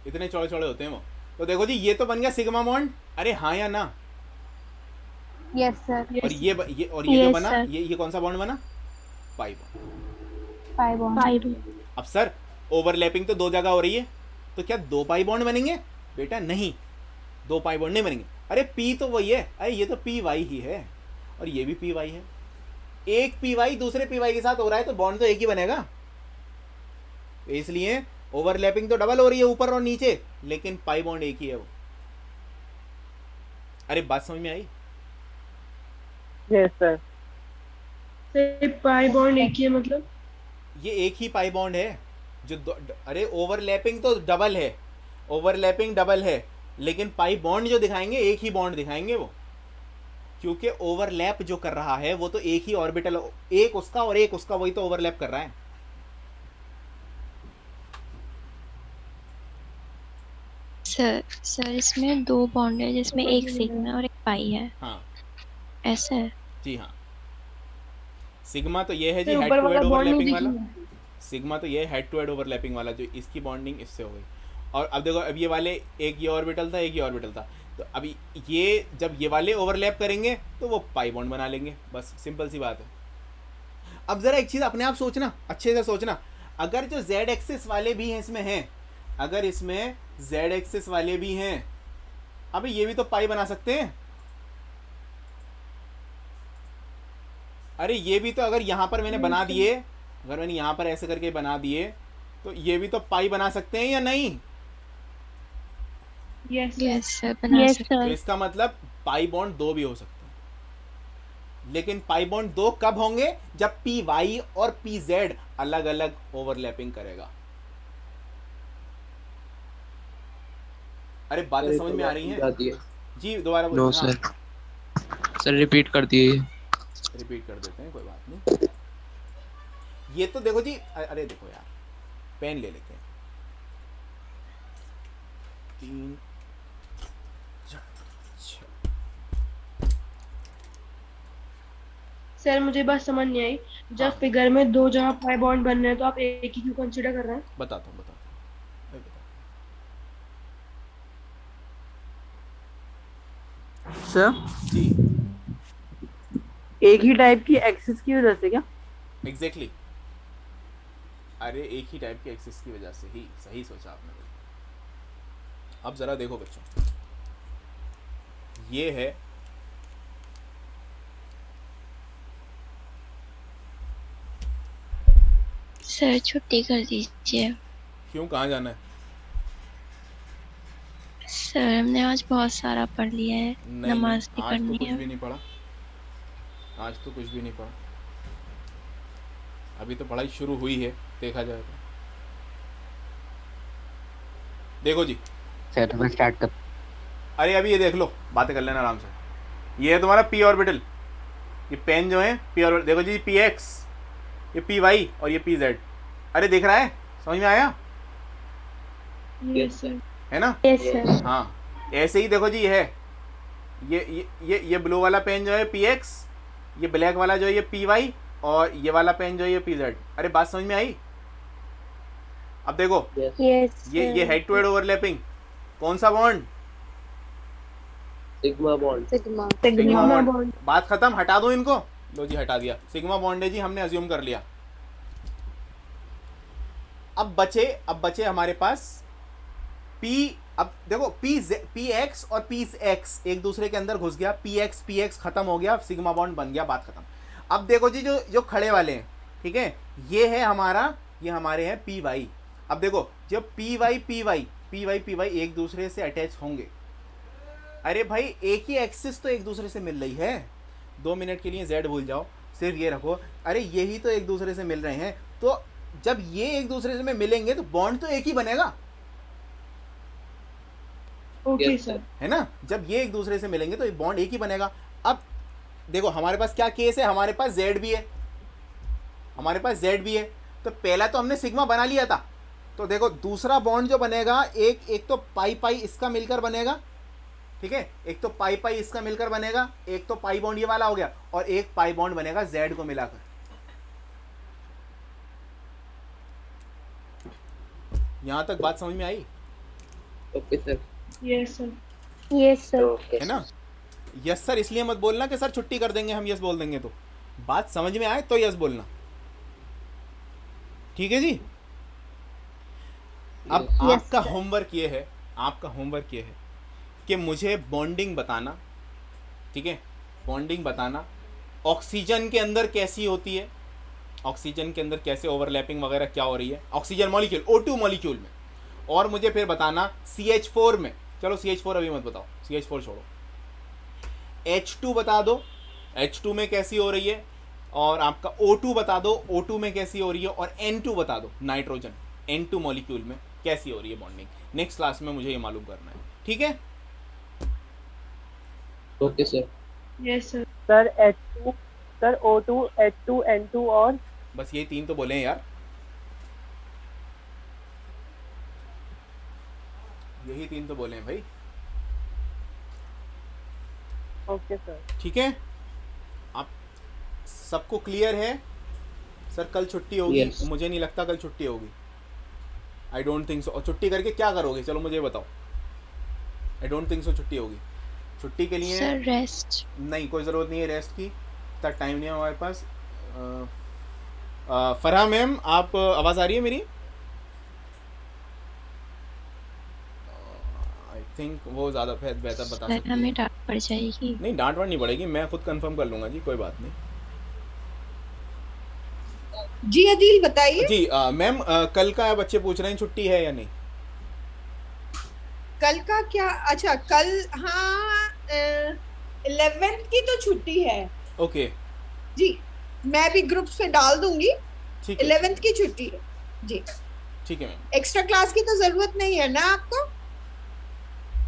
A: इतने चौड़े चौड़े होते हैं वो। तो देखो जी ये तो बन गया सिग्मा बॉन्ड, अरे हाँ या ना?
G: Yes sir.
A: और ये और ये जो
B: Yes,
A: बना
B: sir.
A: ये कौन सा बॉन्ड बना? Pi bond.
G: 5 on
B: 5.
A: अब सर ओवरलैपिंग तो दो जगह हो रही है, तो क्या दो पाई बॉन्ड बनेंगे? बेटा नहीं, दो पाई बॉन्ड नहीं बनेंगे। अरे पी तो वही है, अरे ये तो पी वाई ही है और ये भी पी वाई है। एक पी वाई दूसरे पी वाई के साथ हो रहा है तो बॉन्ड तो एक ही बनेगा। तो इसलिए ओवरलैपिंग तो डबल हो रही है ऊपर और नीचे, लेकिन पाई बॉन्ड एक ही है वो। अरे बात समझ में आई?
D: Yes sir.
F: Sir pi bond एक ही है मतलब?
A: ये एक ही पाई बॉन्ड है जो अरे ओवरलैपिंग तो डबल है, ओवरलैपिंग डबल है, लेकिन पाई बॉन्ड जो दिखाएंगे एक ही बॉन्ड दिखाएंगे वो, क्योंकि ओवरलैप जो कर रहा है वो तो एक ही ऑर्बिटल, एक उसका और एक उसका, वही तो ओवरलैप कर रहा है।
B: सर इसमें 2 बॉन्ड है जिसमें एक सिग्मा और एक पाई है,
A: हाँ
B: ऐसा है?
A: जी हाँ। सिग्मा तो ये है जी
F: सर
A: हेड
F: ऊपर
A: टू हेड
F: वाला बॉन्ड नहीं
A: ओवरलैपिंग वाला,
F: दिखेगा?
A: सिग्मा तो ये हेड टू हेड ओवरलैपिंग वाला, जो इसकी बॉन्डिंग इससे हो गई। और अब देखो, अब ये वाले एक ये ऑर्बिटल था, एक ये ऑर्बिटल था, तो अभी ये जब ये वाले ओवरलैप करेंगे तो वो पाई बॉन्ड बना लेंगे, बस सिंपल सी बात है। अब ज़रा एक चीज़ अपने आप सोचना, अच्छे से सोचना, अगर जो जेड एक्सिस वाले भी हैं इसमें हैं, अगर इसमें जेड एक्सिस वाले भी हैं, अभी ये भी तो पाई बना सकते हैं। अरे ये भी तो अगर यहाँ पर मैंने बना दिए, अगर मैंने यहाँ पर ऐसे करके बना दिए, तो ये भी तो पाई बना सकते हैं या नहीं?
F: यस
B: यस सर, बना सकते
A: तो
B: हैं।
A: इसका मतलब पाई बॉन्ड दो भी हो सकते हैं, लेकिन पाई बॉन्ड दो कब होंगे? जब पी वाई और पी जेड अलग अलग ओवरलैपिंग करेगा। अरे बातें समझ में आ रही हैं जी? दोबारा
H: नो
A: बोलिए।
H: सर रिपीट कर दिए।
A: रिपीट कर देते हैं, कोई बात नहीं। ये तो देखो जी, अरे देखो यार, पेन ले लेते हैं। 3 4 6।
F: सर मुझे बात समझ नहीं आई, जब
A: हाँ।
F: फिगर में 2 जगह पाई बॉन्ड बन रहे हैं तो आप एक ही क्यों कंसीडर कर रहे हैं?
A: बताता हूँ, अरे
E: सर
A: जी
E: एक ही टाइप की एक्सिस की वजह से क्या?
A: एग्जैक्टली अरे एक ही टाइप के एक्सिस की वजह से ही, सही सोचा आपने। अब ज़रा देखो बच्चों, ये है
B: सर छुट्टी कर दीजिए
A: क्यों, कहाँ जाना है?
B: सर, हमने आज बहुत सारा पढ़ लिया है,
A: नहीं
B: नमाज भी
A: आज तो
B: पढ़नी
A: कुछ
B: है।
A: भी नहीं पढ़ा, आज तो कुछ भी नहीं पढ़ा, अभी तो पढ़ाई शुरू हुई है देखा जाए तो। देखो जी,
C: सर तो मैं स्टार्ट कर।
A: अरे अभी ये देख लो, बातें कर लेना आराम से। ये है तुम्हारा पी ऑर्बिटल, ये पेन जो है पी ऑर्बिटल, देखो जी पी एक्स, ये पी वाई और ये पी जेड। अरे दिख रहा है, समझ में आया?
F: Yes sir.
A: है ना?
B: Yes sir.
A: हाँ, ऐसे ही देखो जी ये है, ये ब्लू वाला पेन जो है पी एक्स, ये ब्लैक वाला जो है ये पी वाई, और ये वाला पेन जो है ये पी जेड। अरे बात समझ में आई? अब देखो,
B: यस
A: ये हेड टू हेड ओवरलैपिंग, कौन सा बॉन्ड?
G: Sigma
F: sigma bond.
A: बात खत्म, हटा दो इनको। लो जी हटा दिया, सिग्मा बॉन्ड है जी, हमने अज्यूम कर लिया। अब बचे हमारे पास P। अब देखो पी एक्स और पी एक्स एक दूसरे के अंदर घुस गया, पी एक्स खत्म हो गया, सिग्मा बॉन्ड बन गया, बात खत्म। अब देखो जी जो खड़े वाले हैं, ठीक है, ये है हमारा, ये हमारे हैं पी वाई। अब देखो जब पी वाई एक दूसरे से अटैच होंगे, अरे भाई एक ही एक्सिस तो एक दूसरे से मिल रही है। 2 मिनट के लिए जेड भूल जाओ, सिर्फ ये रखो, अरे यही तो एक दूसरे से मिल रहे हैं, तो जब ये एक दूसरे से में मिलेंगे तो बॉन्ड तो एक ही बनेगा,
F: ओके सर।
A: है ना? जब ये एक दूसरे से मिलेंगे तो ये बॉन्ड एक ही बनेगा। अब देखो हमारे पास क्या केस है, हमारे पास जेड भी है, तो पहला तो हमने सिग्मा बना लिया था, तो देखो दूसरा बॉन्ड जो बनेगा, एक तो पाई इसका मिलकर बनेगा, ठीक है, एक तो पाई इसका मिलकर बनेगा, एक तो पाई बॉन्ड ये वाला हो गया, और एक पाई बॉन्ड बनेगा जेड को मिलाकर। यहां तक बात समझ में आई?
G: Okay sir.
F: Yes sir.
I: Yes sir.
C: Okay
A: है ना? यस सर इसलिए मत बोलना कि सर छुट्टी कर देंगे हम, यस बोल देंगे। तो बात समझ में आए तो यस बोलना, ठीक है जी? अब
C: Yes.
A: आपका होमवर्क ये है, आपका होमवर्क ये है कि मुझे बॉन्डिंग बताना, ठीक है? बॉन्डिंग बताना ऑक्सीजन के अंदर कैसी होती है, ऑक्सीजन के अंदर कैसे ओवरलैपिंग वगैरह क्या हो रही है ऑक्सीजन मॉलिक्यूल O2 मॉलिक्यूल में, और मुझे फिर बताना CH4 में, चलो CH4 अभी मत बताओ, CH4 छोड़ो, H2 बता दो, H2 में कैसी हो रही है, और आपका O2 बता दो, O2 में कैसी हो रही है, और N2 बता दो, नाइट्रोजन N2 मॉलिक्यूल में कैसी हो रही है बॉन्डिंग। नेक्स्ट क्लास में मुझे ये मालूम करना है, ठीक है?
C: Okay sir.
F: Yes sir.
D: Sir H2, sir O2, H2, N2 और
A: बस ये 3 तो बोले हैं यार, यही 3 तो बोले हैं भाई,
D: ओके सर।
A: ठीक है? आप सबको क्लियर है? सर कल छुट्टी होगी?
C: Yes.
A: मुझे नहीं लगता कल छुट्टी होगी, आई डोंट थिंक सो। और छुट्टी करके क्या करोगे, चलो मुझे बताओ। आई डोंट थिंक सो छुट्टी होगी। छुट्टी के लिए
B: सर रेस्ट।
A: नहीं, कोई ज़रूरत नहीं है रेस्ट की, इतना टाइम नहीं है हमारे पास। फरहा मैम, आप आवाज़ आ रही है मेरी? आई थिंक वो ज़्यादा बेहतर बता
B: सर
A: सकती
B: हमें
A: है।
B: डांट पड़ जाएगी।
A: नहीं, डांट वाट नहीं पड़ेगी, मैं खुद कंफर्म कर लूँगा जी, कोई बात नहीं।
J: जी अदील बताइए।
A: जी मैम, कल का बच्चे पूछ रहे हैं छुट्टी है या नहीं?
J: कल का क्या? अच्छा कल, हाँ 11th की तो छुट्टी है
A: ओके,
J: जी, मैं भी ग्रुप्स पे डाल दूंगी।
A: ठीक है,
J: 11th की छुट्टी है जी।
A: ठीक है मैम।
J: एक्स्ट्रा क्लास की तो जरूरत नहीं है ना आपको?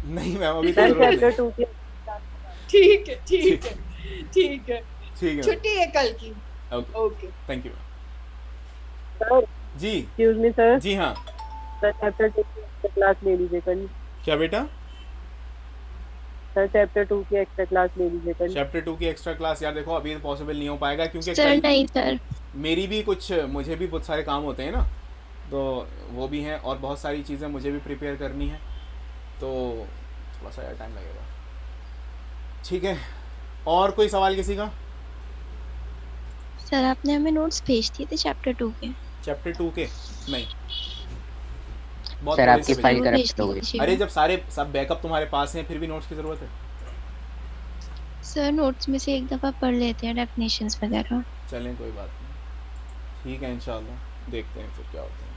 A: नहीं मैम, अभी तो
D: सर
A: जरूरत
D: चैप्टर
A: नहीं।
D: 2 की
J: ठीक है ठीक है ठीक है,
A: ठीक है
J: छुट्टी है कल की।
A: Okay,
J: okay
A: thank you.
D: Sir,
A: जी
D: एक्सक्यूज मी सर,
A: जी हाँ,
D: सर चैप्टर 2 की एक्स्ट्रा क्लास ले लीजिए कल।
A: क्या बेटा?
D: सर चैप्टर 2 की एक्स्ट्रा क्लास ले लीजिए कल।
A: चैप्टर 2 की एक्स्ट्रा क्लास यार देखो अभी पॉसिबल नहीं हो पाएगा, क्योंकि
B: सर
A: कल
B: नहीं सर,
A: मेरी भी मुझे भी बहुत सारे काम होते हैं ना, तो वो भी हैं, और बहुत सारी चीज़ें मुझे भी प्रिपेयर करनी है, तो थोड़ा सा यार टाइम लगेगा। ठीक है, और कोई सवाल किसी का?
B: सर आपने हमें नोट्स भेज दिए थे चैप्टर 2 के।
A: चैप्टर 2 के नहीं, बहुत
C: सर
A: थोड़े
C: आपकी
A: से
C: फाइल
A: भेजे।
C: करप्ट हो गई।
A: अरे जब सब बैकअप तुम्हारे पास हैं, फिर भी नोट्स की ज़रूरत है?
B: सर नोट्स में से एक दफ़ा पढ़ लेते हैं डेफिनेशंस वगैरह।
A: चलें, कोई बात नहीं, ठीक है, इंशाल्लाह देखते हैं फिर क्या होता है।